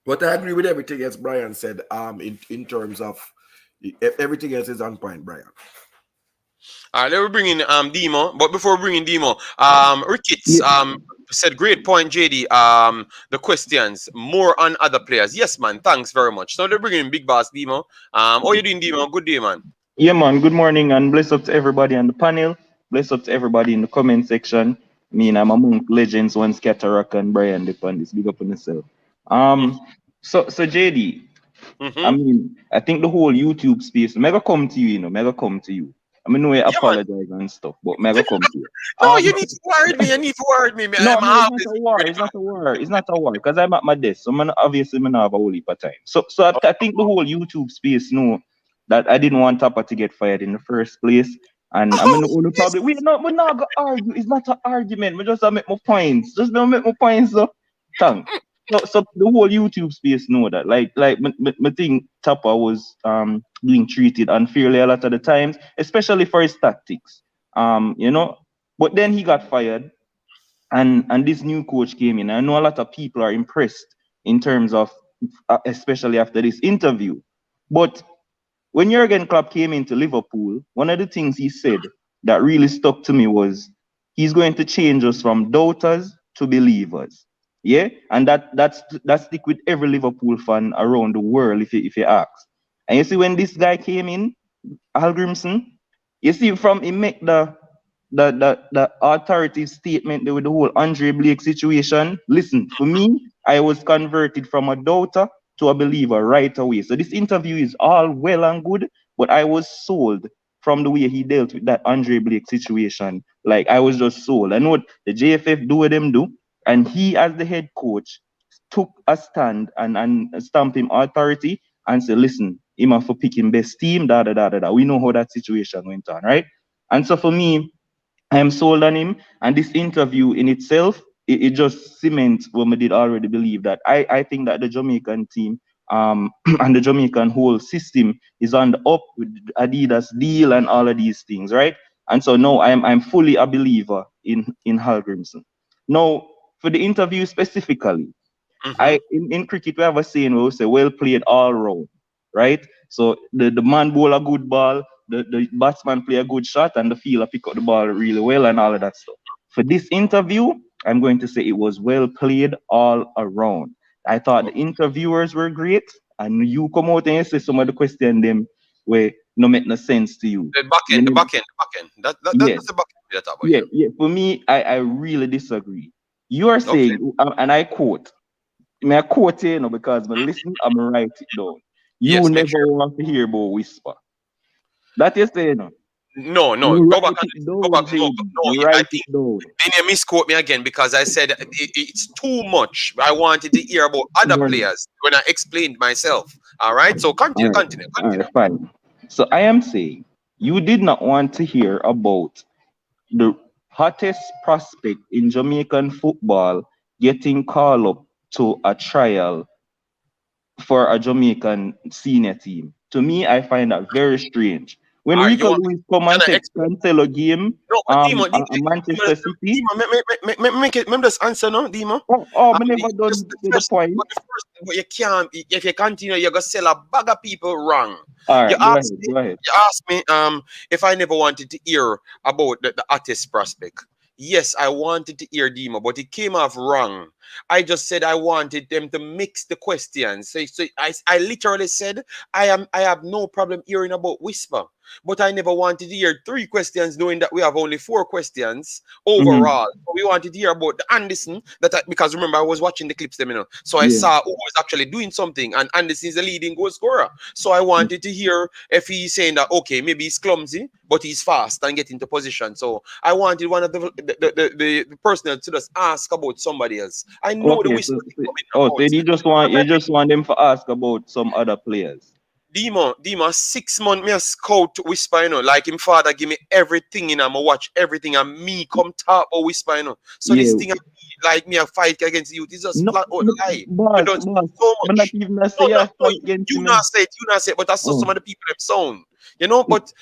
But I agree with everything else Brian said. In terms of everything else is on point, Brian. All right, let me bring in Demo. But before bringing Demo, Ricketts said great point, JD. The questions more on other players. Yes, man. Thanks very much. So they're bringing in Big Boss Demo. How you doing, Demo? Good day, man. Yeah, man. Good morning and bless up to everybody on the panel. Bless up to everybody in the comment section. I mean, I'm among legends once Cataract and Brian dip on this. Big up on yourself. So JD, I mean, I think the whole YouTube space, mega come to you, mega come to you. I mean, no, I apologize and stuff, but mega come to you. No, you need to word me. You need to word me. No, it's not a war. It's not a war. It's not a war because I'm at my desk. So obviously, I have a whole heap of time. So I think the whole YouTube space know that I didn't want Tapa to get fired in the first place. And I mean, probably we're not gonna argue. It's not an argument. We just make my points. Just make my points, though. Thanks. So the whole YouTube space know that. Like my thing, Tapa was being treated unfairly a lot of the times, especially for his tactics. But then he got fired, and this new coach came in. I know a lot of people are impressed in terms of, especially after this interview. But when Jurgen Klopp came into Liverpool, one of the things he said that really stuck to me was he's going to change us from doubters to believers. Yeah, and that stick with every Liverpool fan around the world if you ask. And you see when this guy came in, Hallgrimsson, you see from he make the authoritative statement with the whole Andre Blake situation. Listen, for me, I was converted from a doubter to a believer right away. So this interview is all well and good, but I was sold from the way he dealt with that Andre Blake situation. Like I was just sold. I know what the JFF do what them do. And he, as the head coach, took a stand and stamped him authority and said, listen, him have to pick him best team, We know how that situation went on, right? And so for me, I am sold on him. And this interview in itself, it just cements what we did already believe that I think that the Jamaican team and the Jamaican whole system is on the up with Adidas deal and all of these things, right? And so now I'm fully a believer in Hallgrimsson. Now, for the interview specifically, In cricket we have a saying where we say well played all round, right? So the man bowl a good ball, the batsman play a good shot, and the fielder pick up the ball really well and all of that stuff. For this interview, I'm going to say it was well played all around. I thought the interviewers were great, and you come out and you say some of the questions them where no make no sense to you. The back end. That's the back end that about. Yeah. For me, I really disagree. You are saying, and I quote, I quote you know, because I listen, I'm write it down. You never want to hear about whisper. That is saying, no. Go back. I think you misquote me again because I said it's too much. I wanted to hear about other players when I explained myself. All right, so continue. All right, fine. So I am saying you did not want to hear about the hottest prospect in Jamaican football getting called up to a trial for a Jamaican senior team. To me, I find that very strange. When Rico Lewis come and cancel a game, Manchester City. Remember this answer, no, Dima? I never done the point. But you can't. If you continue, you're gonna sell a bag of people wrong. All right, you go You ahead. asked me if I never wanted to hear about the artist prospect. Yes, I wanted to hear Dima, but it came off wrong. I just said I wanted them to mix the questions. So I literally said I have no problem hearing about whisper, but I never wanted to hear 3 questions, knowing that we have only 4 questions overall. We wanted to hear about the Anderson because remember I was watching the clips, so I saw who was actually doing something, and Anderson is the leading goal scorer. So I wanted to hear if he's saying that okay, maybe he's clumsy, but he's fast and get into position. So I wanted one of the personnel to just ask about somebody else. I know the whisper. So you just want them to ask about some other players. Dima, 6 months me a scout whisper, like him father give me everything, I'ma watch everything, and me come talk or whisper, So this thing like me a fight against you, it's just flat out lie. Boss, so much. You not say it, but that's some of the people them sound. But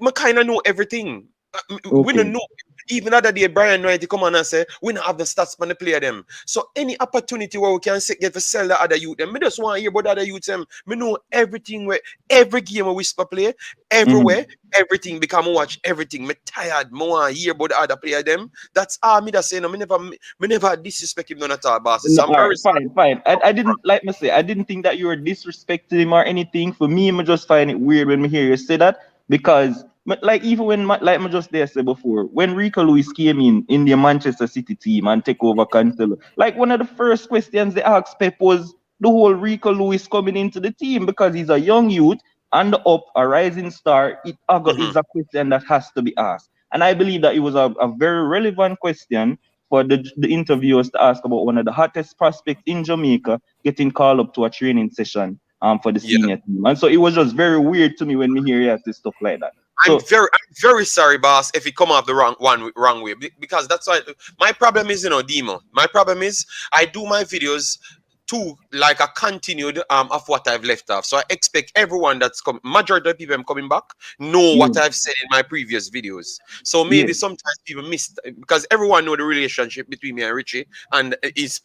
me kind of know everything. We don't know. Even the other day, Brian Wright come on and say, we don't have the stats for the player them. So any opportunity where we can get to sell the other youth them, me just want to hear about the other youth them. Me know everything where every game we whisper play, everywhere, everything become watch everything. Me tired, me want to hear about the other player them. That's all me that say. No, me never disrespect him none at all, boss. So fine. I didn't like me say. I didn't think that you were disrespecting him or anything. For me, I just find it weird when me hear you say that because. Like even when like I just there said before, when Rico Lewis came in the Manchester City team and take over Cancelo, like one of the first questions they asked Pep was the whole Rico Lewis coming into the team because he's a young youth and up a rising star. It is a question that has to be asked, and I believe that it was a very relevant question for the interviewers to ask about one of the hottest prospects in Jamaica getting called up to a training session for the senior team, and so it was just very weird to me when we hear you say stuff like that. I'm very sorry, boss, if it come off the wrong way, because that's why my problem is, Demo. My problem is I do my videos to like a continued of what I've left off. So I expect everyone that's majority of people I'm coming back know what I've said in my previous videos. So maybe sometimes people miss because everyone know the relationship between me and Richie and his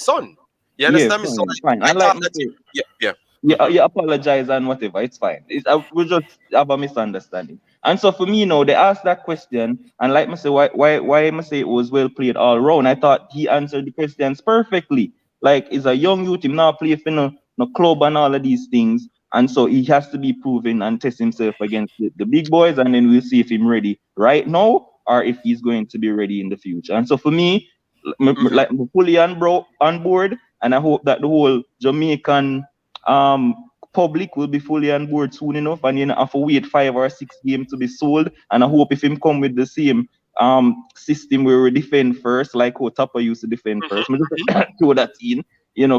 son. You understand me? So fine. I like that. You apologize and whatever, it's fine. We just have a misunderstanding. And so for me, they asked that question, and like I say, why I say it was well played all around. I thought he answered the questions perfectly. Like, he's a young youth, him now play for no club and all of these things, and so he has to be proven and test himself against the big boys, and then we'll see if he's ready right now or if he's going to be ready in the future. And so for me, like I'm fully on board, and I hope that the whole Jamaican public will be fully on board soon enough, and you have to wait 5 or 6 games to be sold. And I hope if him come with the same system where we defend first, like how Tapa used to defend first, to that team,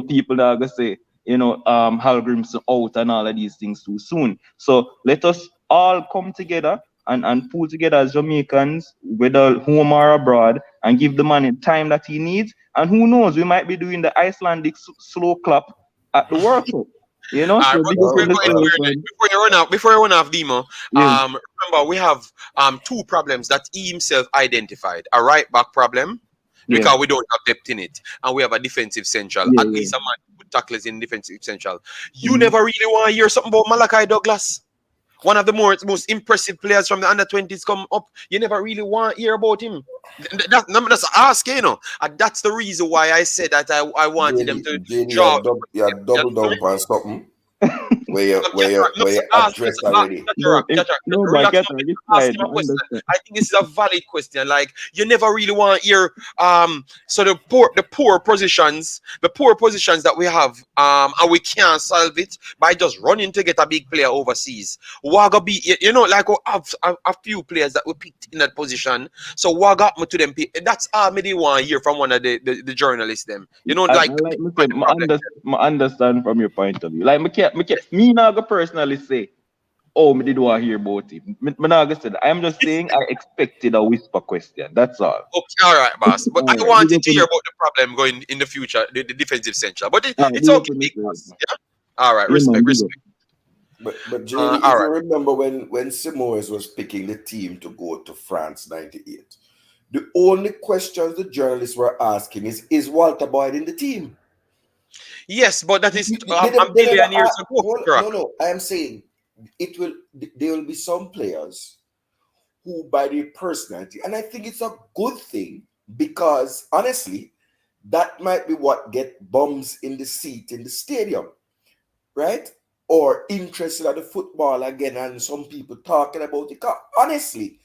people that are gonna say, Hallgrimsson out and all of these things too soon. So let us all come together and pull together as Jamaicans, whether home or abroad, and give the man the time that he needs. And who knows, we might be doing the Icelandic slow clap at the World Cup. So before you run off, Demo, remember we have 2 problems that he himself identified: a right back problem because we don't have depth in it, and we have a defensive central. Yeah, At least a man who tackles in defensive central. You never really want to hear something about Malachi Douglas, one of the most impressive players from the under-20s come up. You never really want to hear about him. That's asking, you know. And that's the reason why I said that I wanted them to draw. You double down on something where you address already. Relax, ask him a question. I think this is a valid question. Like, you never really want to hear so the poor positions that we have, and we can't solve it by just running to get a big player overseas. Waga be, you know, like we have a few players that we picked in that position. So what got me to them? That's all me didn't want to hear from one of the journalists. Them, you know, I understand from your point of view. Like me not go personally say, oh, me did want to hear about him. Me not go say that. I'm just saying I expected a whisper question. That's all. Okay, all right, boss. But I wanted to hear about the problem going in the future, the defensive central. But it's okay, big boss. Yeah. All right, respect. But Jamie, if you remember when Simoes was picking the team to go to France '98, the only questions the journalists were asking is Walter Boyd in the team? Yes, but that is a million years ago. No, I am saying there will be some players who, by their personality, and I think it's a good thing, because honestly, that might be what get bums in the seat in the stadium, right? Or interested in the football again, and some people talking about it. Honestly,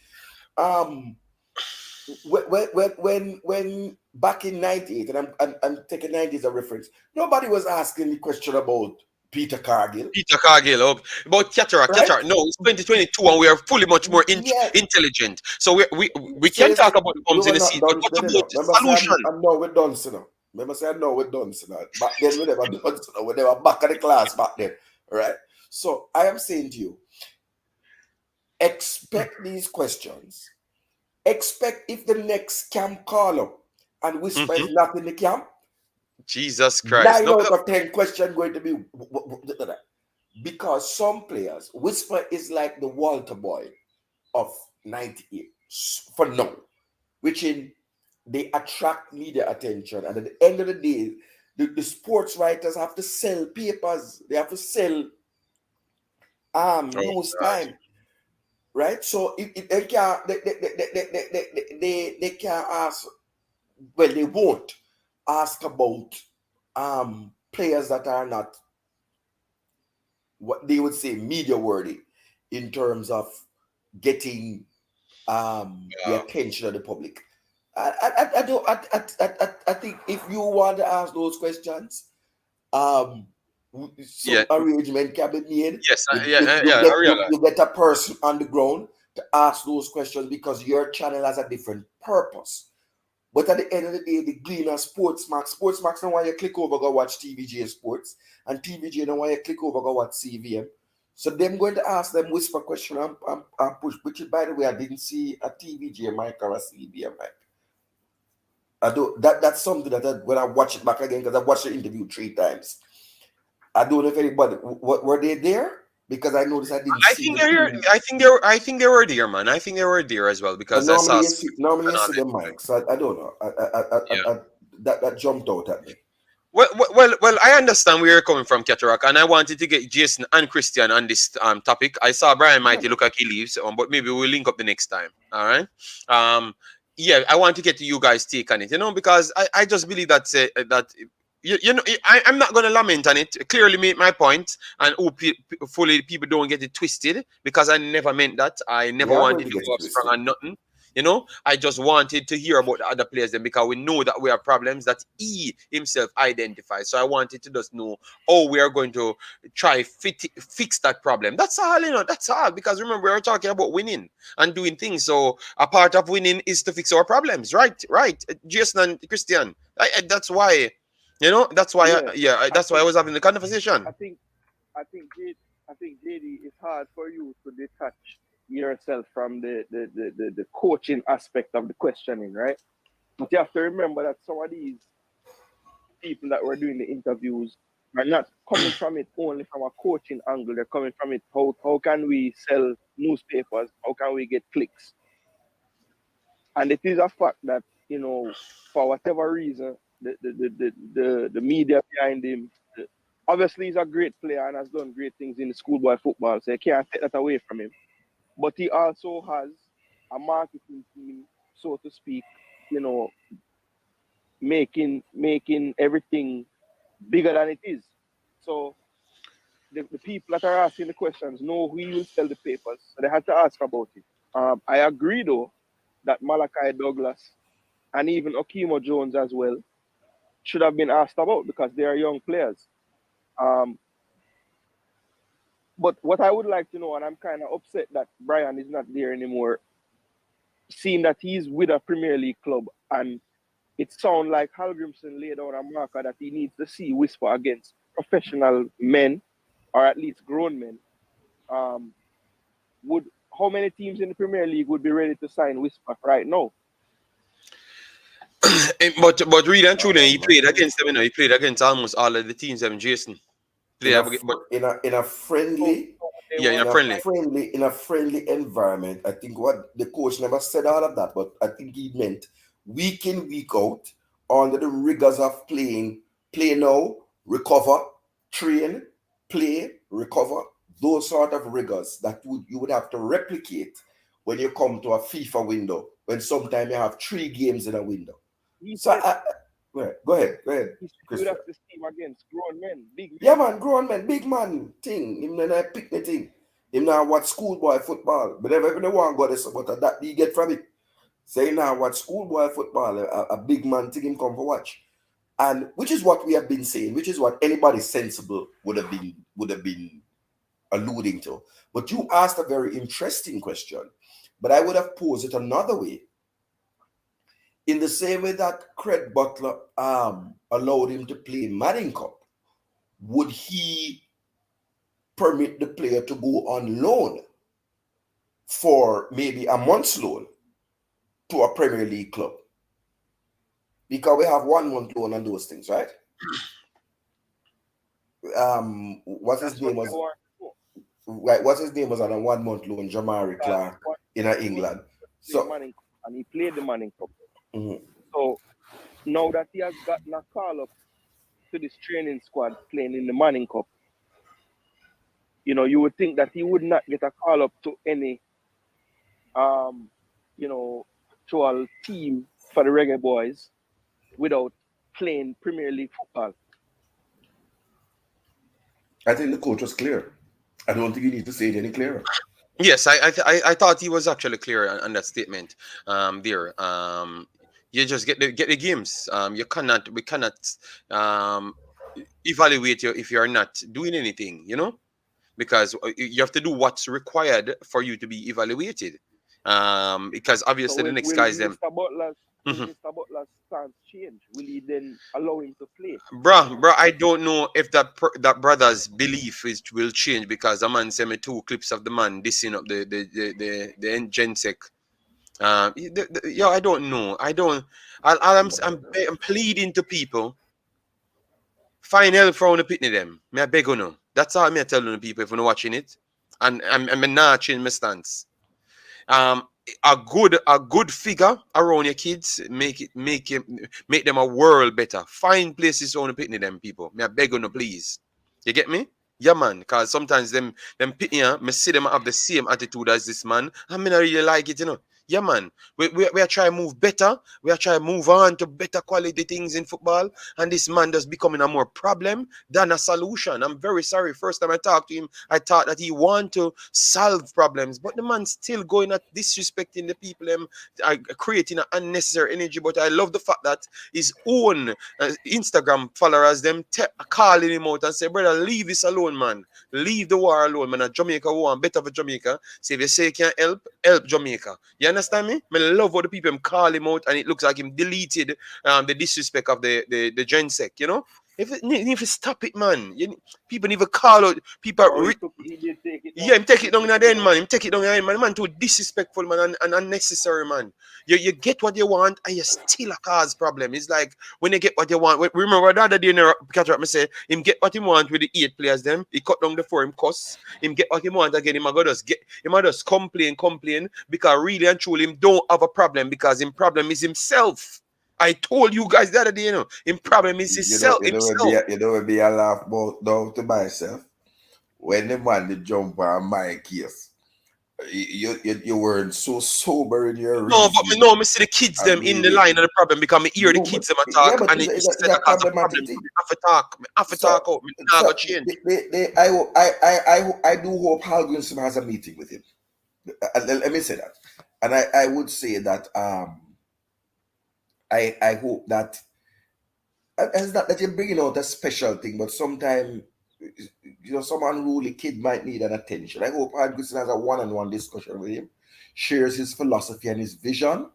when back in '98, and I'm taking '90s as a reference, nobody was asking the question about Peter Cargill. About Cataract. No, it's 2022, and we are fully much more intelligent. So we can talk about the bums in the seat, but what about the solution? I know we're done, so remember, say I know we're done, so back then we never done, so we never back of the class back then, right? So I am saying to you, expect these questions. Expect if the next camp call up and Whisper is not in the camp, Jesus Christ. 9 out of 10 questions going to be because some players, Whisper is like the Walter Boy of '98 for now, which they attract media attention, and at the end of the day, the sports writers have to sell papers, they have to sell news time. Right, so they can't ask. Well, they won't ask about players that are not what they would say media worthy in terms of getting the attention of the public. I think if you want to ask those questions, some arrangement can be made. Yes, you get a person on the ground to ask those questions, because your channel has a different purpose. But at the end of the day, the Gleaner Sportsmax don't want you click over go watch TVJ Sports, and TVJ don't want you click over go watch CVM. So them going to ask them whisper question and push. Which, by the way, I didn't see a TVJ mic or a CVM mic. That's something that when I watch it back again, because I watched the interview 3 times. I don't know if anybody were they there, because I noticed I didn't. I think they're here. I think they were there, man. I think they were there as well, because I saw. Normally you see the mic, so I don't know. That jumped out at me. Well, I understand where you're coming from, Cataract, and I wanted to get Jason and Christian on this topic. I saw Brian Mighty look like he leaves, but maybe we'll link up the next time. All right. I want to get to you guys' take on it, because I just believe that I'm not going to lament on it. Clearly made my point, and fully people don't get it twisted, because I never meant that. I never wanted to go up strong on nothing. I just wanted to hear about the other players then, because we know that we have problems that he himself identifies. So I wanted to just know how we are going to try fix that problem. That's all, that's all. Because remember, we are talking about winning and doing things. So a part of winning is to fix our problems, right? Jason and Christian. That's why, that's why I was having the conversation. I think JD, it's hard for you to detach yourself from the coaching aspect of the questioning, right? But you have to remember that some of these people that were doing the interviews are not coming from it only from a coaching angle. They're coming from it, how can we sell newspapers? How can we get clicks? And it is a fact that you know, for whatever reason, the media behind him. Obviously, he's a great player and has done great things in the schoolboy football, so you can't take that away from him. But he also has a marketing team, so to speak, you know, making everything bigger than it is. So the people that are asking the questions know who will sell the papers, so they had to ask about it. I agree, though, that Malachi Douglas and even Okimo Jones as well should have been asked about because they are young players. But what I would like to know, and I'm kind of upset that Brian is not there anymore, seeing that he's with a Premier League club, and it sounds like Hallgrimsson laid out a marker that he needs to see Whisper against professional men, or at least grown men. How many teams in the Premier League would be ready to sign Whisper right now? But really and truly, he played against them. You know, he played against almost all of the teams. Jason. In a friendly, in a friendly environment. I think what the coach never said all of that, but I think he meant week in, week out, under the rigors of play now, recover, train, play, recover, those sort of rigors that you would have to replicate when you come to a FIFA window, when sometimes you have 3 games in a window. So go ahead. He's have this team against grown men, big men. Yeah, man, grown men, big man thing. Him not pick the thing. Him now watch schoolboy football. But if everyone want got this, but that he get from it. Say now watch schoolboy football, a big man thing him come for watch. And which is what we have been saying, which is what anybody sensible would have been alluding to. But you asked a very interesting question. But I would have posed it another way. In the same way that Craig Butler allowed him to play Madden Cup, would he permit the player to go on loan for maybe a month's loan to a Premier League club? Because we have 1 month loan on those things, right? What's his name was on a 1 month loan, Jamari Clark in England. So and he played the Manning Cup. Mm-hmm. So now that he has gotten a call up to this training squad playing in the Manning Cup, you know, you would think that he would not get a call up to any actual team for the Reggae Boyz without playing Premier League football. I think the coach was clear. I don't think you need to say it any clearer. Yes, I thought he was actually clear on that statement. There. You just get the games. We cannot evaluate you if you are not doing anything, you know, because you have to do what's required for you to be evaluated. Because obviously the next guys them. Mr. Butler's stance change? Will he then allow him to play? Bro, I don't know if that brother's belief will change because the man sent me 2 clips of the man dissing up the Gensec. I don't know. I'm pleading to people. Find help for the pitney them. Me I beg you no. That's all me telling the people if you're not watching it. And I'm not changing my stance. A good figure around your kids make them a world better. Find places on the pitney them people. Me I beg you no please. You get me? Yeah, man, because sometimes them pitney, me see them have the same attitude as this man. I mean, I really like it, you know. Yeah, man. We are trying to move better. We are trying to move on to better quality things in football. And this man just becoming a more problem than a solution. I'm very sorry. First time I talked to him, I thought that he want to solve problems. But the man still going at disrespecting the people, creating an unnecessary energy. But I love the fact that his own Instagram followers, them calling him out and say, brother, leave this alone, man. Leave the war alone, man. Jamaica war, better for Jamaica. So if you say you can't help Jamaica. You understand me? I love how the people call him out and it looks like him deleted the disrespect of the Gensec, you know? If you stop it, man. People need to call out. People him take it down in the end, man. Him take it down in the end, man. Man, too disrespectful, man, and unnecessary, man. You get what you want and you still a cause problem. It's like when you get what you want. Remember the other day in the catch up, I say him get what he want with the 8 players, them. He cut down the 4 him cuss. Him get what he want again. Him just complain because really and truly him don't have a problem because him problem is himself. I told you guys the other day, him problem is himself. You know what be a laugh about down to myself? When the man did jump on my case, you weren't so sober in your No, reasoning. but me see the kids them in the line of the problem because me hear the kids them attack but and it it's said that as a problem. Me have to talk. Me have to talk out. Me not go change. I do hope Hallgrimsson has a meeting with him. Let me say that, and I would say that I hope that it's not that you're bringing out a special thing, but sometimes some unruly kid might need an attention. I hope Hallgrimsson has a one-on-one discussion with him, shares his philosophy and his vision,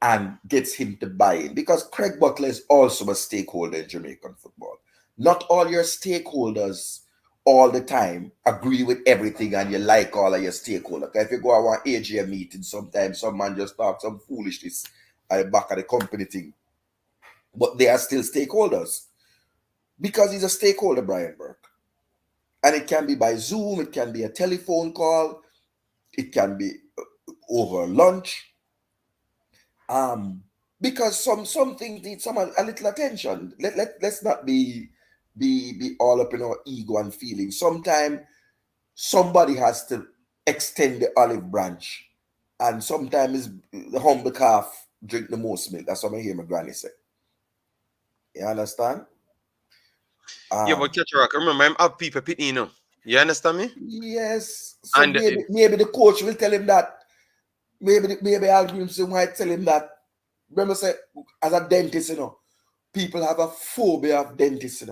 and gets him to buy in. Because Craig Butler is also a stakeholder in Jamaican football. Not all your stakeholders all the time agree with everything and you like all of your stakeholders. If you go to one AGM meeting, sometimes some man just talk some foolishness at the back of the company thing. But they are still stakeholders. Because he's a stakeholder, Brian Burke. And it can be by Zoom, it can be a telephone call, it can be over lunch. Because some things need a little attention. Let's not be all up in our ego and feelings. Sometimes somebody has to extend the olive branch, and sometimes the humble calf drink the most milk. That's what I hear my granny say. You understand? Yeah, but catch rock. Remember, I'm have people pitting, You understand me? Yes. So and maybe the coach will tell him that. Maybe Hallgrimsson might tell him that. Remember, say, as a dentist, people have a phobia of dentists,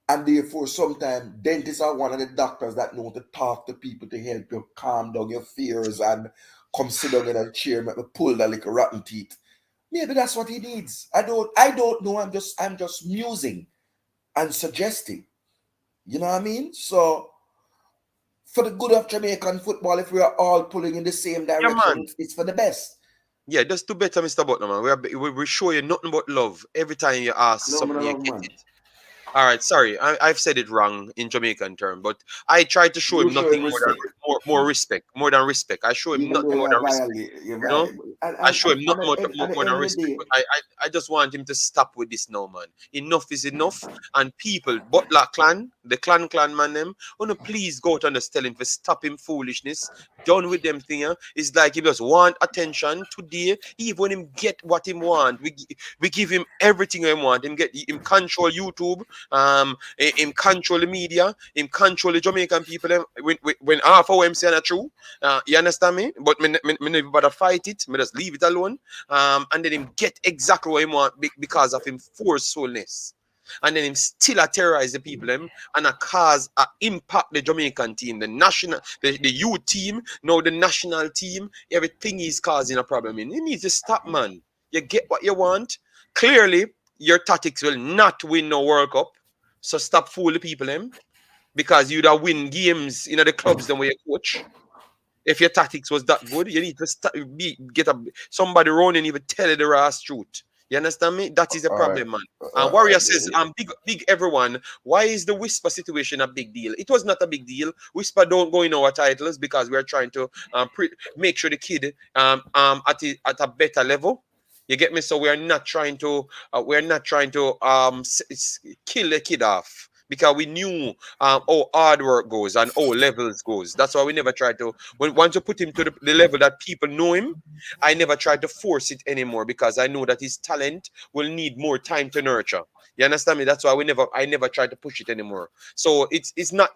and therefore sometimes dentists are one of the doctors that know to talk to people to help you calm down your fears and come sit down in a chair and pull that little rotten teeth. Maybe that's what he needs. I don't know. I'm just musing and suggesting. You know what I mean? So for the good of Jamaican football, if we are all pulling in the same direction, it's for the best. Yeah, that's too better, Mr. Butler, man. We show you nothing but love every time you ask something, you get it. All right, sorry, I've said it wrong in Jamaican term, but I tried to show him nothing more respect, more than respect. I show him nothing more than respect. I show him nothing more than respect. But I just want him to stop with this now, man. Enough is enough. And people, Butler clan, the clan man them, please go out and just tell him to stop him foolishness. Done with them thing. It's like he just want attention today. Even when him get what him want, we give him everything he want. Him control YouTube. Him control the media, him control the Jamaican people. When half of them say not true, you understand me? But me never bother fight it. Me just leave it alone. And then him get exactly what he want because of him forcefulness. And then him still terrorize the people and cause impact the Jamaican team, the youth team, now the national team. Everything is causing a problem. You need to stop, man. You get what you want. Clearly, your tactics will not win no World Cup. So stop fooling people, because you'd have win games in the clubs than where you coach. If your tactics was that good, you need to get somebody running and even tell you the raw truth. You understand me? That is the problem, man. And Warrior says, big everyone, why is the Whisper situation a big deal? It was not a big deal. Whisper don't go in our titles because we're trying to make sure the kid at a better level. You get me? So we're not trying to kill the kid off, because we knew how hard work goes and how levels goes. That's why we never tried to. Once you put him to the level that people know him, I never tried to force it anymore, because I know that his talent will need more time to nurture. You understand me? That's why I never tried to push it anymore. So it's not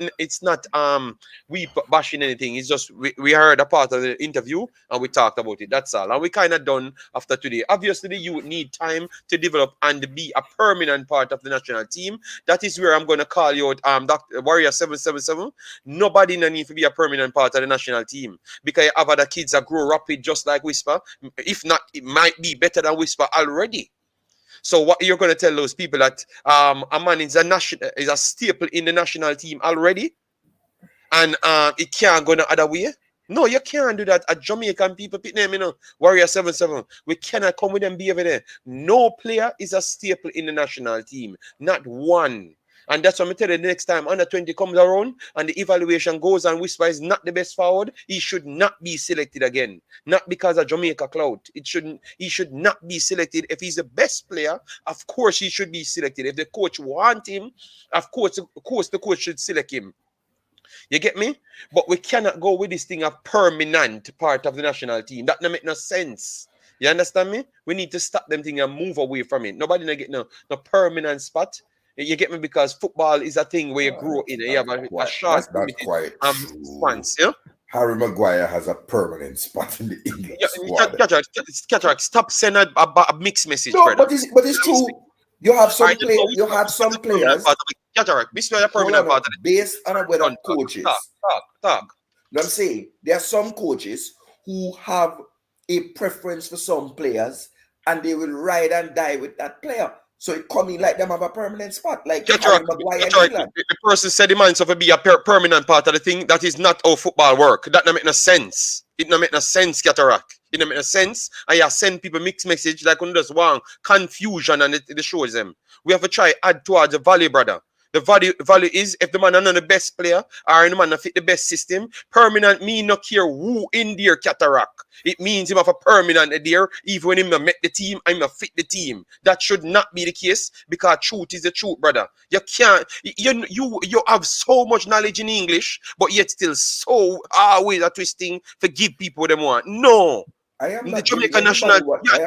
we bashing anything. It's just we heard a part of the interview and we talked about it. That's all. And we kind of done after today. Obviously, you would need time to develop and be a permanent part of the national team. That is where I'm going to call you out, Dr. Warrior 777. Nobody need to be a permanent part of the national team, because you have other kids that grow rapid just like Whisper. If not, it might be better than Whisper already. So what you're going to tell those people that a man is a staple in the national team already, and it can't go no other way? No, you can't do that. At Jamaican people, pick name, Warrior 77. We cannot come with them behavior there. No player is a staple in the national team. Not one. And that's what I tell you, the next time under 20 comes around and the evaluation goes and Whisper is not the best forward, he should not be selected again. Not because of Jamaica clout. He should not be selected. If he's the best player, of course he should be selected. If the coach wants him, of course the coach should select him. You get me? But we cannot go with this thing a permanent part of the national team. That don't make no sense. You understand me? We need to stop them thing and move away from it. Nobody not get no permanent spot. You get me? Because football is a thing where you grow in. You have a short That's not quite response, yeah? Harry Maguire has a permanent spot in the English squad. Cataract, stop sending a mixed message, No, brother. but it's true. You have some players. You have some players. Cataract, this is a permanent part of it. Based on whether coaches. Talk. You know what I'm saying? There are some coaches who have a preference for some players and they will ride and die with that player. So it coming like them have a permanent spot. Like Harry Maguire in England. The person said the man to be a permanent part of the thing. That is not how football work. That don't make no sense. It don't make no sense, Cataract. It don't make no sense. And you send people mixed message like when there's one confusion and it shows them. We have to try add towards the value, brother. The value is if the man is not the best player or the man not fit the best system, permanent mean not care who in there, Cataract. It means him have a permanent there, even when him not met the team, I'm not fit the team. That should not be the case because truth is the truth, brother. You can't, you have so much knowledge in English, but yet still so always a twisting for give people what they want. No. I am the not Jamaica national,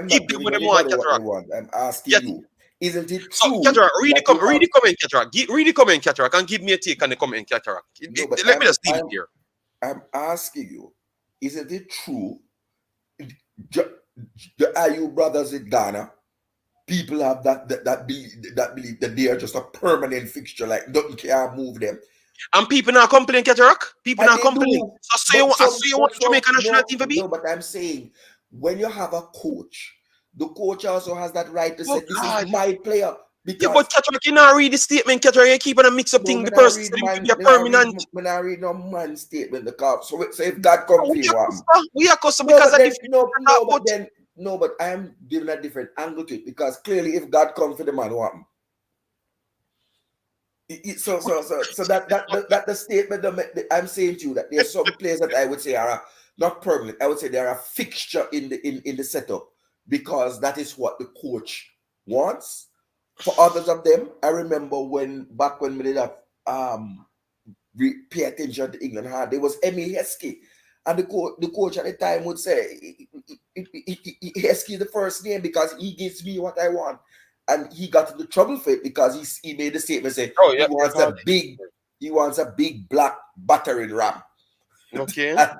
give them what they want, Cataract. I'm asking you. Isn't it true? So, Cataract, read the comment, Cataract. Read the comment, Cataract, and give me a take on the comment, Cataract. Let me just leave it here. I'm asking you, isn't it true? The IU brothers in Ghana, people have that belief that they are just a permanent fixture, like nothing can move them. And people now complain, Cataract. People now complain. So you want Jamaica national team to be? No, but I'm saying when you have a coach, the coach also has that right to say, this is my player. Because yeah, but Cataract, you not read the statement, Cataract. You keep on a mix up thing. The person said be a permanent. When I read no man statement, so if God comes for you, we are custom because but I am giving a different angle to it because clearly, if God comes for the man, what happen? So that the statement that I'm saying to you that there are some players that I would say are not permanent. I would say they are a fixture in the setup because that is what the coach wants. For others of them, I remember back when we did have pay attention to England hard, there was Emmy Heskey, and the coach at the time would say Heskey is the first name because he gives me what I want. And he got into trouble for it because he made the statement saying he wants a big black battering ram. Okay. and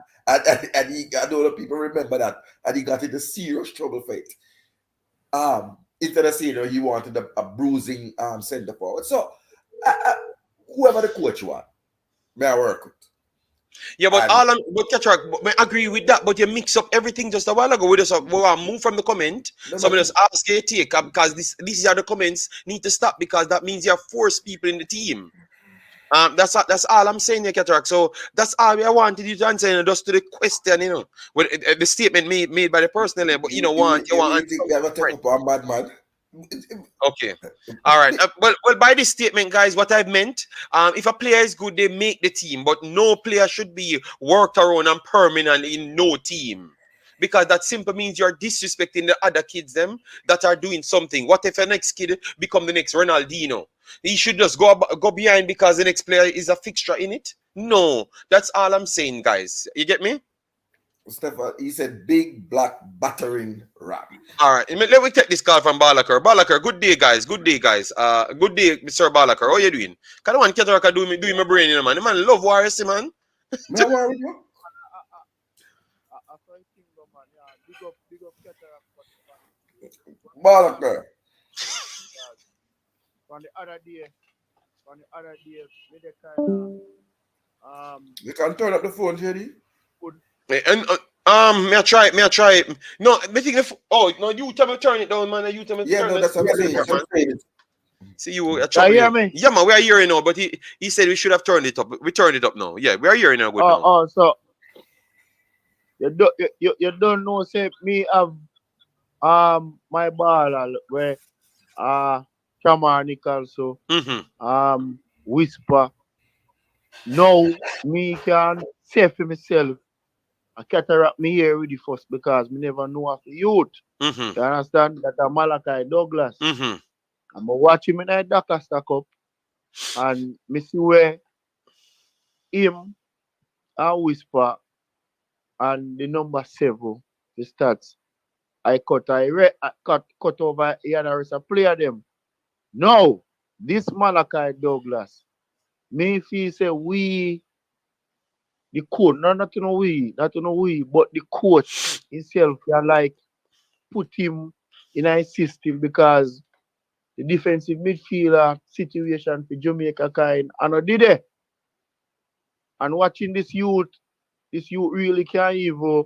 he, I know that people remember that. And he got into serious trouble for it. Instead of saying he wanted a bruising center forward. So whoever the coach was, may I work with. Yeah, but Cataract, I agree with that. But you mix up everything just a while ago. We move from the comment. Somebody just ask you take because these are the comments need to stop because that means you have forced people in the team. That's all I'm saying here, Cataract. So that's all I wanted you to answer, just to the question, with the statement made by the person, but you want to take up a bad man. Okay. All right. Well, by this statement, guys, what I've meant, if a player is good, they make the team, but no player should be worked around and permanent in no team. Because that simply means you're disrespecting the other kids them that are doing something. What if the next kid become the next Ronaldinho? He should just go behind because the next player is a fixture in it? No. That's all I'm saying, guys. You get me? Stefan, he said big black battering ram. All right, let me take this call from Balakar. Balakar, good day, guys. Good day, guys. Good day, Mr. Balakar. How you doing? Can one Cataract do my brain, man? The man love Warriors, man. No worry with you. Balakar. On the other day, with the kind of you can turn up the phone, Jerry. And may I try. No, I think you tell me turn it down, man. You tell me turn that's what I'm saying. See you. Can you hear me? Yeah, man, we are hearing now, but he said we should have turned it up. We turned it up now. Yeah, we are hearing now. Now. So you don't know, say me have my ball where Shamanic also. Whisper. Now me can say for myself, I cataract me here with the first because me never know of the youth. You understand? That a Malachi Douglas. I'm watching him in the Dakar stack up and me see where him and Whisper and the number 7, the stats. I cut over here and the rest of play them. Now, this Malachi Douglas, me feel say we the coach, not to know we, but the coach himself can like put him in a system because the defensive midfielder situation for Jamaica kind and did it. And watching this youth really can even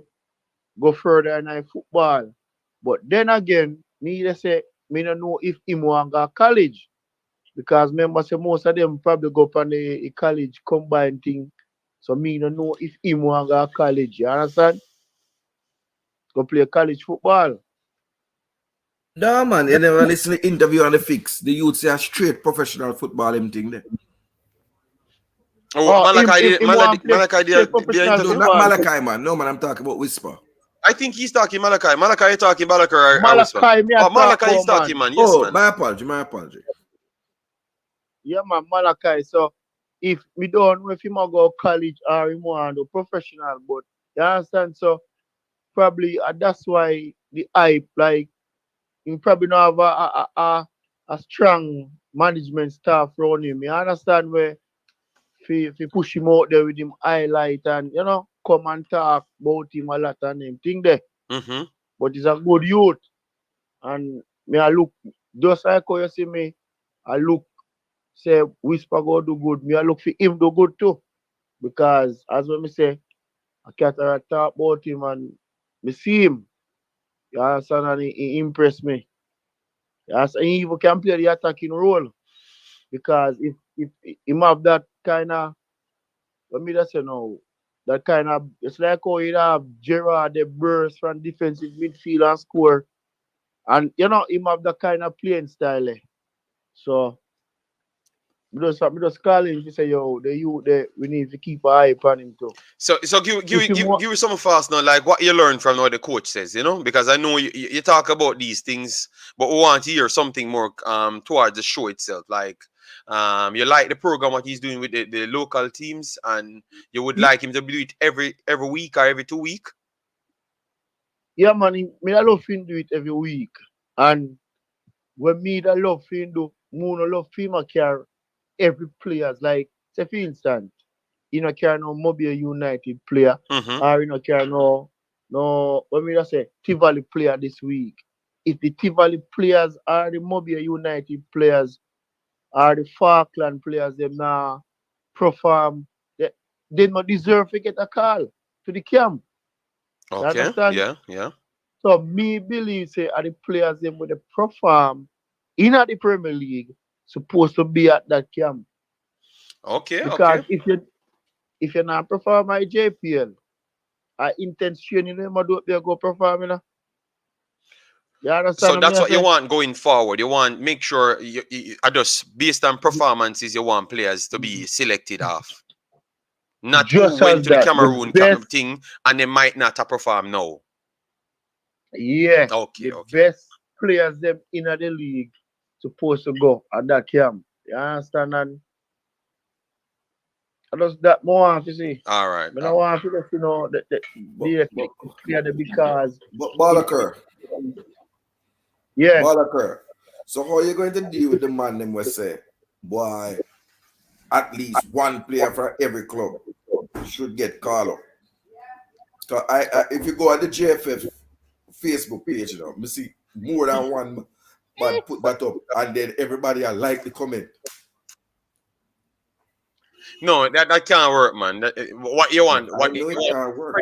go further in football. But then again, me just say me don't know if him want go college. Because remember say most of them probably go up on the college combined thing. So me don't know if him want go college. You understand? Go play college football. No man, you never listen to the interview on the fix. The youth say a straight professional football him thing there. Malachi did No, not Malachi, man. No, man, I'm talking about Whisper. I think he's talking Malachi. Malachi, you talking Malachi or Whisper? Malachi is talking, man. Yes, man. My apology. Yeah, man, Malachi. So, if we don't know if he might go college or he want to professional, but you understand? So, probably that's why the hype, like, he probably not have a strong management staff around him. You understand where if you push him out there with him highlight and, you know, come and talk about him a lot and him thing there. But he's a good youth. And me I look, just like how you see me, I look, say, Whisper go do good. Me I look for him do good too. Because, as when me say, I can't talk about him and me see him. You understand? And he impressed me. Yes, and he even can play the attacking role. Because if him have that kind of, let me just say now, that kind of, it's like how you have Gerard, the burst from defensive midfield and score. And, you know, him have that kind of playing style. So, me just call him to say, yo, the youth there, we need to keep an eye upon him too. So give me some fast now, like what you learned from what the coach says, you know, because I know you talk about these things, but we want to hear something more towards the show itself. Like you like the program what he's doing with the local teams, and you would like him to do it every week or every 2 weeks. Yeah, man, I love him do it every week, and when me I love him do, more I love him carry every players. Like, say for instance, you know, carry no Mobile United player, or you know, carry no, let me just say, Tivoli player this week. If the Tivoli players are the Mobile United players, or the Falkland players, them now perform, they not deserve to get a call to the camp. You Okay. understand? Yeah. So me believe say are the players them with the perform in the Premier League supposed to be at that camp. Okay. Because if you're not perform at JPL, I intense training them do they go perform, you know. You understand? So that's what you want going forward. You want make sure you just based on performances, you want players to be selected off. Not just who went to the Cameroon thing and they might not have performed now. Yeah. Okay. Best players them in the league supposed to go at that camp. You understand? And I just that more to see. All right. I want to let you know that because Balaker. Yeah. Balaker. So how are you going to deal with the man them will say, boy, at least one player from every club should get called up? So if you go on the JFF Facebook page, you know, you see more than one man put that up, and then everybody will like the comment. No, that can't work, man. What you want? I know it can't work.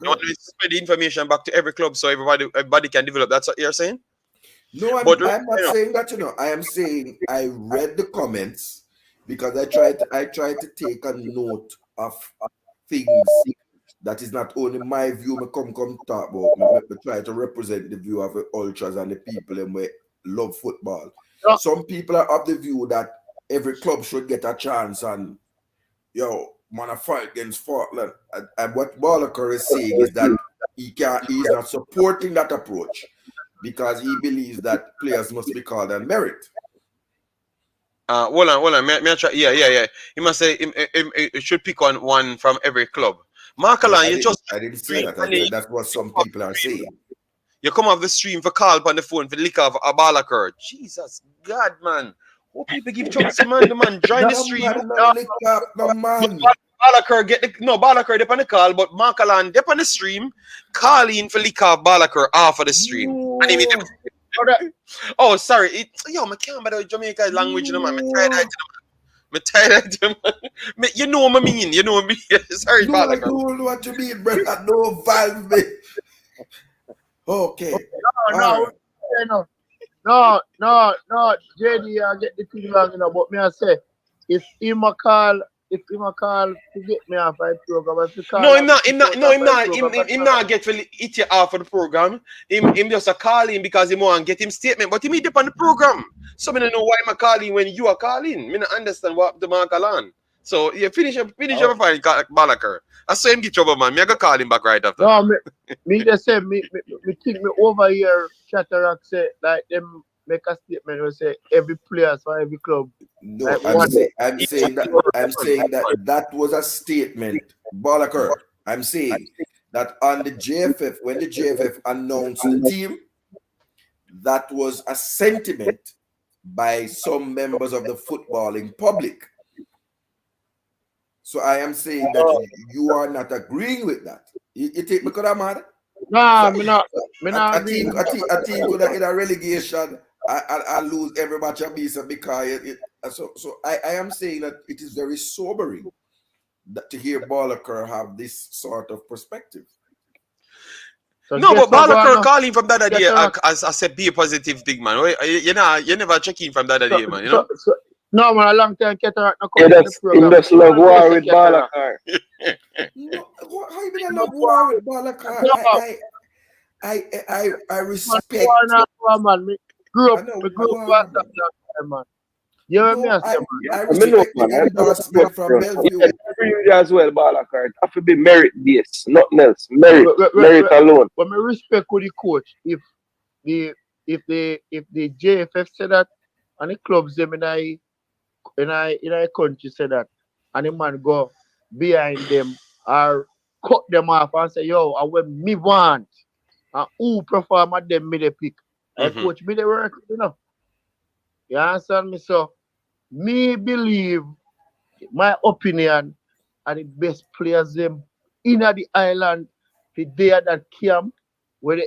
You want to spread the information back to every club so everybody can develop. That's what you're saying? No, I'm not saying that. You know, I am saying I read the comments because I tried to take a note of things that is not only my view. Me come talk about. Me try to represent the view of the ultras and the people and we love football. some people are of the view that every club should get a chance and man, a fight against Scotland. And what Balaker is saying is that he's not supporting that approach because he believes that players must be called on merit. Hold on. Me try, yeah. He must say he should pick on one from every club. Michail, I didn't say that. I said that's what some people are saying. You come off the stream for call on the phone for lick off a Balaker. Jesus God, man. Hope people give chance to man. The man join the stream. No man. Balaker Balaker they on the call, but Michail they on the stream calling for lick off Balaker off of the stream. No. And he meet him. Oh, sorry. I can't better Jamaica language, man. Me tired of them. You know what I mean. You know what I mean. Sorry, no, I don't know what you mean, brother. No valve me. Okay. No, JD, I get the thing wrong, but me I say, if him a call to get me off the program, him not get to eat you off of the program. Him just a calling because he want to get him statement, but he meet up on the program. So I don't know why I'm calling when you are calling. I don't understand what the man call on. So yeah, finish up fine, Balaker. I saw him get trouble, man. I go call him back right after. No, me just say me think me over here Chatterak say like them make a statement and say every player for every club. No, like I'm saying that was a statement, Balaker. I'm saying that on the JFF, when the JFF announced the team, that was a sentiment by some members of the footballing public. So I am saying that you are not agreeing with that. You take me because I'm mad? No, me not. A team could have in a relegation. I lose every match I beat because so I am saying that it is very sobering that to hear Balaker have this sort of perspective. So but Balaker calling from that idea as I said, be a positive big man. You never check in from that idea, man. You know. No, man, a long time Cataract no come to the program. Just love war with Balaker. No, how you been love war with Balaker? I respect. Man, me grew up past that man. You hear me? I respect the endorsement from Bellevue. As well, Balaker. It have to be merit based, nothing else. Merit alone. But me respect with the coach. If the JFF said that and the clubs them in a country say that and the man go behind them or cut them off and say, yo, I want me want and who perform at them me they pick. I coach me they work, you know. You understand me? So me believe my opinion are the best players them in the island the day that camp where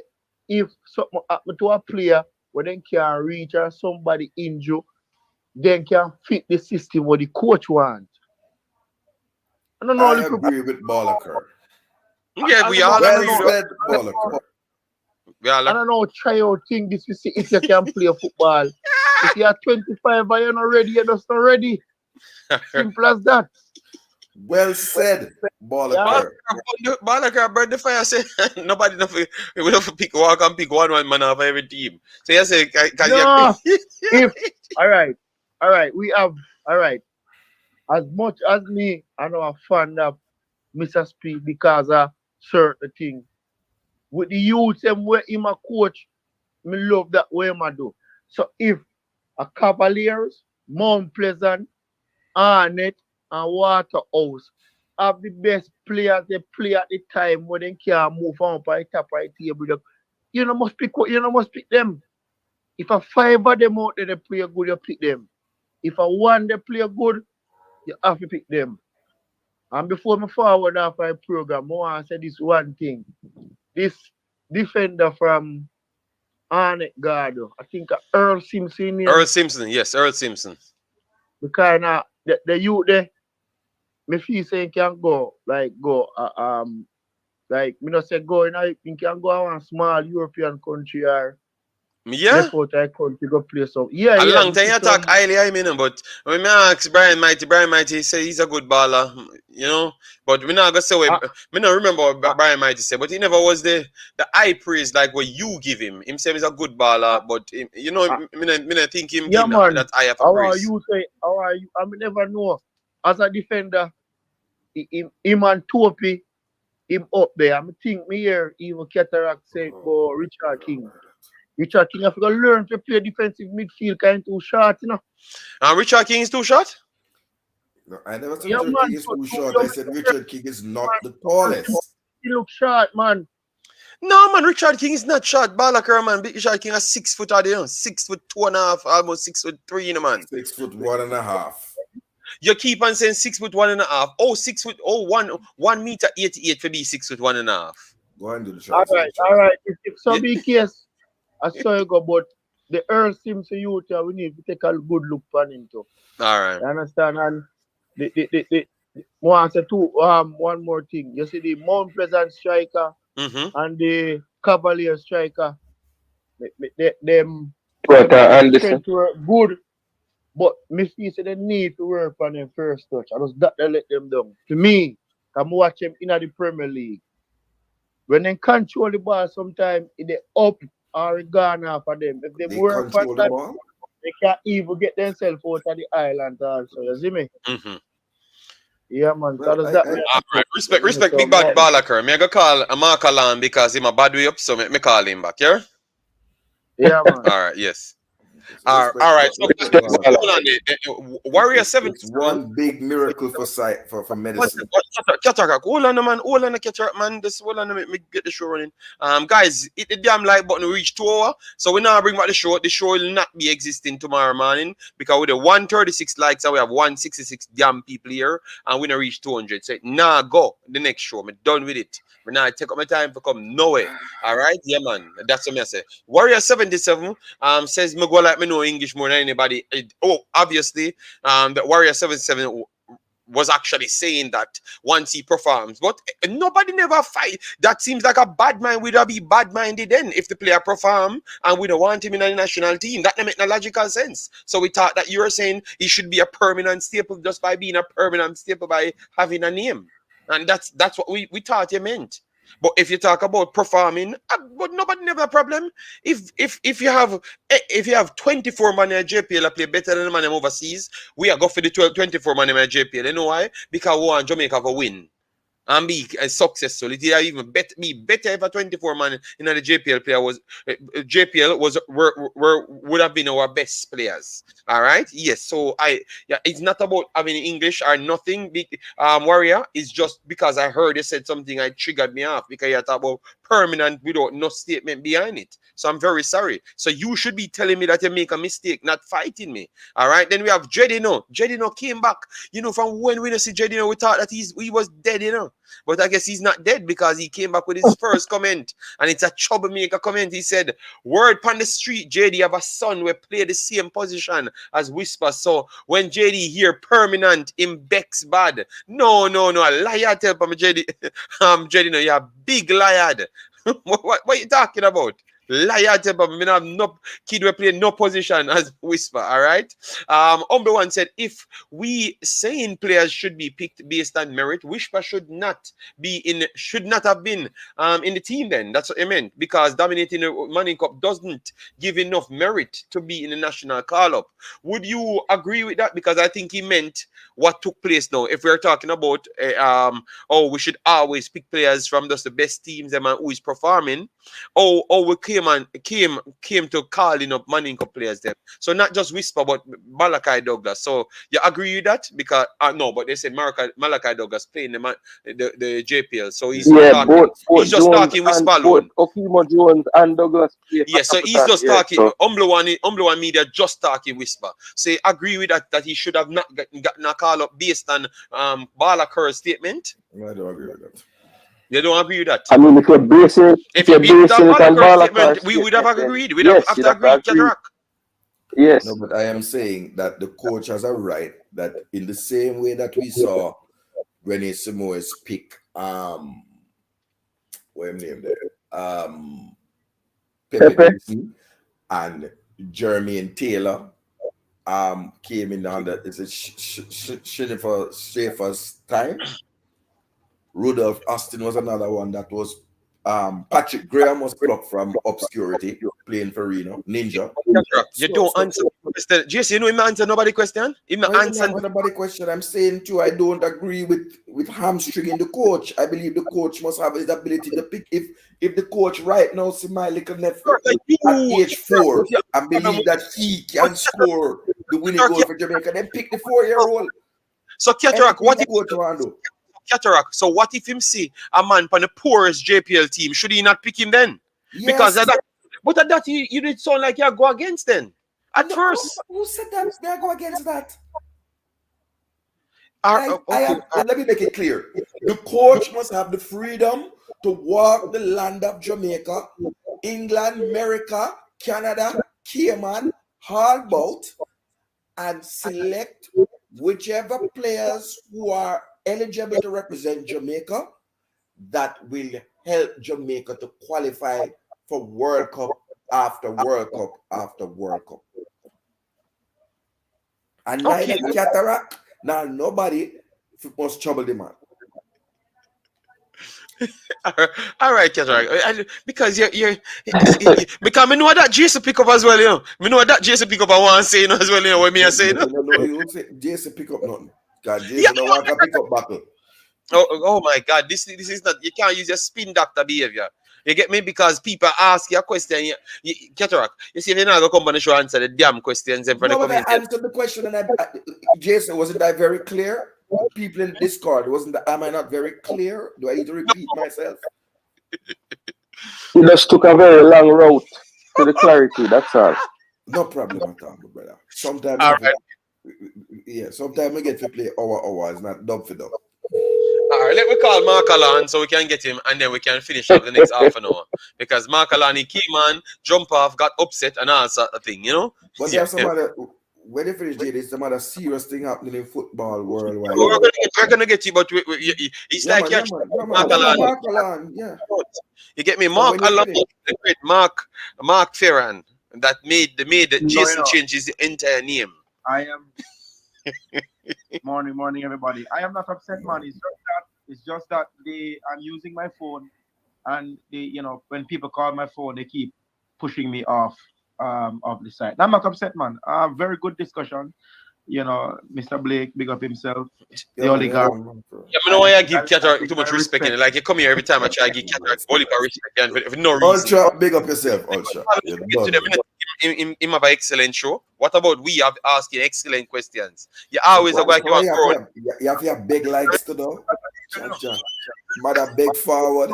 if something happen to a player where they can reach or somebody injure, then can fit the system what the coach wants. I agree with Balaker. Yeah, we all agree with Balaker. I don't know, try out thing this to see if you can play football. If you are 25 and you're not ready, you're just not ready. Simple as that. Well said, Balaker. Balaker burn the fire. Say nobody we don't pick one man off every team. So you say all right. We have as much as me, I know a fan of Mr. Speed because of certain things. With the youth and where him a coach, me love that way him a do. So if a Cavaliers, Mount Pleasant, Arnett, and Waterhouse have the best players they play at the time when they can move on by the top right table, you know must pick them. If a 5 of them out there they play good, you pick them. If a 1 they play good, you have to pick them. And before me forward after the program, I want to say this one thing. This defender from Arnett Gardo, I think Earl Simpson. Earl Simpson, yes, Earl Simpson. Because now the youth there, me feel saying can go like me not say go, you know, you can go to a small European country or Yeah. Left out I country go play some. Yeah, A yeah. long time you talk highly, I mean, but when me ask Brian Mighty say he's a good baller, you know. But we not gonna say what me not remember what Brian Mighty said, but he never was the high praise like what you give him. Him say he's a good baller, but him, you know, me not think him yeah, give man. that high of a How praise. are you say? How are you? I mean, never know. As a defender, him and Topi, him up there. I think me here even Cataract say for Richard King. Richard King have to learn to play defensive midfield kind too short, you know. And Richard King is too short? No, I never said Richard King is too short. I said Richard King is not the tallest. He look short, man. No, man, Richard King is not short. Ballaker, man. Richard King is 6 foot out there, 6'2.5", almost 6'3", you know, man. 6'1.5". You keep on saying 6'1.5". Oh, 6 foot. Oh, 1 meter 88 for be 6'1.5". Go and do the shot. All right. If so be case, I saw you go, but the Earth seems to you that we need to take a good look on him too. All right. You understand? And the one more thing. You see the Mount Pleasant striker and the Cavalier striker. Them Anderson. good, but me feel say they need to work on them first touch. I just that they let them down. To me, I'm watch them in the Premier League. When they control the ball, sometimes they up or gone off of them. If they work on that, they can't even get themselves out of the island also. You see me? Yeah, man. Well, So that all right. Respect big bad Ballaker. Me I go call a Mark Alan because him a bad way up, so me call him back, yeah? Yeah, man. All right, yes. All right. So hold on there. Warrior 7. It's one big miracle for sight for medicine. Cataract. Hold on, man. Hold on, Cataract, man. This hold on, me get the show running. Guys, hit the damn like button. We reach 2 hours, so we now bring back the show. The show will not be existing tomorrow morning because with the 136 likes and we have 166 damn people here, and we not reach 200. So now go the next show. I'm done with it. We now take up my time for come nowhere. All right, yeah, man. That's what I say. Warrior 77 says me go like me know English more than anybody. Obviously, the Warrior 77 was actually saying that once he performs, but nobody never fight. That seems like a bad mind. We'd be bad-minded then if the player perform and we don't want him in the national team. That don't make no logical sense. So we thought that you were saying he should be a permanent staple just by being a permanent staple by having a name. And that's what we thought you meant. But if you talk about performing, but nobody never a problem. If you have 24 man in JPL play better than the man overseas, we are go for the 24 man in JPL. You know why? Because we want Jamaica to win and be successful. It even be better if a 24 man in the JPL player was would have been our best players. All right. Yes. So it's not about having English or nothing. Warrior is just because I heard you said something I triggered me off because you talk about permanent without no statement behind it. So I'm very sorry. So you should be telling me that you make a mistake, not fighting me. All right. Then we have Jedino. Jedino came back. You know, from when we see Jedino, we thought that he was dead. You know. But I guess he's not dead because he came back with his first comment. And it's a troublemaker comment. He said, word on the street, JD have a son who play the same position as Whisper. So when JD hear permanent, him Bex bad. No. A liar tell me, JD. JD, no, you're a big liar. what are you talking about? Liar tell me, I have no kid we play no position as Whisper, all right? Umber one said, if we saying players should be picked based on merit, Whisper should not have been in the team then. That's what I meant. Because dominating the Manning Cup doesn't give enough merit to be in the national call-up. Would you agree with that? Because I think he meant what took place now. If we're talking about we should always pick players from just the best teams and who is performing, we came to calling up Manning Cup players then. So not just Whisper, but Malachi Douglas. So you agree with that? Because no, but they said Malachi Douglas playing the JPL. So he's just talking Whisper alone. Okimo Jones and Douglas. Yes, so he's just talking. Umble Media just talking Whisper. So you agree with that he should have not gotten a call up based on Ballaker's statement? No, I don't agree with that. You don't agree with that? I mean, if you're basing it on Ballaker's we would have agreed. We'd have to agree, Cataract. Yes. No, but I am saying that the coach has a right that in the same way that we saw Rennie Simoes pick what him name there? Pepe. and Jermaine Taylor came in under Schaefer's time. Rudolph Austin was another one that was. Patrick Graham was plucked from obscurity, playing for Reno. Ninja. You don't answer the question. Jason, you know him answer nobody question? Him not answer nobody question. I'm saying too, I don't agree with hamstringing the coach. I believe the coach must have his ability to pick. If the coach right now see my little nephew at age 4 and believe that he can score the winning goal for Jamaica, then pick the 4-year-old. So Cataract, what if coach want to do? Cataract? So what if him see a man from the poorest JPL team? Should he not pick him then? Yes. Because of that, but at that you did sound like you go against then. At first. Who said that? They go against that. Let me make it clear. The coach must have the freedom to walk the land of Jamaica, England, America, Canada, Cayman, Hallbout, and select whichever players who are eligible to represent Jamaica that will help Jamaica to qualify for World Cup after World Cup after World Cup. And neither Cataract nor nobody must trouble the man. All right, Cataract. Because you're because I know that Jason pick up as well, you know. I know that Jason pick up and want to say, you know, as well, you know, what me I say, you know. You won't say Jason pick up nothing. Because Jason don't want to pick up battle. Oh my God, this is not, you can't use your spin doctor behavior. You get me? Because people ask you a question, Cataract, you see, if you're not going to come on the show and answer the damn questions in front of the community. I answered the question, and Jason, wasn't that very clear? People in Discord, am I not very clear? Do I need to repeat myself? You just took a very long route to the clarity, that's all. No problem at all, brother. Sometimes sometimes we get to play hour, it's not dub for dub. All right, let me call Mark Allen so we can get him and then we can finish up the next half an hour. Because Mark Allen, he came on, jump off, got upset and all sort of thing, you know? But there's some other, when you finish, Jay, there's some other serious thing happening in football worldwide. We're going to get you, but it's like Mark Allen. You get me? Mark Allen, the great Mark Ferran, that made Jason changes the entire name. I am... morning everybody. I am not upset, man. It's just that I'm using my phone, and when people call my phone, they keep pushing me off the site. I'm not upset, man. Very good discussion. Mr. Blake, big up himself. The oligarch. Yeah, I know why I give Cataract too much respect. Like you come here every time I try to give Cataract all the respect and for no reason. Ultra, big up yourself, Ultra. Him have an excellent show. What about we have asking excellent questions? You always have like you have your big likes to know. Mother big forward.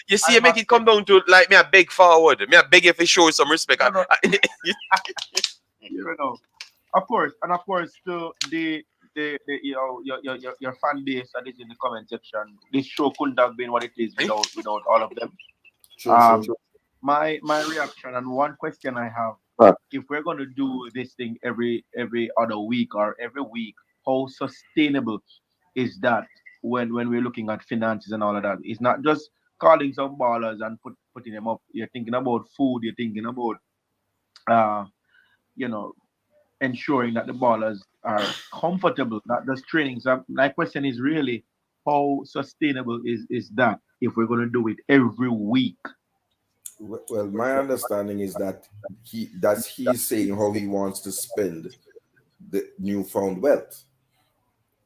You see, make it come down to like me a beg forward. Me a beg if you show some respect. Of course, to your fan base that is in the comment section, this show couldn't have been what it is without all of them. Sure. My reaction and one question I have, if we're going to do this thing every other week or every week, how sustainable is that when we're looking at finances and all of that? It's not just calling some ballers and putting them up. You're thinking about food, you're thinking about ensuring that the ballers are comfortable, not just training. So my question is really, how sustainable is that if we're going to do it every week? Well, my understanding is that he's saying how he wants to spend the newfound wealth.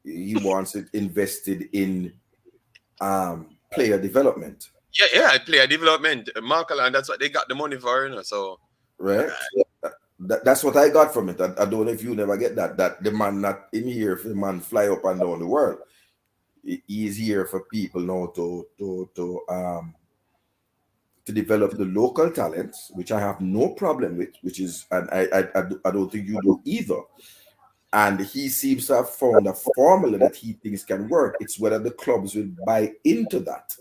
He wants it invested in player development. Yeah, player development. Mark Allen, that's what they got the money for, So right. That's what I got from it. I don't know if you never get that. That the man not in here for the man fly up and down the world. He's here for people now to develop the local talents, which I have no problem with, and I don't think you do either. And he seems to have found a formula that he thinks can work. It's whether the clubs will buy into that.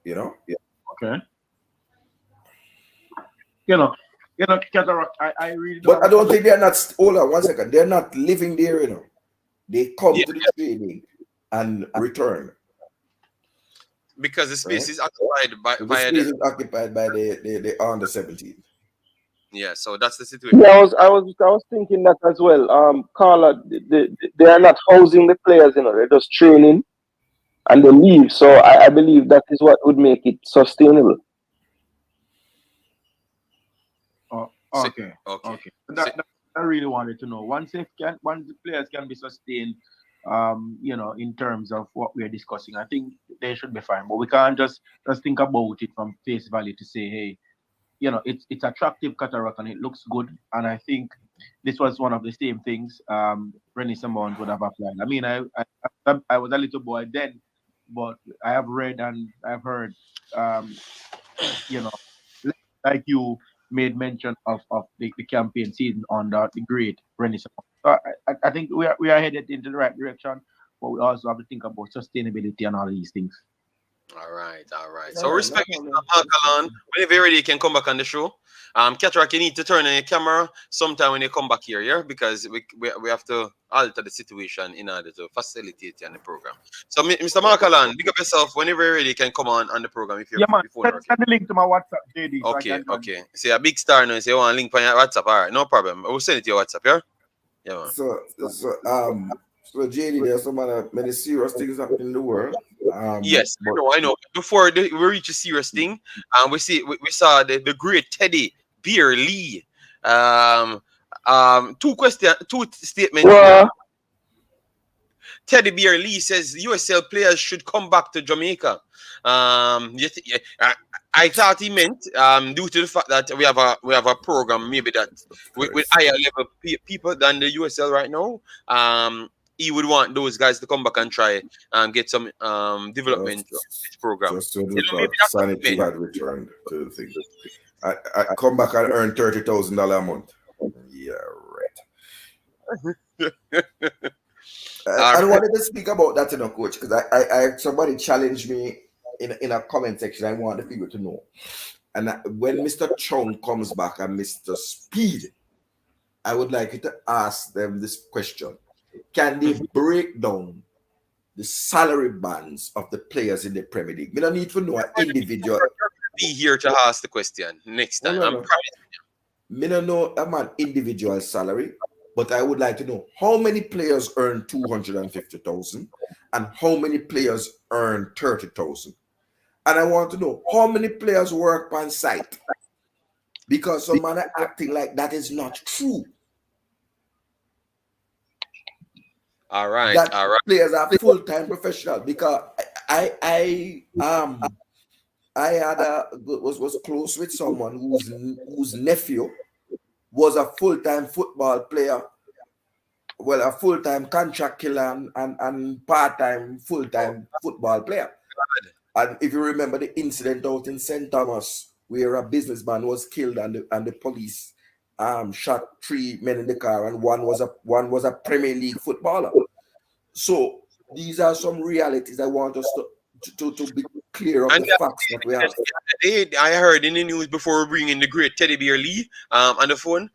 Yeah. Okay. Cataract, I really don't. But I don't think they're not. Hold on 1 second. They're not living there, They come to the training and return. Because the space right? is occupied by The space is occupied by the under 17. Yeah, so that's the situation. Yeah, I was thinking that as well. Carla, they are not housing the players, you know, they're just training and they leave. So I believe that is what would make it sustainable. Oh, okay. That I really wanted to know. Once the players can be sustained, you know, in terms of what we're discussing, I think they should be fine. But we can't just think about it from face value to say, hey, you know, it's attractive cataract and it looks good. And I think this was one of the same things Rennie Simons would have applied. I mean, I was a little boy then, but I have read and I've heard, you know, like you made mention of the campaign season under the great Rennie Simons. So I think we are headed into the right direction, but we also have to think about sustainability and all these things. All right. So respect Mr. Malcolm. Whenever you're ready, you can come back on the show. Cataract, you need to turn on your camera sometime when you come back here, yeah? Because we have to alter the situation in order to facilitate you on the program. So Mr. Malcolm, pick up yourself. Whenever you're ready, you can come on the program if you're before. Send the link to my WhatsApp, JD. Okay. See, a big star now. Say you want a link on your WhatsApp. All right, no problem. We'll send it to your WhatsApp, yeah? Yeah, man. So JD, there's some other many serious things happening in the world. Yes, I know. Before we reach a serious thing, we saw the great Teddy Beer Lee. Two statements. Well, Teddy Beer Lee says USL players should come back to Jamaica. I thought he meant due to the fact that we have a program maybe that with higher level people than the USL right now. He would want those guys to come back and try and get some development program. Just so sanity had returned to the thing. I come back and earn $30,000 a month. Yeah, right. I wanted to speak about that, coach, because I somebody challenged me in a comment section. I want the people to know. And when Mr. Chung comes back and Mr. Speed, I would like you to ask them this question. Can they break down the salary bands of the players in the Premier League? We don't need to know an individual. Be here to ask the question next time. No. Me don't know a man individual salary, but I would like to know how many players earn 250,000 and how many players earn 30,000. And I want to know how many players work on site, because some man are acting like that is not true. All right. Players are full-time professional, because I was close with someone whose nephew was a full-time football player, well, a full-time contract killer and part-time full-time football player. And if you remember the incident out in St. Thomas where a businessman was killed and the police shot 3 men in the car, and one was a Premier League footballer. So these are some realities I want us to be clear of the facts that we have. I heard in the news before we bring in the great Teddy Beer Lee on the phone.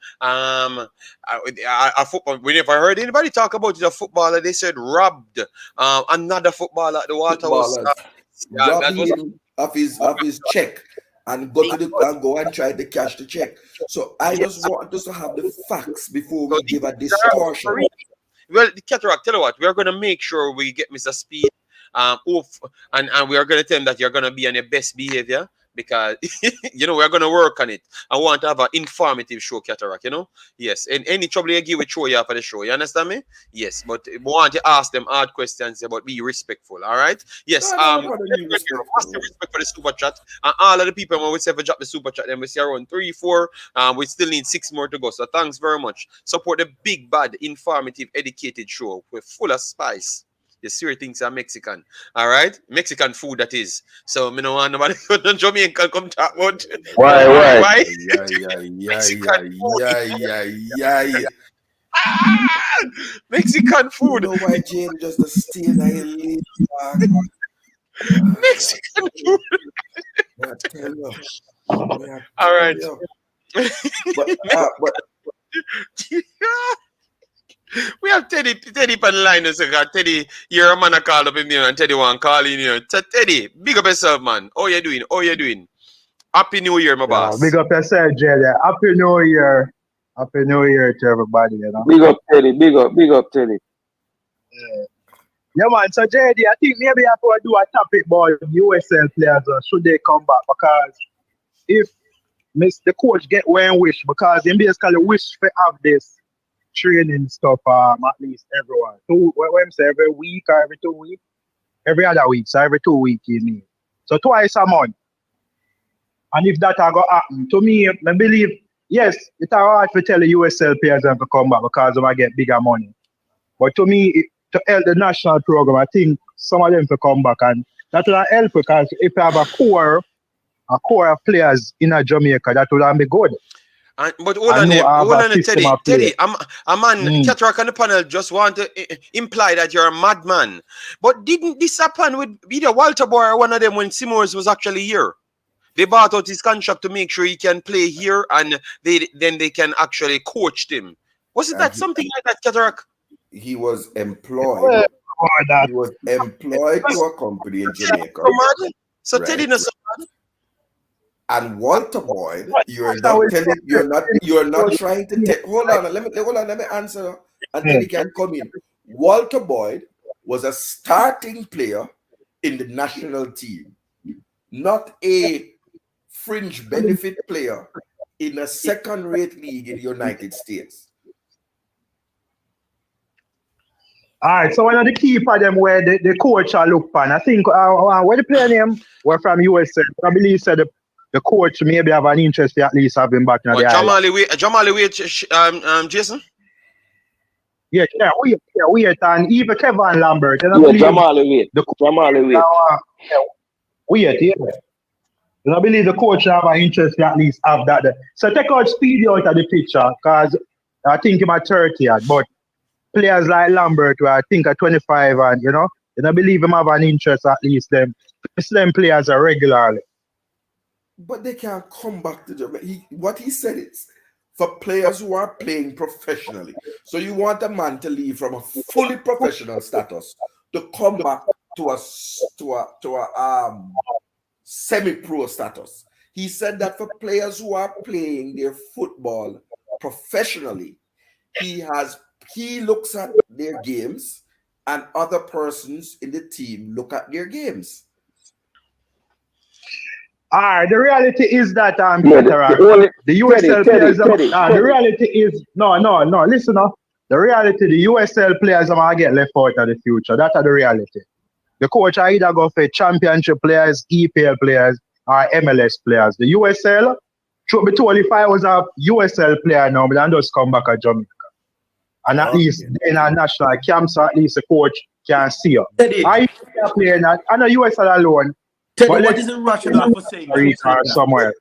Whenever I heard anybody talk about the footballer, they said robbed another footballer at the Waterhouse. Robbed him of his check and go and try to cash the check. So I just want us to have the facts before we give a distortion. Well, the Cataract, tell you what, we are going to make sure we get Mr. Speed off, and we are going to tell him that you're going to be on your best behavior, because we're going to work on it. I want to have an informative show, Cataract, yes, and any trouble you give, we throw you after the show, you understand me? Yes, but we want to ask them hard questions, but be respectful. All right? Yes. What's the respect for the super chat? And all of the people, when we say drop the super chat, then we see around 3, 4. We still need 6 more to go, so thanks very much. Support the big, bad, informative, educated show. We're full of spice. The serious things are Mexican. All right? Mexican food, that is. So, I don't want nobody from Jamaica come talk about. Why? Mexican food. You know why Jane just a steal Mexican food. All right. We have Teddy on the line. So Teddy, you're a man I called up him here and Teddy one calling you. So Teddy, big up yourself, man. How you doing? How you doing? Happy New Year, my boss. Big up yourself, Jerry. Happy New Year. Happy New Year to everybody, you know. Big up Teddy, big up Teddy. Yeah, man. So, JD, I think maybe I could do a topic about USL players. Should they come back? Because if the coach get when wish, because he basically wish to have this training stuff at least everyone. Every week or every 2 weeks? Every other week. So, every 2 weeks, you mean. So, twice a month. And if that are going to happen, to me, I believe, yes, it's hard to tell the USL players to come back because they might get bigger money. But to me, to help the national program, I think some of them to come back, and that will help because if you have a core of players in Jamaica, that will be good. But hold on, Teddy. A man, Cataract on the panel just want to imply that you're a madman. But didn't this happen with either Walter Boy or one of them when Simons was actually here? They bought out his contract to make sure he can play here, and then they can actually coach him. Wasn't that something like that, Cataract? He was employed. He was employed to a company in Jamaica. So right? Teddy knows. And Walter Boyd, you're not trying to take. Hold on, let me answer, and then he can come in. Walter Boyd was a starting player in the national team, not a fringe benefit player in a second-rate league in the United States. All right, so one of the key for them where the coach are look for, I think where the player name were from USA. I believe said the coach maybe have an interest to at least have him back in the Jamali, Jason? Yeah, wait, and even Kevin Lambert. And Jamali wait. And I believe the coach have an interest to at least have that. So take out Speedy out of the picture because I think he's at 30, but players like Lambert, who I think are 25, and I believe him have an interest at least them players are regularly. But they can't come back to Jamaica. What he said is for players who are playing professionally. So you want a man to leave from a fully professional status to come back to a semi-pro status. He said that for players who are playing their football professionally, he looks at their games and other persons in the team look at their games. The reality is that the USL players the reality is listen up. The reality the USL players are gonna get left out of the future. That's the reality. The coach are either go for championship players, EPL players, or MLS players. The USL, truth be told, if I was a USL player now, but I just come back to Jamaica. And at least in our national camps, at least the coach can see you. I play not I know USL alone. Teddy, what is the rationale for saying that? Somewhere.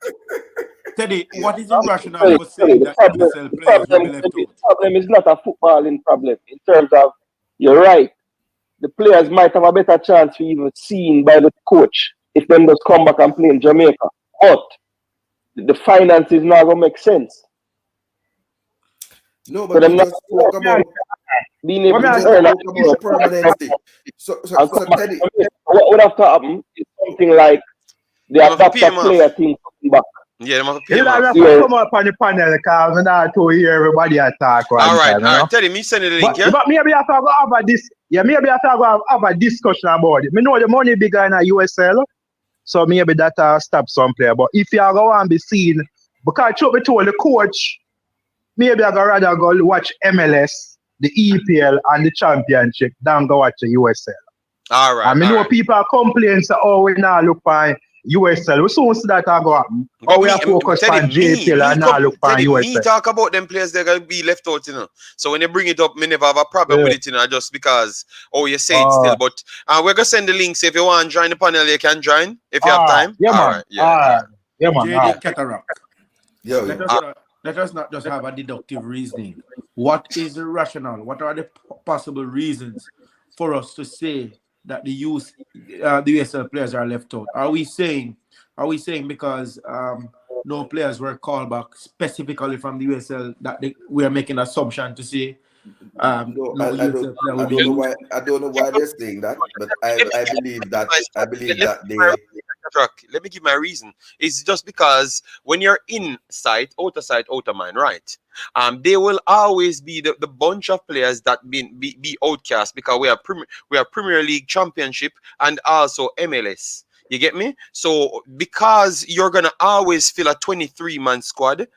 Teddy, what is the rationale for saying that USL players will be left out? The problem is not a footballing problem. In terms of, you're right, the players might have a better chance to even seen by the coach if them just come back and play in Jamaica. But the finances not going to make sense. No, but they just talk about being able to earn a permanency. So Teddy, what would have to happen is something like the adapter player thing coming back. Yeah, they must come up on the panel because I'm not to hear everybody attack. All right, Teddy, me send you the link, but maybe I have to go have this. Yeah, maybe I have to go have a discussion about it. I know the money bigger in a USL, so maybe that stop some player. But if you are going to be seen, because truth be told, the coach, maybe I go rather go watch MLS, the EPL, and the Championship than go watch the USL. All right. I mean, know people are complaining, so, we now look for USL. We soon see that go happen. Or we are focused on JPL and now look for USL. Me talk about them players, they're going to be left out, So when they bring it up, me never have a problem with it, just because, you say it still. But we're going to send the links. If you want to join the panel, you can join if you have time. Yeah, man. Yeah, man. JD Cataract. Yo, let us not just have a deductive reasoning. What is the rationale? What are the possible reasons for us to say that the USL players are left out? Are we saying because no players were called back specifically from the USL that we are making an assumption to say No, no I USL player will be don't know used. why. I don't know why they're saying that, but I believe that Let me give my reason. It's just because when you're in sight, out of mind, right? There will always be the bunch of players that be outcast because we have Premier League Championship and also MLS. You get me? So because you're gonna always fill a 23-man squad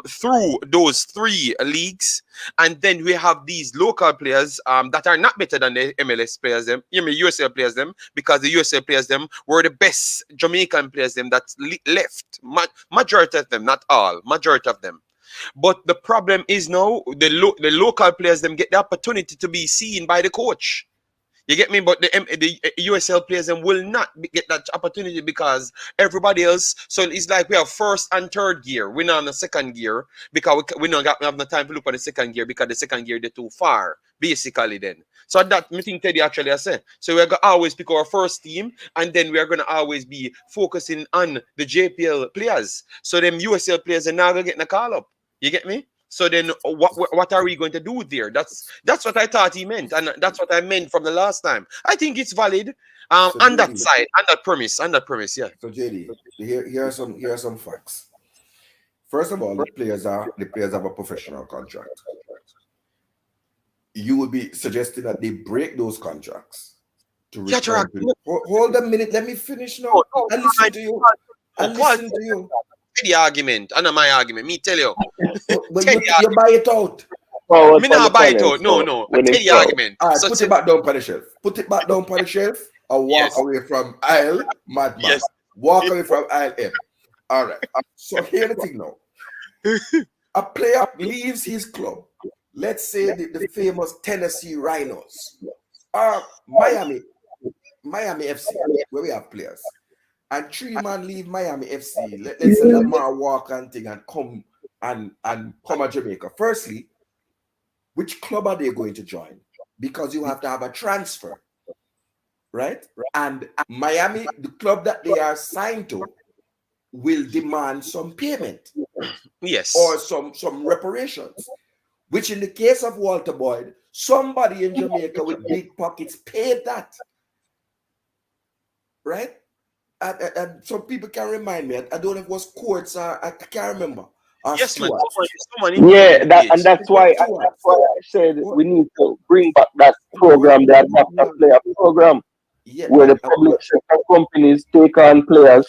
through those 3 leagues, and then we have these local players that are not better than the MLS players them, USL players them, because the USL players them were the best Jamaican players them that left. Majority of them, not all, majority of them. But the problem is now the local players them get the opportunity to be seen by the coach. You get me? But the USL players them will not get that opportunity because everybody else. So it's like we have first and third gear. We're not on the second gear because we don't have no time to look at the second gear because the second gear they're too far, basically then. So that me think Teddy actually I say. So we're gonna always pick our first team and then we're gonna always be focusing on the JPL players. So them USL players are now gonna get a call up. You get me? So then what are we going to do there? That's what I thought he meant. And that's what I meant from the last time. I think it's valid on that side, on that premise, yeah. So JD, here are some facts. First of all, the players have a professional contract. You would be suggesting that they break those contracts to return to hold a minute, let me finish now. I listen to you. The argument, and my argument. Me tell you. But you buy it out. Me not buy it out. No. I tell the argument. All right, put it back down on the shelf. Put it back down on the shelf or walk away from aisle madman. Yes. Walk away from aisle M. All right. So here's the thing now. A player leaves his club. Let's say the famous Tennessee Rhinos. Miami FC, where we have players. And 3 man leave Miami FC. Let's say Lamar walk and thing and come to Jamaica. Firstly, which club are they going to join? Because you have to have a transfer, right? And Miami, the club that they are signed to, will demand some payment, yes, or some reparations. Which, in the case of Walter Boyd, somebody in Jamaica with big pockets paid that, right? And some people can remind me. I don't know if it was Courts or I can't remember. Yes, man. Yeah, that's why I said we need to bring back that program, that player program, where the public sector companies take on players,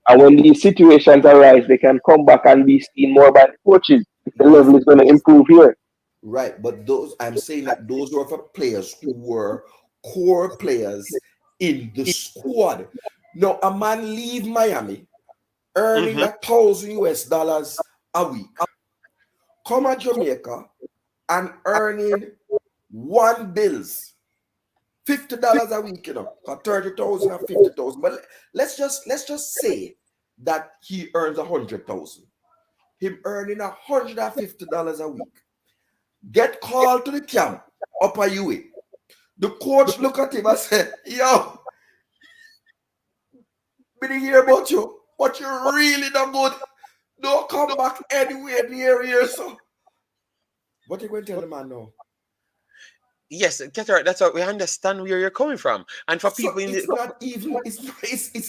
and when these situations arise, they can come back and be seen more by the coaches. The level is going to improve here. Right, but I'm saying that those were for players who were core players in the squad. Now, a man leave Miami earning $1,000 a week, come to Jamaica and earning $1 $50 a week, for 30,000 or 50,000. But let's just say that he earns 100,000. Him earning $150 a week. Get called to the camp up at UA. The coach look at him and say, yo, we didn't hear about you, but you're really not good. Don't come back anywhere near here, so. What are you going to tell the man now? Yes, that's what we understand where you're coming from. And for people in it's not even, it's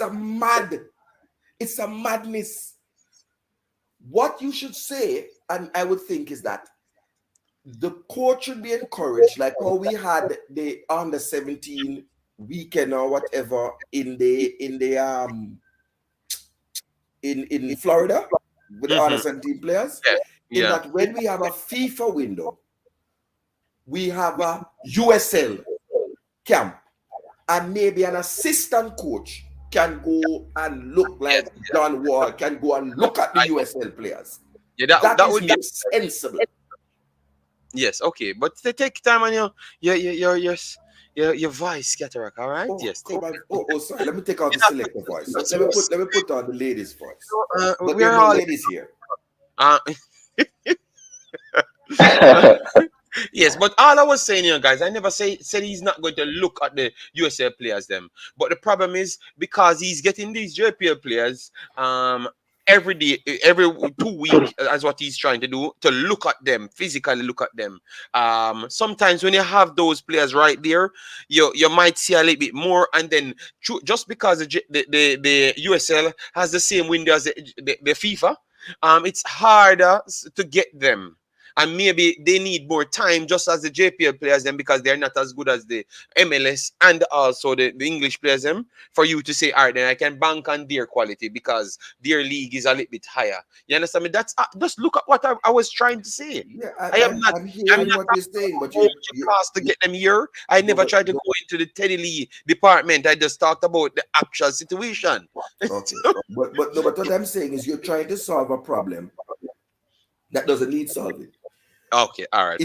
a madness. What you should say, and I would think, is that the coach should be encouraged, like how we had the under 17 weekend or whatever in Florida with the under 17 players. In that when we have a FIFA window, we have a USL camp, and maybe an assistant coach can go and look like John Wall, can go and look at the USL players. Yeah, that would be sensible. Yes, okay, but they take time on your voice, Cataract. All right, yes. Sorry. Let me take out the selector voice. Let me put on the ladies' voice. But we're all all ladies here. Yes, but all I was saying, guys, I never said he's not going to look at the USL players them. But the problem is because he's getting these JPL players, every day, every 2 weeks, as what he's trying to do, to look at them, physically look at them. Sometimes when you have those players right there, you might see a little bit more, and then just because the USL has the same window as the FIFA, it's harder to get them. And maybe they need more time, just as the JPL players them, because they're not as good as the MLS and also the English players them, for you to say, all right, then I can bank on their quality because their league is a little bit higher. You understand me? That's just look at what I was trying to say. Yeah, I'm hearing not what you're saying, but cost to get them here. I never tried to go into the Teddy Lee department. I just talked about the actual situation. Okay, but what I'm saying is you're trying to solve a problem that doesn't need solving. Okay, all right.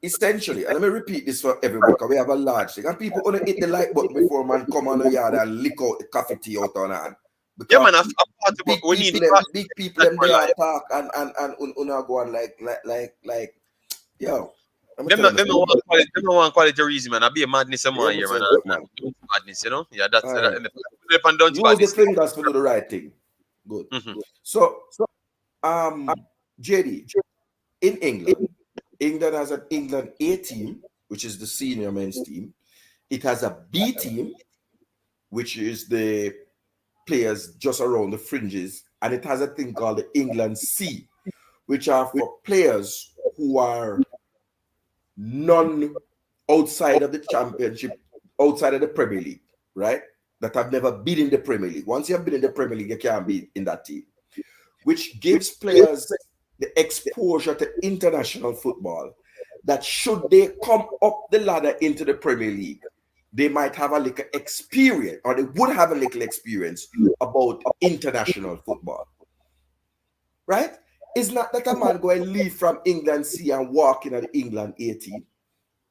Essentially, and let me repeat this for everyone, because we have a large thing. And people only hit the like button before man come on the yard and lick out the coffee tea out on hand. Yeah, man, big people them there talk and go on like yo. Them not want quality reason, man. I be a madness someone here, man. Madness, you know? Yeah, that's use the fingers to do the right thing. Good. So JD, in England has an England A team, which is the senior men's team. It has a B team, which is the players just around the fringes, and it has a thing called the England C, which are for players who are none outside of the championship, outside of the Premier League, right? That have never been in the Premier League. Once you have been in the Premier League, you can't be in that team, which gives players the exposure to international football, that should they come up the ladder into the Premier League, they might have a little experience, or they would have a little experience about international football. Right? It's not that a man go and leave from England C and walk in at the England A team.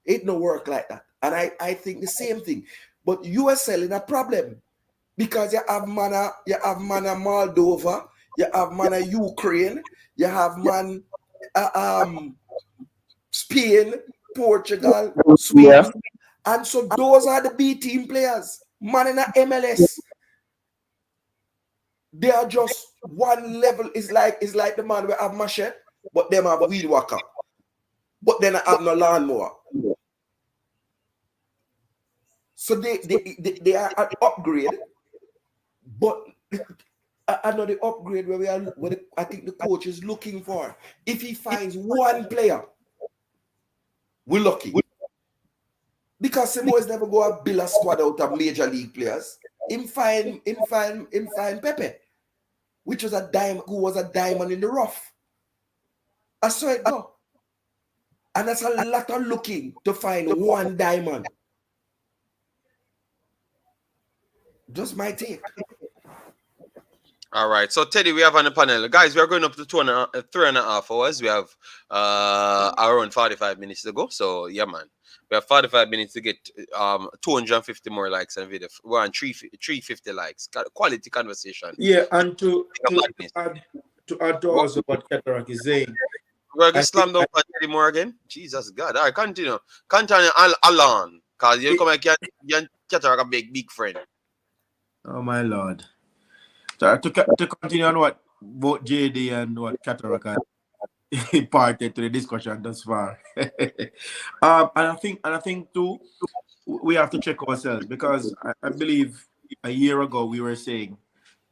It no work like that. And I think the same thing. But USL in a problem, because you have man of Moldova, you have man of Ukraine, you have man Spain, Portugal, Sweden. And so those are the B team players. Man in a MLS. They are just one level. It's like the man we have machete, but them have weed whacker. But then I have no lawnmower. So they are an upgrade, but another upgrade where I think the coach is looking for. If he finds one player, we're lucky. Because the boys never go and build a squad out of major league players. Him find Pepe, which was who was a diamond in the rough. I saw it go. And that's a lot of looking to find one diamond. Just my take. All right, so Teddy, we have on the panel, guys. We are going up to 3.5 hours. We have around 45 minutes to go. So yeah, man, we have 45 minutes to get 250 more likes and video. We're on 350 likes. Quality conversation. Yeah, and to add to also what Cataract is saying. We're going to slam down Teddy more again. Jesus God. All right, continue. Continue Alan, because you come and Cataract a big friend. Oh my Lord. So to continue on what both JD and what Cataract imparted to the discussion thus far. and I think too, we have to check ourselves, because I believe a year ago we were saying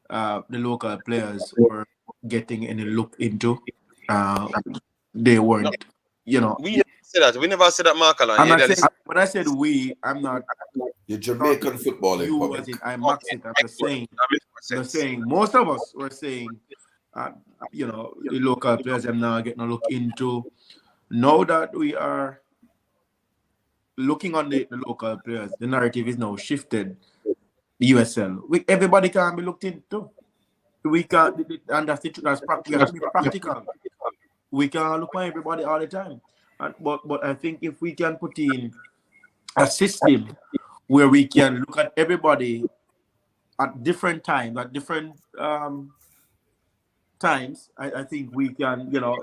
the local players were getting any look into. They weren't, you know. We never said that. We never said that, Mark. When I said we, I'm not. The Jamaican football you was it. Imaxit. I'm just saying. Most of us were saying, you know, the local players are now getting a look into. Now that we are looking on the local players, the narrative is now shifted. The USL, everybody can be looked into. We can't, and that's practical. We have to be practical. We can't look at everybody all the time. But I think if we can put in a system where we can look at everybody at different times, I think we can, you know,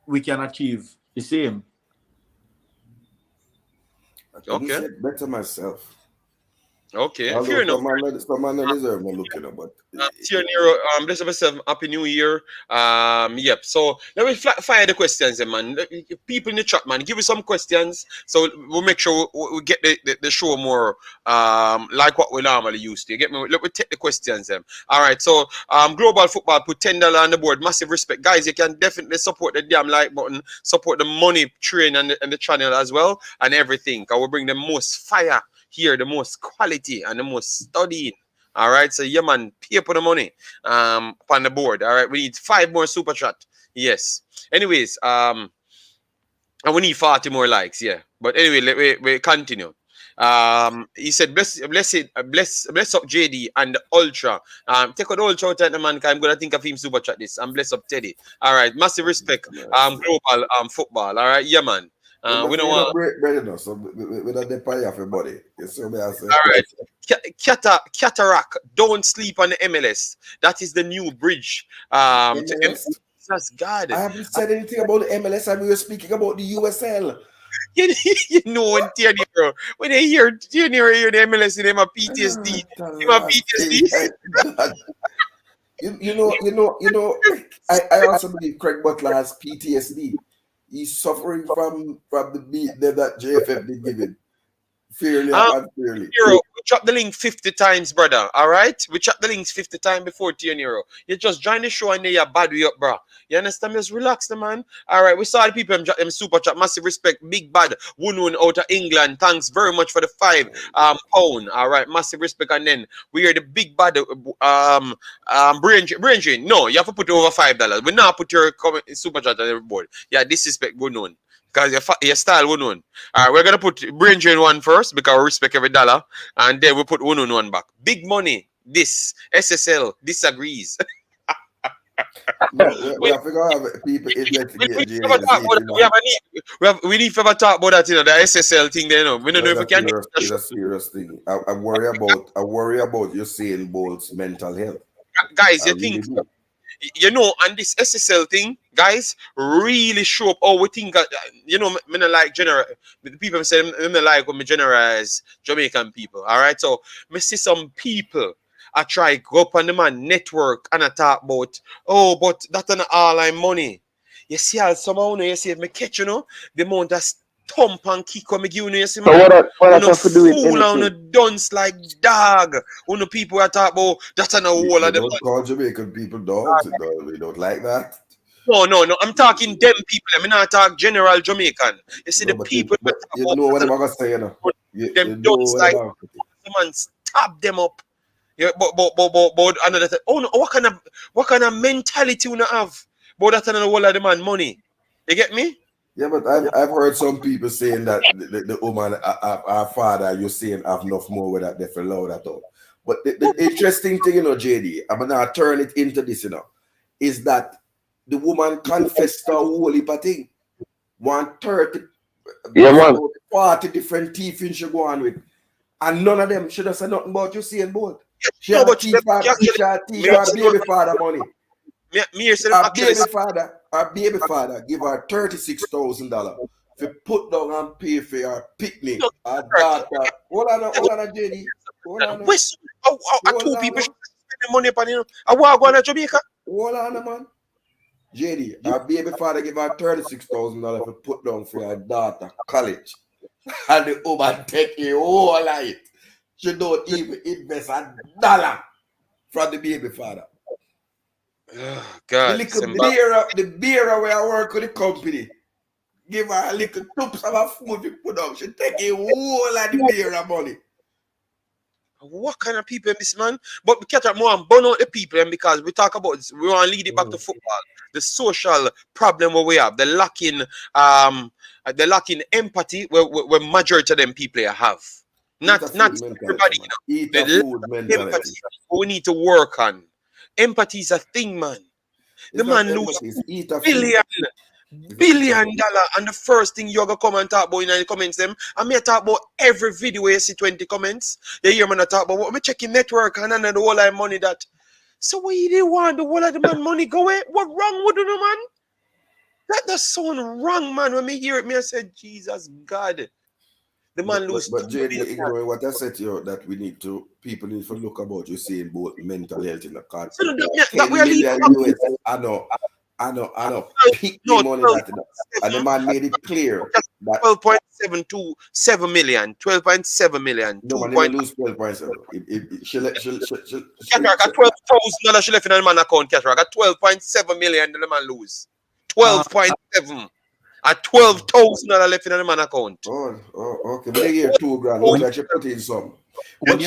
we can achieve the same. Okay. Better myself. Okay, Although fair enough. some man not deserve no look, but Tiernero, bless up yourself. Happy New Year. Yep. So let me fire the questions, man. People in the chat, man, give us some questions, so we'll make sure we get the show more like what we normally used to. You get me? Let me take the questions, them. All right. So Global Football put $10 on the board. Massive respect, guys. You can definitely support the damn like button, support the money train and the channel as well, and everything. I will bring the most fire here, the most quality, and the most studying. All right, so yeah, man, pay for the money on the board. All right, we need 5 more super chat. Yes. Anyways, and we need 40 more likes. Yeah. But anyway, we continue. He said, bless up JD and the Ultra. Take out the Ultra out the man, I'm gonna think of him super chat this. And bless up Teddy. All right, massive respect. Global football. All right, yeah, man. We don't want bread, so we don't depend on everybody. You see what I say? All right. Cataract, don't sleep on the MLS. That is the new bridge. That's God. I haven't said anything about the MLS, and we were speaking about the USL. You know when Tiernero, when they hear Tiernero hear the MLS, they have a PTSD. You know. I also believe Craig Butler has PTSD. He's suffering from the beat that JFF did give him. Fairly and unfairly. We dropped the link 50 times, brother. All right? We dropped the links 50 times before Tiernero. You just join the show and then you bad way up, bro. You understand? Just relax, the man. All right, we saw the people them super chat. Massive respect. Big bad. Wun out of England. Thanks very much for the £5 pound. All right, massive respect. And then we are the big bad brain drain. No, you have to put over $5. We now put your super chat on the board. Yeah, disrespect Wun. Because your style will known. All right, we're gonna put brain drain one first because we respect every dollar, and then we put one back. Big money. This SSL disagrees. We have to have people investigate. We need to talk about that, the SSL thing. There, we don't know if we can. It's a serious thing. I worry about Usain Bolt's mental health. Guys, you think? And this SSL thing, guys, really show up. Oh, we think, me not like general. People say, me not like when me generalize Jamaican people. All right, so me see some people I try go up on the man network and I talk about, oh, but that's not all I'm money. You see how somehow you see if me catch, the amount of thump and kick when me give you see, man. So what have to do with fool and a dunce like dog. People are talking about that's an whole of them. Don't call Jamaican people dogs. We don't like that. No. I'm talking them people. I'm not talking general Jamaican. You see the people. You know what I'm gonna say, them dunce like the man stab them up. Yeah, but another thing. Oh no, what kind of mentality you have? But that's another whole of the man money. You get me? Yeah, but I've heard some people saying that the woman, our father, you're saying have enough more with that they feel loud at all. But the interesting thing, JD, I'm gonna turn it into this, is that the woman confessed to a whole heap of thing. 130, 40 different teeth she go on with. And none of them should have said nothing about Usain Bolt. She had a teeth baby father money. Our baby father give her $36,000 to put down and pay for her picnic. Her daughter. Hold on, JD. Hold on. Two people spending money upon you. I want to go to Jamaica. Hold on, man. JD, our baby father give her $36,000 to put down for her daughter college. And the woman take a whole life. She don't even invest $1 from the baby father. Oh, God. The bearer where I work with the company. Give her a little toops of her food to put up. She take a whole of the bearer money. What kind of people in this, man? But we catch up more and burn out the people, and because we talk about this, we want to lead it back to football. The social problem where we have, the lacking empathy where majority of them people have. Not everybody, empathy we need to work on. Empathy is a thing, man. The man loses billion dollar, and the first thing you're gonna come and talk about in the comments them, and me talk about every video where you see 20 comments. You hear me talk about what me checking network and the whole of money that. So what you didn't want the whole of the man money go away? What wrong with you, man? That does sound wrong, man. When me hear it, me I said, Jesus God. The man lose. But JD, ignoring what I said to you, that people need to look about Usain Bolt mental health in the card. So that 10 we are leaving. million US. I know. Pick the money that, and the man made it clear that 12.7 million. 12.7 million. no man, 2. they lose 12.7. She Cataract got $12,000 she left in the man account. Cataract got 12.7 million. The man lose 12.7. At $12,000 left in the man account. Oh, okay. But they hear $2,000. Look like she put in some. But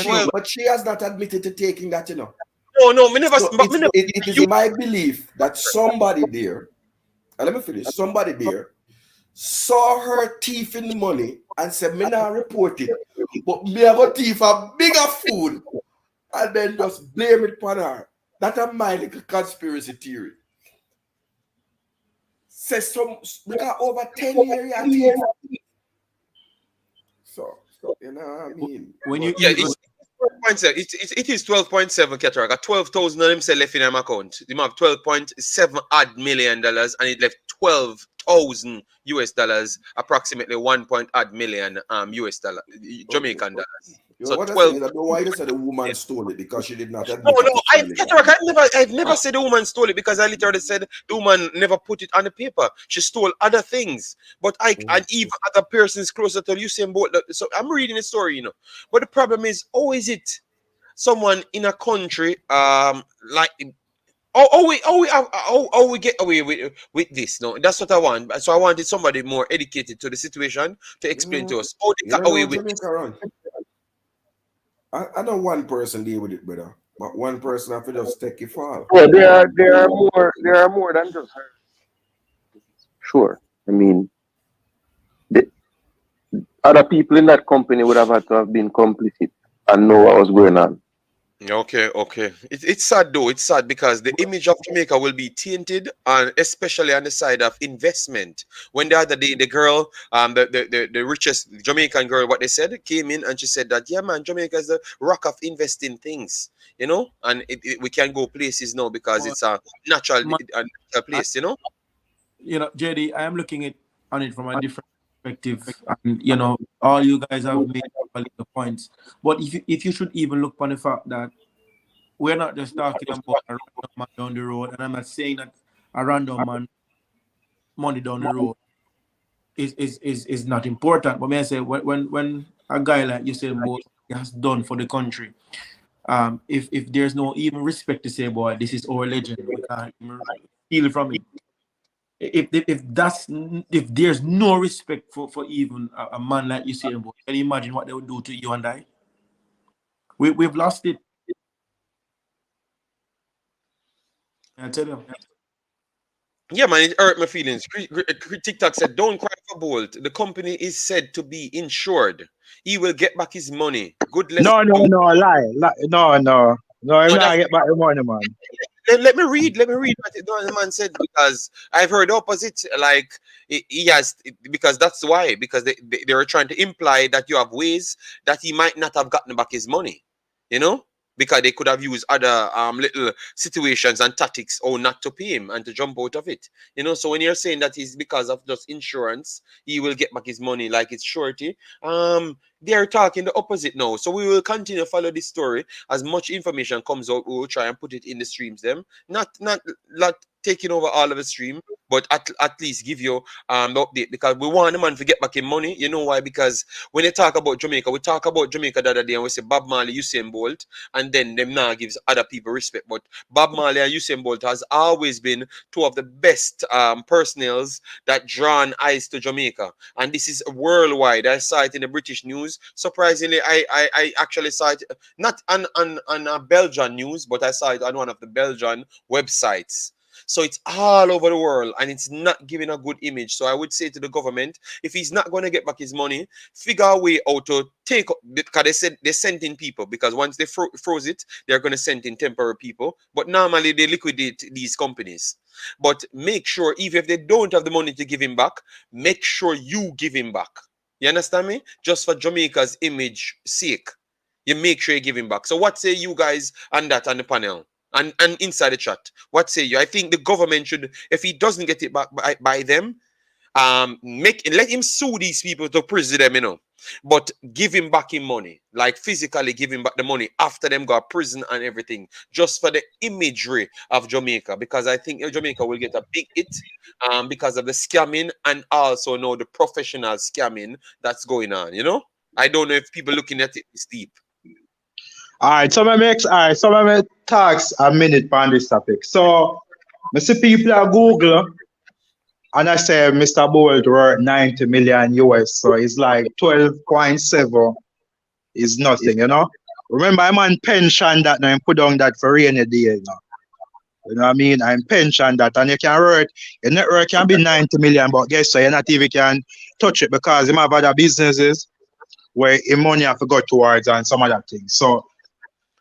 she has not admitted to taking that, you know. No, me never. So it is my belief that somebody there, and let me finish. Somebody there saw her thief in the money and said, "Me not report it, but me have a thief a bigger food," and then just blame it upon her. That's my little conspiracy theory. Says because over 10 years at here. So you know what I mean. When you it is 12.7 cataract. Got 12,000 of them say left in them account. They have 12.7 odd million dollars, and it left 12,000 US dollars, approximately 1 point odd million US dollar, Jamaican dollars. So what 12. I don't know why you said the woman stole it because she did not admit No, it. I've never said the woman stole it, because I literally said the woman never put it on the paper. She stole other things, but and even other persons closer to Usain Bolt. So I'm reading the story, you know. But the problem is, how is it someone in a country like we get away with this? No, that's what I want. So I wanted somebody more educated to the situation to explain to us how they got away with this. I know one person deal with it, brother. But one person have to just take it fall. Well, there are more than just her. Sure. I mean, the other people in that company would have had to have been complicit and know what was going on. Okay. It's sad though. It's sad because the image of Jamaica will be tainted, and especially on the side of investment. When the other day the girl, the richest Jamaican girl, what they said, came in and she said that, yeah man, Jamaica is the rock of investing things, you know, and we can go places now because it's a natural place, you know. You know, JD, I am looking on it from a different perspective, and you know, all you guys have made valid points. But if you should even look on the fact that we're not just talking about a random man down the road, and I'm not saying that a random man money down the road is not important. But may I say, when a guy like Usain Bolt has done for the country, if there's no even respect to say, boy, this is our legend, we can't even steal from it. If there's no respect for even a man like Usain Bolt, can you imagine what they would do to you and I? We've lost it. I tell you. Yeah, man, it hurt my feelings. TikTok said, "Don't cry for Bolt. The company is said to be insured. He will get back his money." Good lesson. No, lie. No. I'm not get back the money, man. Let me read what the man said, because I've heard opposite. Like he has, because that's why, because they were trying to imply that you have ways that he might not have gotten back his money, you know, because they could have used other little situations and tactics or not to pay him and to jump out of it, you know. So when you're saying that it's because of just insurance, he will get back his money like it's surety, they're talking the opposite now. So we will continue to follow this story. As much information comes out, we will try and put it in the streams them, not taking over all of the stream, but at least give you the update, because we want the man to get back in money. You know why? Because when they talk about Jamaica, we talk about Jamaica the other day and we say Bob Marley, Usain Bolt, and then them now gives other people respect. But Bob Marley and Usain Bolt has always been two of the best personnels that drawn eyes to Jamaica, and this is worldwide. I saw it in the British news. Surprisingly, I actually saw it not on Belgian news, but I saw it on one of the Belgian websites. So it's all over the world, and it's not giving a good image. So I would say to the government, if he's not going to get back his money, figure a way out to take, because they said they sent in people, because once they froze it, they're going to send in temporary people. But normally they liquidate these companies. But make sure, even if they don't have the money to give him back, make sure you give him back. You understand me? Just for Jamaica's image sake, you make sure you give him back. So what say you guys on that on the panel? And inside the chat, what say you? I think the government should, if he doesn't get it back by them, let him sue these people to prison them, you know. but give him back his money, like physically give him back the money after them go to prison and everything, just for the imagery of Jamaica, because I think Jamaica will get a big hit because of the scamming and also know the professional scamming that's going on, you know? I don't know if people looking at it this deep. All right, so I may talks a minute on this topic. So I see people at Google and I say Mr. Bolt worth 90 million US, so it's like 12.7 is nothing, you know. Remember, I'm on pension that now, and put on that for rainy day, you know. You know what I mean? I'm pension that, and you can work, your net worth can be 90 million, but guess what? You not even can touch it because you have other businesses where your money have to go towards and some other things. So,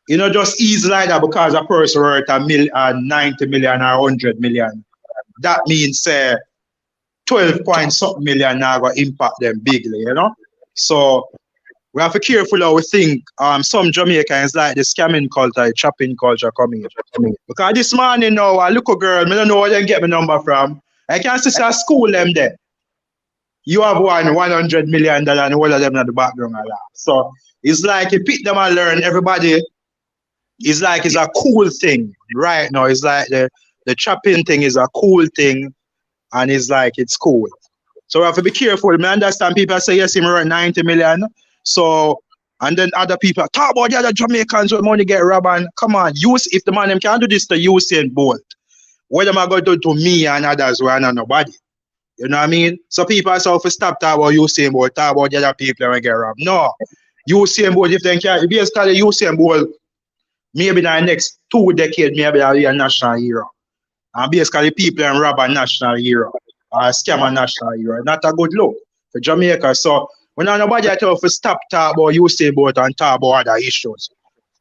you know, just easy like that because a person worth 90 million or 100 million. That means 12 point something million now going to impact them bigly, you know? So we have to be careful how we think some Jamaicans like the scamming culture, chopping culture coming. Because this morning now, a little girl, I don't know where they get my number from. I can see a school them there. You have $100 million and all of them in the background. So it's like you pick them and learn everybody. It's like it's a cool thing right now. It's like the chopping thing is a cool thing and it's like it's cool. So we have to be careful. I understand people say yes, him around 90 million. So and then other people talk about the other Jamaicans with money get robbed and come on, if the man them can't do this to Usain Bolt, what am I going to do to me and others who are not nobody? You know what I mean? So people say to stop talking about Usain Bolt, talk about the other people who get robbed. No. Usain Bolt, if they can't, basically Usain Bolt, maybe in the next 2 decades, maybe I'll be a national hero. And basically people and rob a national hero or scam a national hero. Not a good look for Jamaica. So when nobody tell to stop talking about Usain Bolt and talk about other issues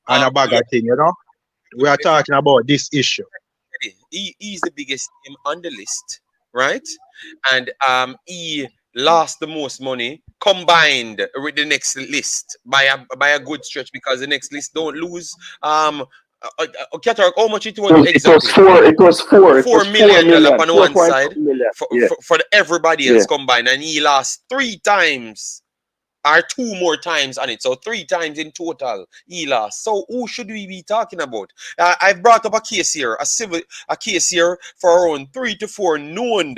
and a bag of thing, you know? We are talking about this issue. He's the biggest name on the list, right? And he lost the most money combined with the next list by a good stretch because the next list don't lose. Katark, how much it was exactly? It was four. $4 million on one side million. for everybody else combined, and he lost 3 times. Or 2 more times on it, so 3 times in total he lost. So who should we be talking about? I've brought up a case here, a case here for around 3 to 4 known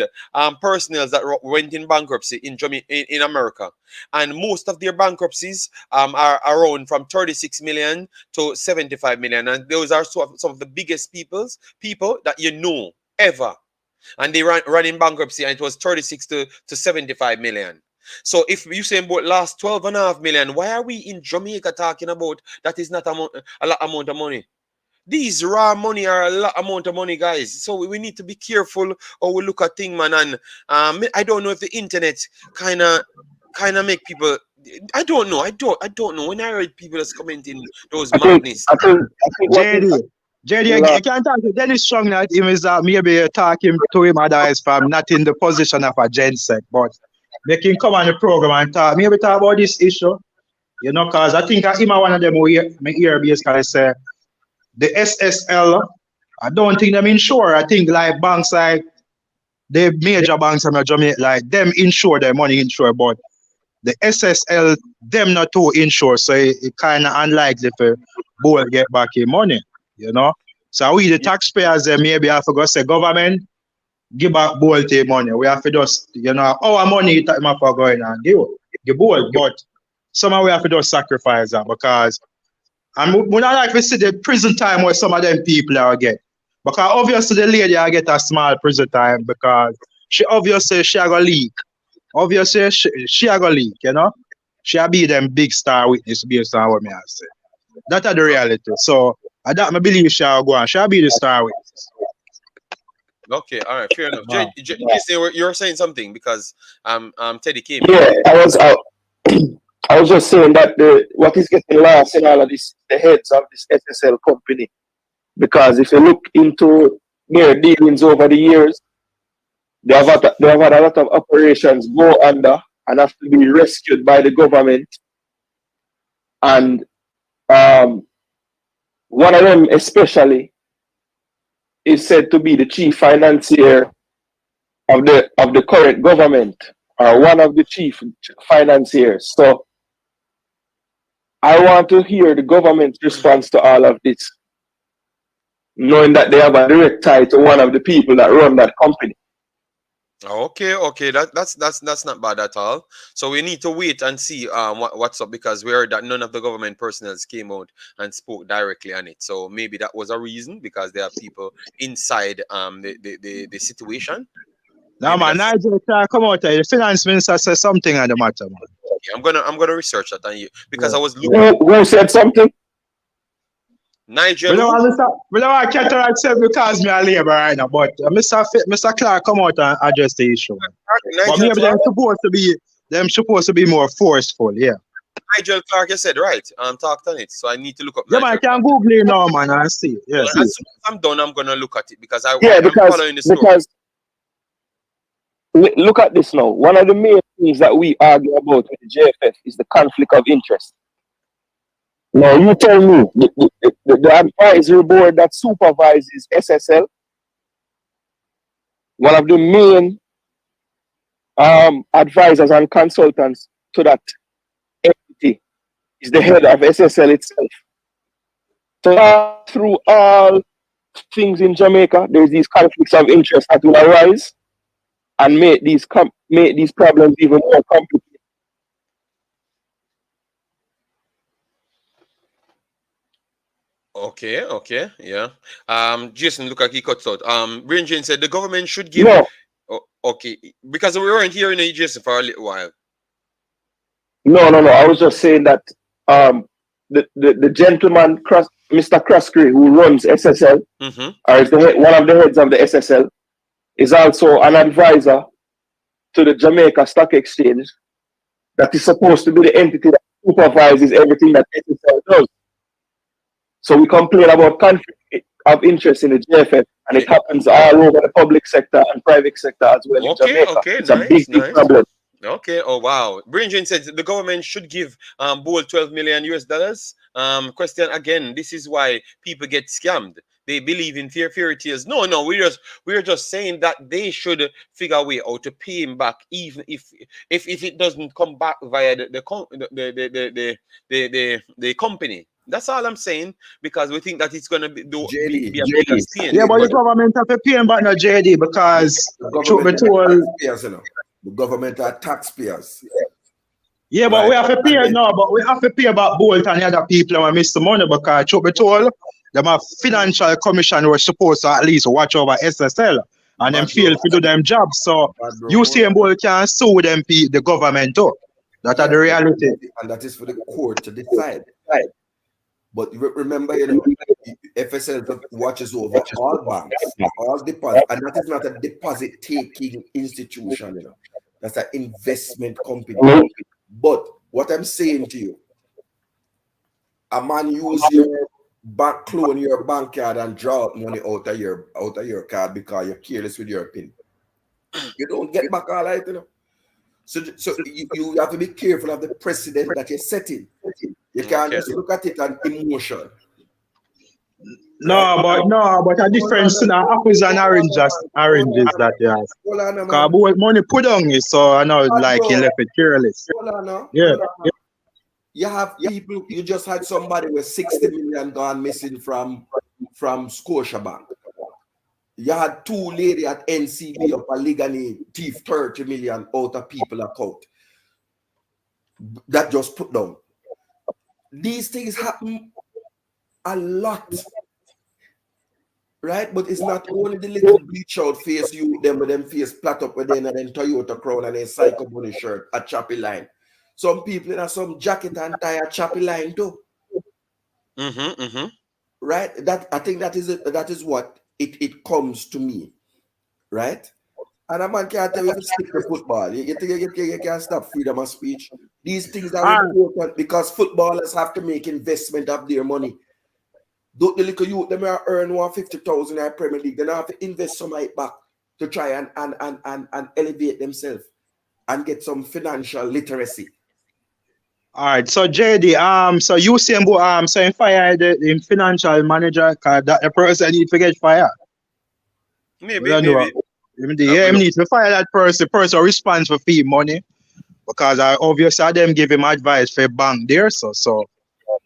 personnel that went in bankruptcy in America, and most of their bankruptcies are around from 36 million to 75 million, and those are some of the biggest people that you know ever, and they ran in bankruptcy, and it was 36 to 75 million. So if Usain Bolt lost 12.5 million, why are we in Jamaica talking about that is not a lot amount of money? These raw money are a lot amount of money, guys. So we need to be careful how we look at things, man. And I don't know if the internet kind of make people. I don't know. I don't know. When I read people that's commenting those madness. JD, I can't talk to Dennis Strong that him is maybe talking to him otherwise from not in the position of a gensec, but they can come on the program and maybe talk about this issue, you know, because I think I'm one of them who hear basically say the SSL, I don't think them insure. I think like banks like the major banks in Jamaica, like them insure their money insure, but the SSL, them not to insure, so it kind of unlikely for Bowl get back in money, you know. So we the taxpayers maybe have to go say government, give back Bolt money. We have to just, you know, our money that have to go in and give Bolt, but somehow we have to just sacrifice that because and we not like to see the prison time where some of them people are get. Because obviously the lady I get a small prison time because she obviously she are gonna leak. Obviously she are gonna leak, you know. She be them big star witness based on what me I say. That's the reality. So I don't believe she will go on. She'll be the star witness. Okay, all right, fair enough. Wow. You're saying something because Teddy came. Yeah, I was just saying that what is getting lost in all of this, the heads of this SSL company, because if you look into their dealings over the years, they have had a lot of operations go under and have to be rescued by the government, and one of them especially is said to be the chief financier of the current government, or one of the chief financiers. So I want to hear the government's response to all of this, knowing that they have a direct tie to one of the people that run that company. Okay, that's not bad at all. So we need to wait and see what's up, because we heard that none of the government personnel came out and spoke directly on it. So maybe that was a reason, because there are people inside the situation. No man, Nigel can't come out here. The finance minister says something on the matter, man. Okay, I'm gonna research that on you, because I was looking. Who said something? Nigel. We don't want Cataract said because me a labor right now, but Mr. Clark come out and address the issue. But maybe them supposed to be more forceful, yeah. Nigel Clark, you said right. Talked on it, so I need to look up. Yeah, man, I can Google it now, man, and see. Yeah. As soon as I'm done, I'm gonna look at it, because I'm following the story. Because look at this now. One of the main things that we argue about with the JFF is the conflict of interest. Now, you tell me, the advisory board that supervises SSL, one of the main advisors and consultants to that entity is the head of SSL itself. So through all things in Jamaica, there's these conflicts of interest that will arise and make these problems even more complicated. Okay, yeah. Jason, look like he cuts out. Ranger said the government should give. No. Oh, okay, because we weren't hearing it, Jason, for a little while. No. I was just saying that the gentleman, Mr. Croskery, who runs SSL, or is one of the heads of the SSL, is also an advisor to the Jamaica Stock Exchange, that is supposed to be the entity that supervises everything that SSL does. So we complain about conflict of interest in the JFF, and it happens all over the public sector and private sector as well in Jamaica. It's a big problem. Okay. Oh wow. Brinjin said the government should give Bolt $12 million US. Question again. This is why people get scammed. They believe in fairy tales. No. We're just saying that they should figure a way out to pay him back, even if it doesn't come back via the company. That's all I'm saying, because we think that it's going to be a big exchange. Yeah, but the government have to pay him back, not JD, because the government are taxpayers. Yeah, but we have to pay now, but we have to pay about Bolt and the other people and miss the money, because truth be told, them a financial commission was supposed to at least watch over SSL, and them fail to do them job. So Usain Bolt can sue them the government too. That are the reality. And that is for the court to decide. But remember, FSL watches over all banks, all deposits, and that is not a deposit-taking institution. That's an investment company. But what I'm saying to you, a man use your bank, clone your bank card and draw out money out of your card because you're careless with your PIN. You don't get back all that, So you have to be careful of the precedent that you're setting. You can't just look at it on emotion. No, but a difference in apples and oranges that you have. Because money put on you, so I know like you left it careless. Yeah. You have people, you just had somebody with 60 million gone missing from Scotiabank. You had two ladies at NCB of Aligani thief 30 million out of people account. That just put down. These things happen a lot. Right? But it's not only the little bleach out face you them with them face flat up with them and then Toyota crown and then Psycho Bunny shirt a choppy line. Some people in some jacket and tie a choppy line too. Right? That I think that is what it comes to me. Right? And a man can't tell you to stick to football. You think you can't stop freedom of speech. These things are important because footballers have to make investment of their money. The little youth, them are earn 150,000 in Premier League. They don't have to invest some of it back to try and elevate themselves and get some financial literacy. All right, so JD, so you see him so in fire the financial manager, cause that the person need to get fired. Maybe. Yeah, he needs to fire that person. The person responds for fee money because obviously them give him advice for bank there. So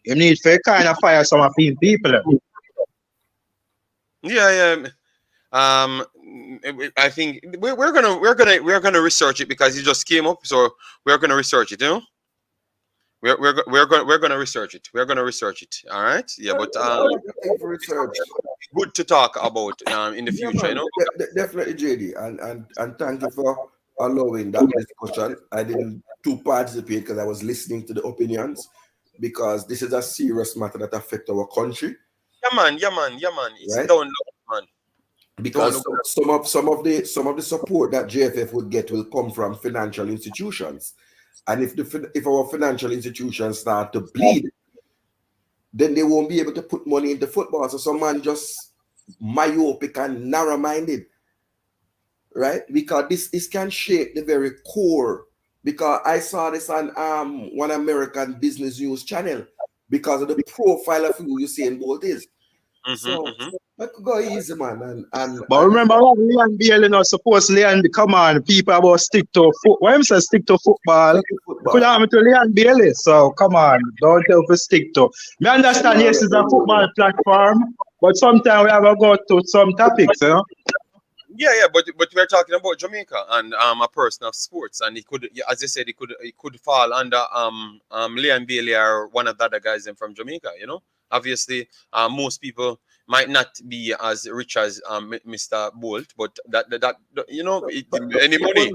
You need to kind of fire some of these people. Yeah. I think we're gonna research it because it just came up, so we're gonna research it. You know, we're gonna research it. We're gonna research it. All right. Yeah, but research. Good to talk about in the future. You know, Definitely, JD, and thank you for allowing that discussion. I didn't to participate because I was listening to the opinions, because this is a serious matter that affects our country. Yeah, man. It's Right? down low, man. Because some of the support that JFF would get will come from financial institutions, and if our financial institutions start to bleed, then they won't be able to put money into football. So some man just myopic and narrow-minded, right? Because this can shake the very core. Because I saw this on one American business news channel because of the profile of who Usain Bolt is. So I could go easy, man. But remember, Leon Bailey not supposedly, and come on, people about stick to football. Why am I stick to football? Could happen to Leon Bailey. So come on, don't tell for stick to. Me understand, yes, it's a football platform, but sometimes we have to go to some topics, you know. Yeah, but we're talking about Jamaica and a person of sports, and it could, as I said, it could fall under Leon Bailey or one of the other guys from Jamaica. You know, obviously, most people might not be as rich as Mr. Bolt, but that you know, any money.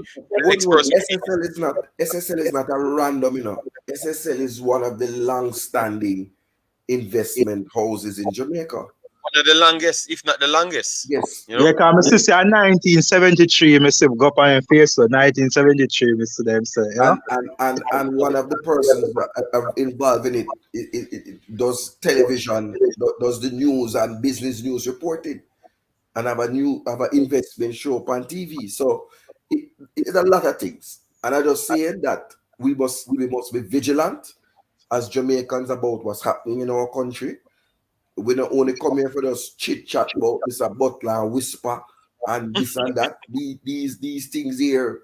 SSL is not a random, you know. SSL is one of the long-standing investment houses in Jamaica. One of the longest, if not the longest. Yes. You know? Yeah, because my sister in 1973, I see go up on your face, so 1973, I see them say, yeah. And one of the persons that are involved in it does television, does the news and business news reporting, and have an investment show up on TV. So it's a lot of things. And I just saying that we must be vigilant as Jamaicans about what's happening in our country. We not only come here for just chit chat about this, a butler and whisper and this and that. These things here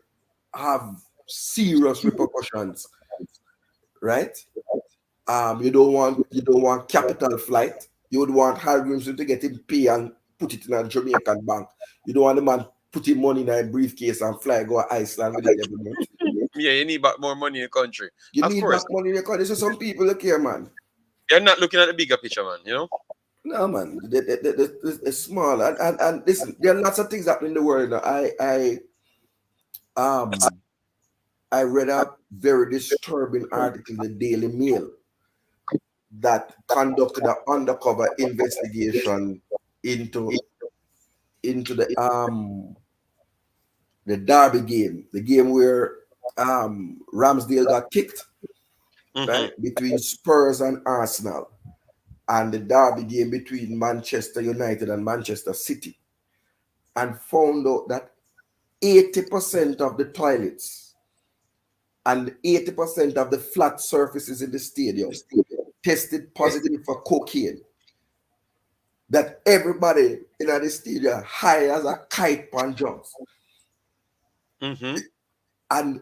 have serious repercussions, right? You don't want capital flight. You would want Hallgrimsson to get him pay and put it in a Jamaican bank. You don't want the man putting money in a briefcase and fly go to Iceland with it every month. Yeah, you need back more money in the country. You need back money in the country. So some people look here, man. You're not looking at the bigger picture, man. You know. No, man. It's small, and listen. There are lots of things happening in the world. I read a very disturbing article in the Daily Mail that conducted an undercover investigation into the Derby game, the game where Ramsdale got kicked, right, between Spurs and Arsenal, and the Derby game between Manchester United and Manchester City, and found out that 80% of the toilets and 80% of the flat surfaces in the stadium tested positive for cocaine. That everybody in the stadium high as a kite on drugs. And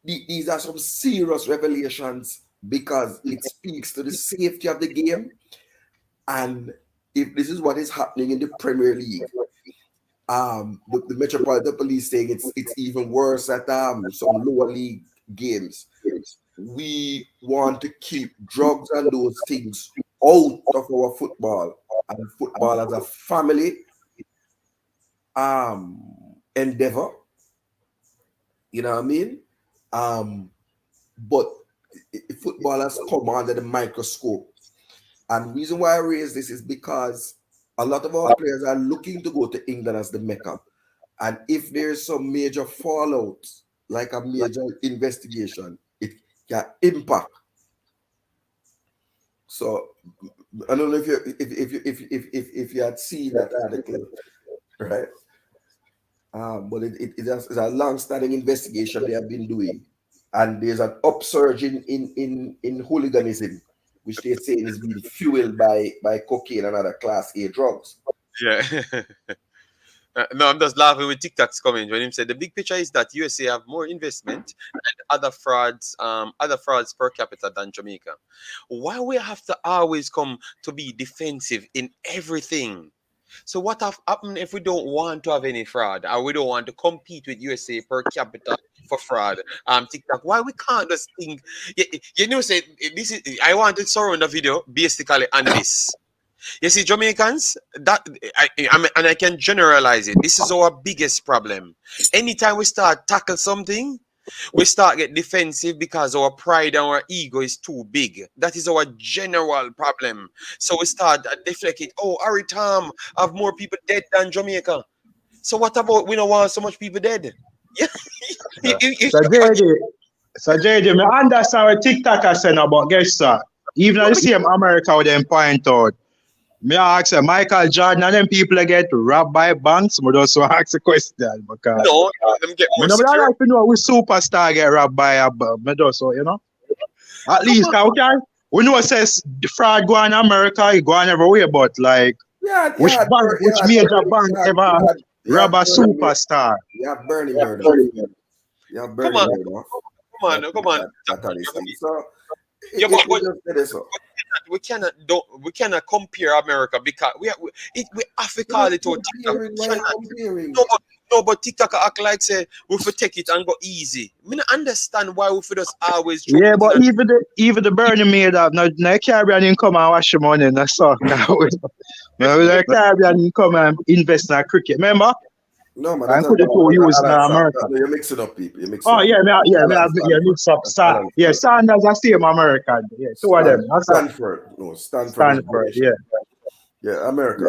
these are some serious revelations, because it speaks to the safety of the game. And if this is what is happening in the Premier League, the Metropolitan Police saying it's even worse at some lower league games. We want to keep drugs and those things out of our football, and football as a family endeavor. You know what I mean? But football has come under the microscope. And the reason why I raise this is because a lot of our players are looking to go to England as the Mecca. And if there's some major fallout, like a major investigation, it can impact. So I don't know if you had seen that article, right? But it's a long-standing investigation they have been doing, and there's an upsurge in hooliganism, which they say is being fueled by cocaine and other Class A drugs. Yeah. No, I'm just laughing with TikTok's comment when him said the big picture is that USA have more investment and other frauds per capita than Jamaica. Why we have to always come to be defensive in everything? So what have happened if we don't want to have any fraud or we don't want to compete with USA per capita for fraud? TikTok, why we can't just think? Say this is. I want to surround the video basically on this. You see, Jamaicans, and I can generalize it. This is our biggest problem. Anytime we start tackle something, we start get defensive because our pride and our ego is too big. That is our general problem. So we start deflecting. Oh, Aritam have more people dead than Jamaica. So what about we don't want so much people dead? So JD, I understand what TikTok is saying about guess sir. Even the same America with them point out. Me ask Michael Jordan and them people get robbed by banks. I just ask a question because no, them get more I like to know which superstar get robbed by a bank. At least we know says the fraud go on America, it go on everywhere, but like which major bank ever rob a superstar? Yeah, Bernie. Yeah, Bernie. Come on. We cannot compare America because we have to call it out. No, but TikTok act like say we have to take it and go easy. I mean, understand why we have just always. Yeah, but even the Bernie made up. Now Caribbean didn't come and wash your money in the soccer. The Caribbean didn't come and invest in cricket. Remember? No, man. I could have told you was in America. You're mixing up people. You're mixing mix up. Yeah, Sanders are same American. Yeah, two of them. Stanford. Yeah. Yeah, America.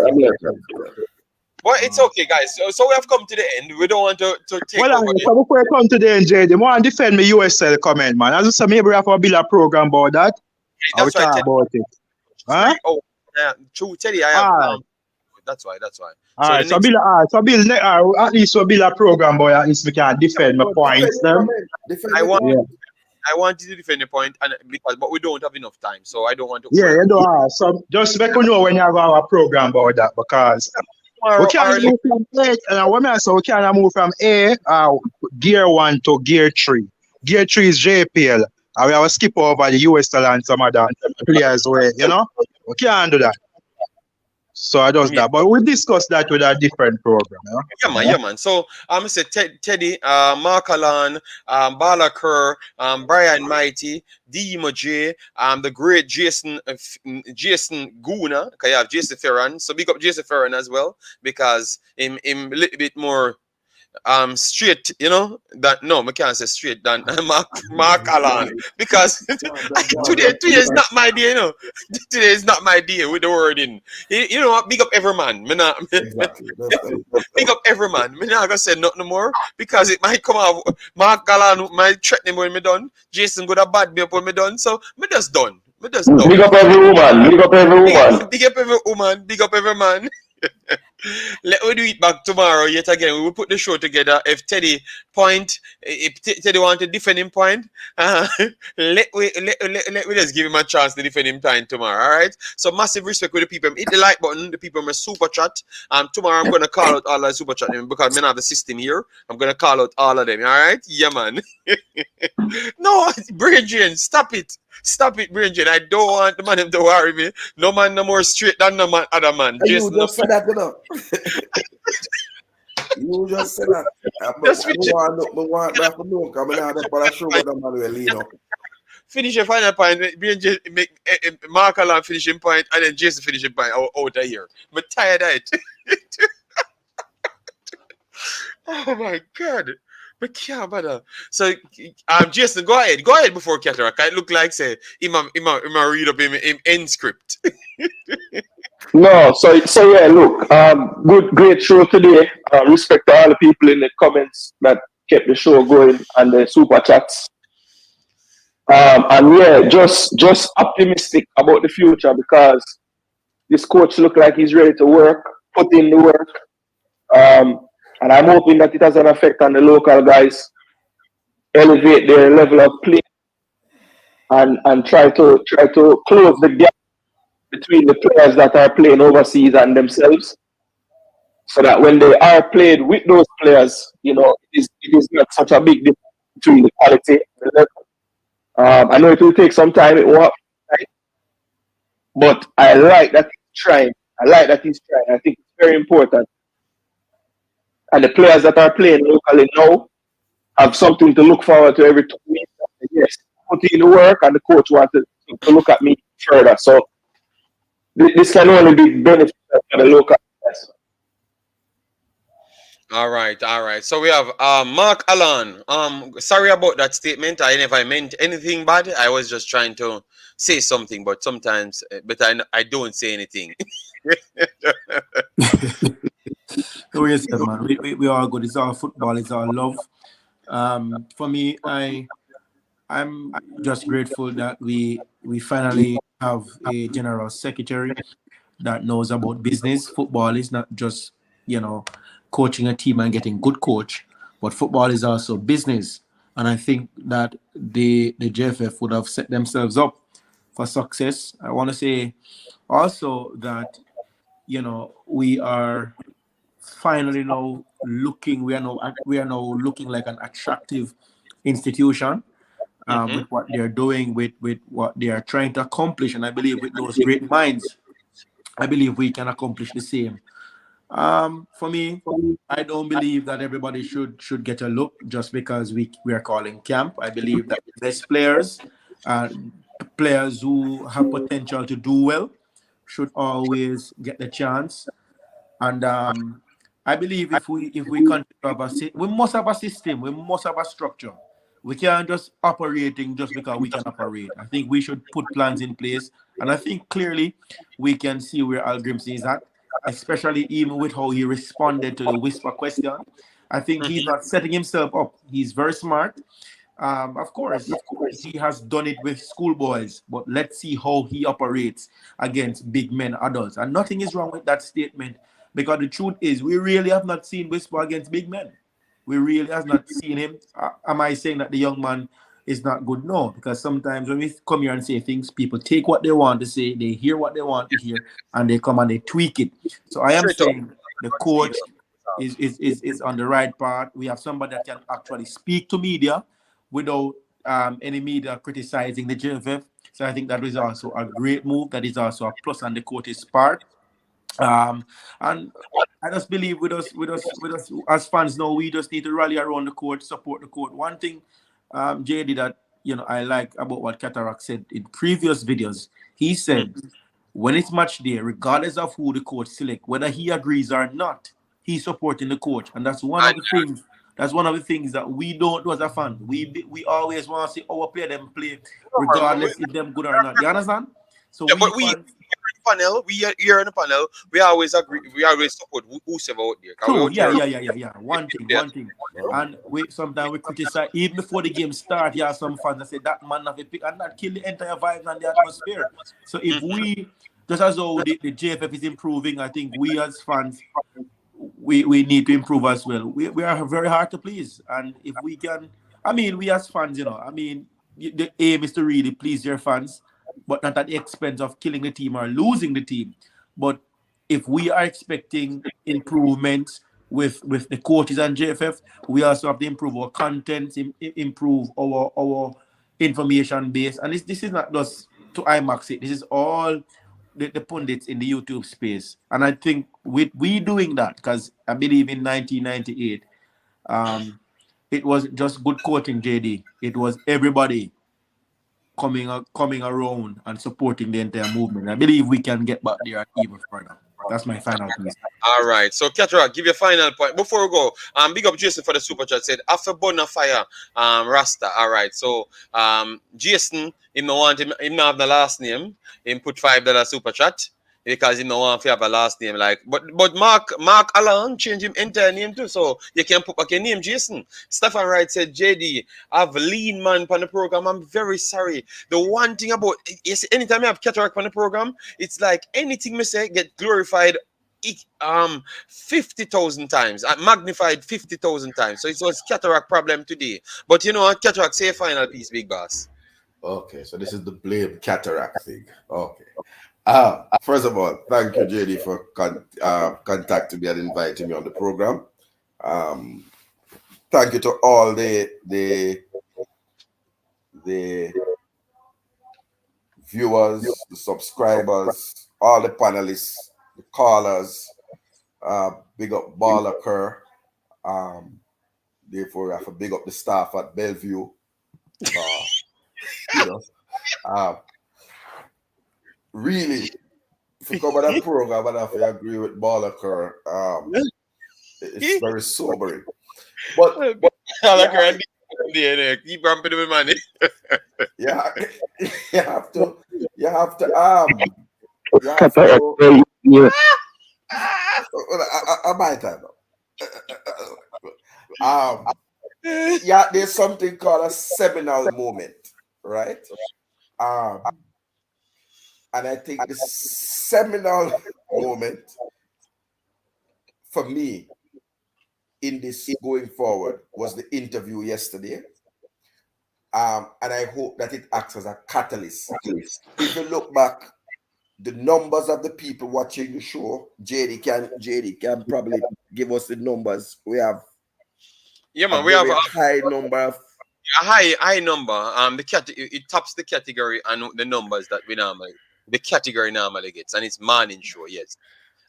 Well, it's okay, guys. So we have come to the end. We don't want to take over. So before I come to the end, JD, I want to defend me USL comment, man. As I say, maybe we have to build a program about that. That's right, talk about it. Huh? Oh, yeah. True, Teddy. I have. That's why. All right, so build at least we build a program, boy. At least we can defend my points. I want you to defend the point, but we don't have enough time, so I don't want to. Yeah, you know. So just make you know when you have our program about that because we can't move from A. And what I say, we can't move from A gear 1 to gear 3. Gear 3 is JPL, and we have to skip over the USL and some other players. We can't do that. So I does that, but we discussed that with a different program. Yeah, man. So I'm gonna say Teddy, Mark Alan, Balaker, Brian Mighty, Dimo J, the great Jason Guna. Okay, you have Jason Ferran. So big up Jason Ferran as well because him a little bit more straight, that no, I can't say straight than Mark Allen because today is not my day, Today is not my day with the word in. You know what? Big up every man. Big up every man. I'm not gonna say nothing more because it might come out. Mark Allen might threaten me when me done. Jason could have bad me up when me done. So me just done. Big up every woman. Big up every woman. Big up every woman. Big up every man. Let me do it back tomorrow yet again. We will put the show together. If Teddy want to defend him point, let me just give him a chance to defend him time tomorrow. All right. So massive respect with the people. Hit the like button. The people in super chat. Tomorrow I'm gonna call out all the super chat because I have the system here. I'm gonna call out all of them. All right. Yeah, man. No, Bridget, stop it. Stop it, Bridget. I don't want the man to worry me. No man no more straight than no man other man. You just said that, You just said that. Finish your final point. Make Mark Allen finishing point and then Jason finishing point out of here. I'm tired of it. Oh my God. But yeah, brother. So, Jason, go ahead. Go ahead before Cataract. It look like say him read up him end script. No, so yeah, look, great show today. Respect to all the people in the comments that kept the show going and the super chats. And yeah, just optimistic about the future because this coach look like he's ready to work, put in the work. And I'm hoping that it has an effect on the local guys, elevate their level of play, and try to close the gap between the players that are playing overseas and themselves. so that when they are played with those players, you know, it is not such a big difference between the quality and the level. I know it will take some time, it won't happen, right? But I like that he's trying. I think it's very important. And the players that are playing locally now have something to look forward to every 2 weeks. Yes, put in the work, and the coach wants to look at me further. So this can only be beneficial for the local players. All right. So we have Mark Allen. Sorry about that statement. I never meant anything bad. I was just trying to say something, but sometimes, I don't say anything. Oh yes, man. We are good. It's our football. It's our love. For me, I'm just grateful that we finally have a general secretary that knows about business. Football is not just, coaching a team and getting good coach, but football is also business. And I think that the JFF would have set themselves up for success. I want to say also that, we are finally now looking, we are now looking like an attractive institution. With what they're doing, with what they are trying to accomplish. And I believe with those great minds, I believe we can accomplish the same. For me, I don't believe that everybody should get a look just because we are calling camp. I believe that the best players, players who have potential to do well, should always get the chance. And I believe if we continue to have we must have a system, we must have a structure. We can't just operating just because we can operate. I think we should put plans in place. And I think clearly we can see where Hallgrimsson is at, especially even with how he responded to the whisper question. I think he's not setting himself up. He's very smart. Of course, he has done it with schoolboys, but let's see how he operates against big men, adults. And nothing is wrong with that statement, because the truth is we really have not seen whisper against big men. We really have not seen him. Am I saying that the young man is not good? No, because sometimes when we come here and say things, people take what they want to say, they hear what they want to hear, and they come and they tweak it. So I am saying the coach is on the right path. We have somebody that can actually speak to media without any media criticizing the JFF. So I think that is also a great move. That is also a plus on the coach's part. And I just believe with us as fans now, we just need to rally around the court, support the court. One thing, JD, that I like about what Cataract said in previous videos, he said when it's match day, regardless of who the coach select, whether he agrees or not, he's supporting the coach, and that's one of the things. That's one of the things that we don't do as a fan. We always want to see our player them play, regardless if them good or not. You understand? So but we panel, we here in the panel, we always agree, we always support whosoever out there. True, yeah. One thing. And sometimes we criticize even before the game start. Yeah, some fans that say that man have a pick and that kill the entire vibe and the atmosphere. So if we just as though the JFF is improving, I think we as fans we need to improve as well. We are very hard to please, and if we can, we as fans, the aim is to really please your fans, but not at the expense of killing the team or losing the team. But if we are expecting improvements with the coaches and JFF, we also have to improve our content, improve our information base. And this is not just to Imaxit. This is all the pundits in the YouTube space. And I think with we doing that, because I believe in 1998, it was just good coaching, JD. It was everybody coming around and supporting the entire movement. I believe we can get back there even further. That's my final piece. All right. So, Cataract, give your final point. Before we go, big up Jason for the super chat. Said, after Bonafire, Rasta. All right. So, Jason, him no want him not have the last name. Him put $5 super chat because he no want to have a last name. But Mark Allen change him entire name too. So, you can put back your name, Jason. Stefan Wright said, JD, I've lean man on the program. I'm very sorry. The one thing about, yes, anytime I have Cataract on the program, it's like anything me say get glorified 50,000 times, magnified 50,000 times. So it was Cataract problem today. But you know what, Cataract, say a final piece, big boss. Okay, so this is the blame Cataract thing. Okay. First of all, thank you, JD, for contacting me and inviting me on the program. Thank you to all the viewers, the subscribers, all the panelists, the callers. Big up Baller. Therefore, I have to big up the staff at Bellevue. Really, if you come on that program, I have to agree with Baller. It's very sobering. But keep ramping with money. Yeah, you have to my time. Yeah, there's something called a seminal moment, right? And I think the seminal moment for me in this going forward was the interview yesterday. And I hope that it acts as a catalyst. If you look back, the numbers of the people watching the show, JD can probably give us the numbers. We have we have a high number of high number. It tops the category and the numbers that the category normally gets, and it's morning show, yes.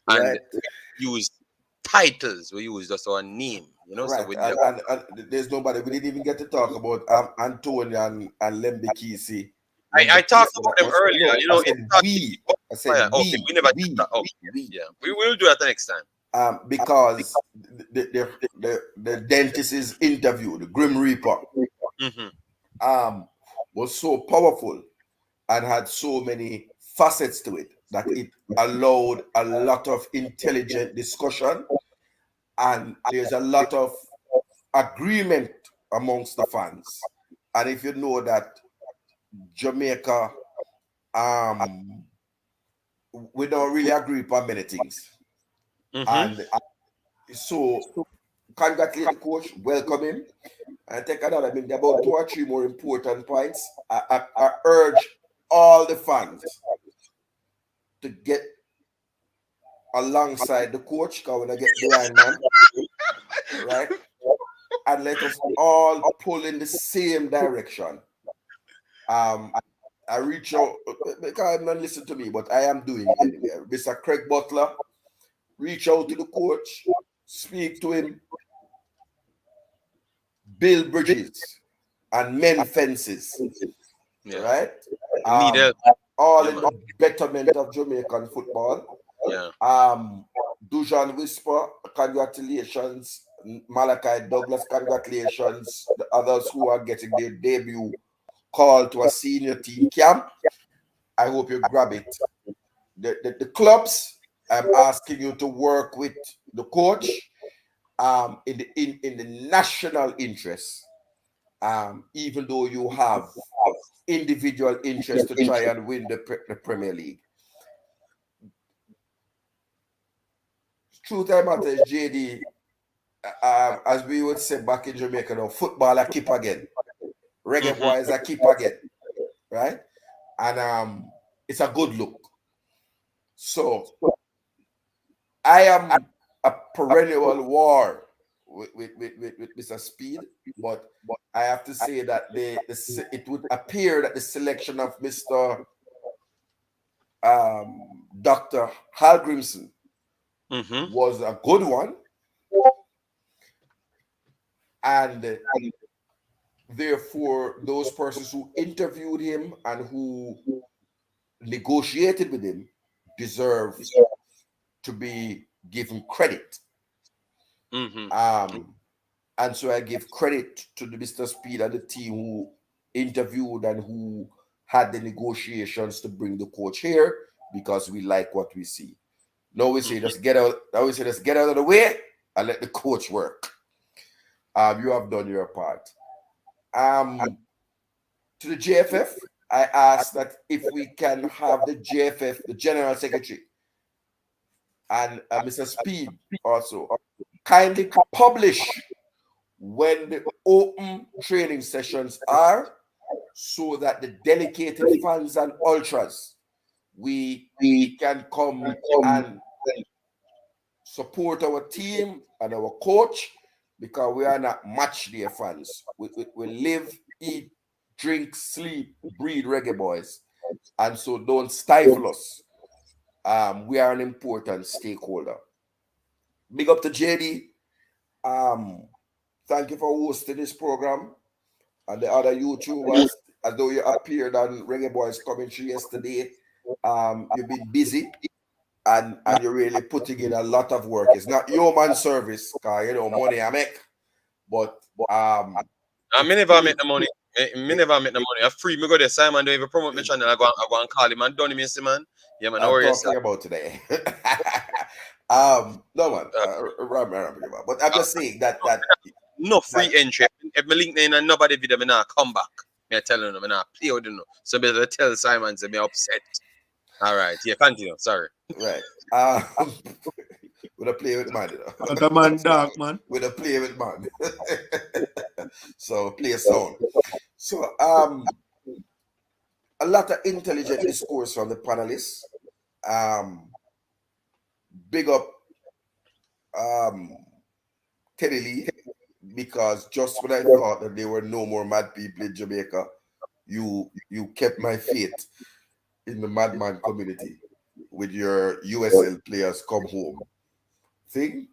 And right. We use titles, we use just our name, Right. So and there's nobody. We didn't even get to talk about Antonio and Lembikisa. I talked about them earlier. I said we never did that. Yeah, we will do that the next time. Because the dentist's interview, the Grim Reaper, was so powerful and had so many facets to it that it allowed a lot of intelligent discussion, and there's a lot of agreement amongst the fans. And if you know that Jamaica, we don't really agree upon many things. And so congratulate the coach, welcome him, and take another. I mean, there are about 2 or 3 more important points. I urge all the fans to get alongside the coach, because when I get behind man, right? And let us all pull in the same direction. I reach out, because I'm not listening to me, but I am doing it anyway. Mr. Craig Butler, reach out to the coach, speak to him, build bridges and mend fences, right? All in the betterment of Jamaican football. Dujuan Whisper, congratulations. Malachi Douglas, congratulations. The others who are getting their debut call to a senior team camp, I hope you grab it. The clubs, I'm asking you to work with the coach in the national interest, even though you have individual interest to try and win the Premier League. Truth I matter is, JD, as we would say back in Jamaica, now, football a keep again. Reggae Boyz a keep again, right? And it's a good look. So I am a perennial war with Mr. Speed, but I have to say that it would appear that the selection of Mr. Dr. Hallgrimsson was a good one, and therefore those persons who interviewed him and who negotiated with him deserve to be given credit. And so I give credit to the Mr. Speed and the team who interviewed and who had the negotiations to bring the coach here, because we like what we see. Now we say let's get out. Now we say let's get out of the way and let the coach work. You have done your part. To the JFF, I ask that if we can have the JFF, the General Secretary, and Mr. Speed also kindly publish when the open training sessions are, so that the dedicated fans and ultras we can come and support our team and our coach, because we are not match day fans. We live, eat, drink, sleep, breathe Reggae Boyz. And so don't stifle us. We are an important stakeholder. Big up to JD. Thank you for hosting this program. And the other YouTubers, although you appeared on Reggae Boyz commentary yesterday, you've been busy and you're really putting in a lot of work. It's not human service, because you know money I make, but I never make the money. Me never make the money. I free me go there. Simon don't even promote my channel. I go and call him and done me see man. Yeah man, I'm talking about today. No man, but I'm just saying that no free entry. If me link in and nobody video, me not come back. Me telling them, me not play with them. So better tell Simon to me upset. All right, yeah, continue. Sorry. Right. With a play with man, you know. Not a man dark, man. With a play with man. So play sound. So a lot of intelligent discourse from the panelists. Big up Teddy Lee, because just when I thought that there were no more mad people in Jamaica, you kept my faith in the madman community with your USL players come home thing.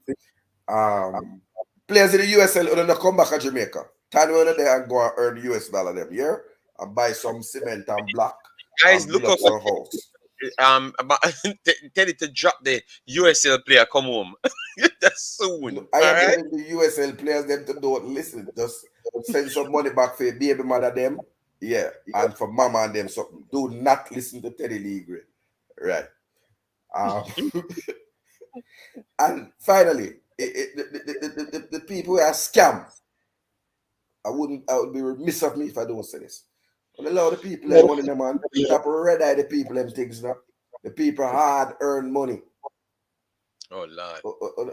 Players in the USL when they come back to Jamaica, time when they and go and earn US dollar them, yeah, and buy some cement and block. Guys, and look build up some house. tell it to drop the USL player come home. That's soon. I am telling the USL players them to don't listen. Just send some money back for your baby mother them. Yeah. And for mama and them something. Do not listen to Teddy Lee. Right. And finally, the people who are scam. I would be remiss of me if I don't say this. A lot of people that money, man. Stop red eye the people them things now. The people hard earn money. Oh Lord.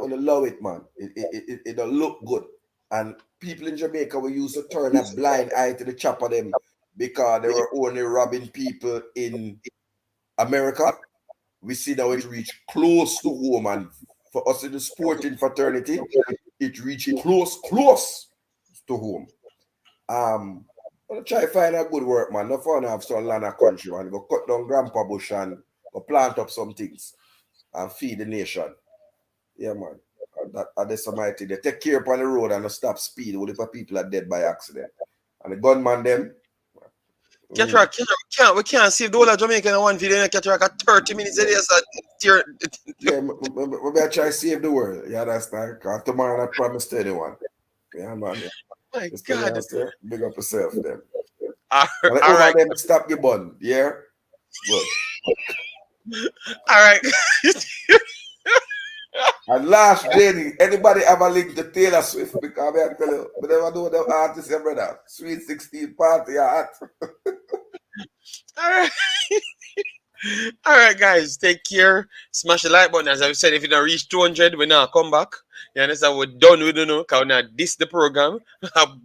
On the low it, man. It don't look good. And people in Jamaica will use to turn a blind eye to the chop of them because they were only robbing people in America. We see now it reach close to home, and for us in the sporting fraternity, it reach close to home. I'm gonna try to find a good work, man. No fun to have some land and country, man. Go cut down grandpa bush and go plant up some things and feed the nation. Yeah, man. That's somebody they take care upon the road and not stop speed. All the people are dead by accident. And the gunman them. We can't save the whole of Jamaica in one video. Cataract at 30 minutes a day. So yeah, we better try to save the world. You understand? Because tomorrow I promise to anyone. Yeah, man. My God. Big up yourself, then. All right. Them stop your bun. Yeah? Good. All right. And last, JD, anybody have a link to Taylor Swift? Because I tell you, but never know them artists, your brother. Sweet 16 party at. All right. All right, guys. Take care. Smash the like button. As I said, if you don't reach 200, we now come back. You understand? We're done with it now. Because we now diss the program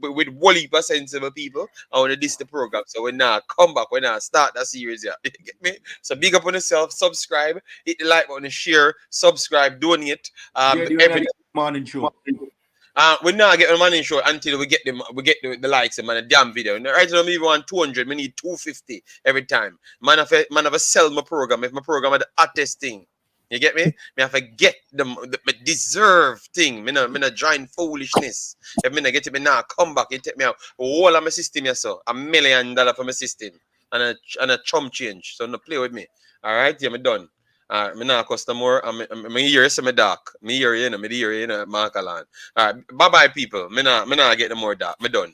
with one heap of sensible people. I want to diss the program. So we now come back. We now start that series. Yeah. You get me? So big up on yourself. Subscribe. Hit the like button. Share. Subscribe. Donate. Every morning show. We're not getting a morning show until we get the likes and the damn video. Right now, we want 200. We need 250 every time. Man, have a sell my program. If my program is the hottest thing, you get me? Me have to get the deserve thing. Me not join foolishness. If me not get it, me now come back. It take me out all of my system. Yeah, so $1 million for my system and a chum change. So no play with me. All right, yeah, me done. Me not cost more. Me hear so me dark. Me hear you know. Me hear you know. Markalan. All right, bye bye people. Me not get no more dark. Me done.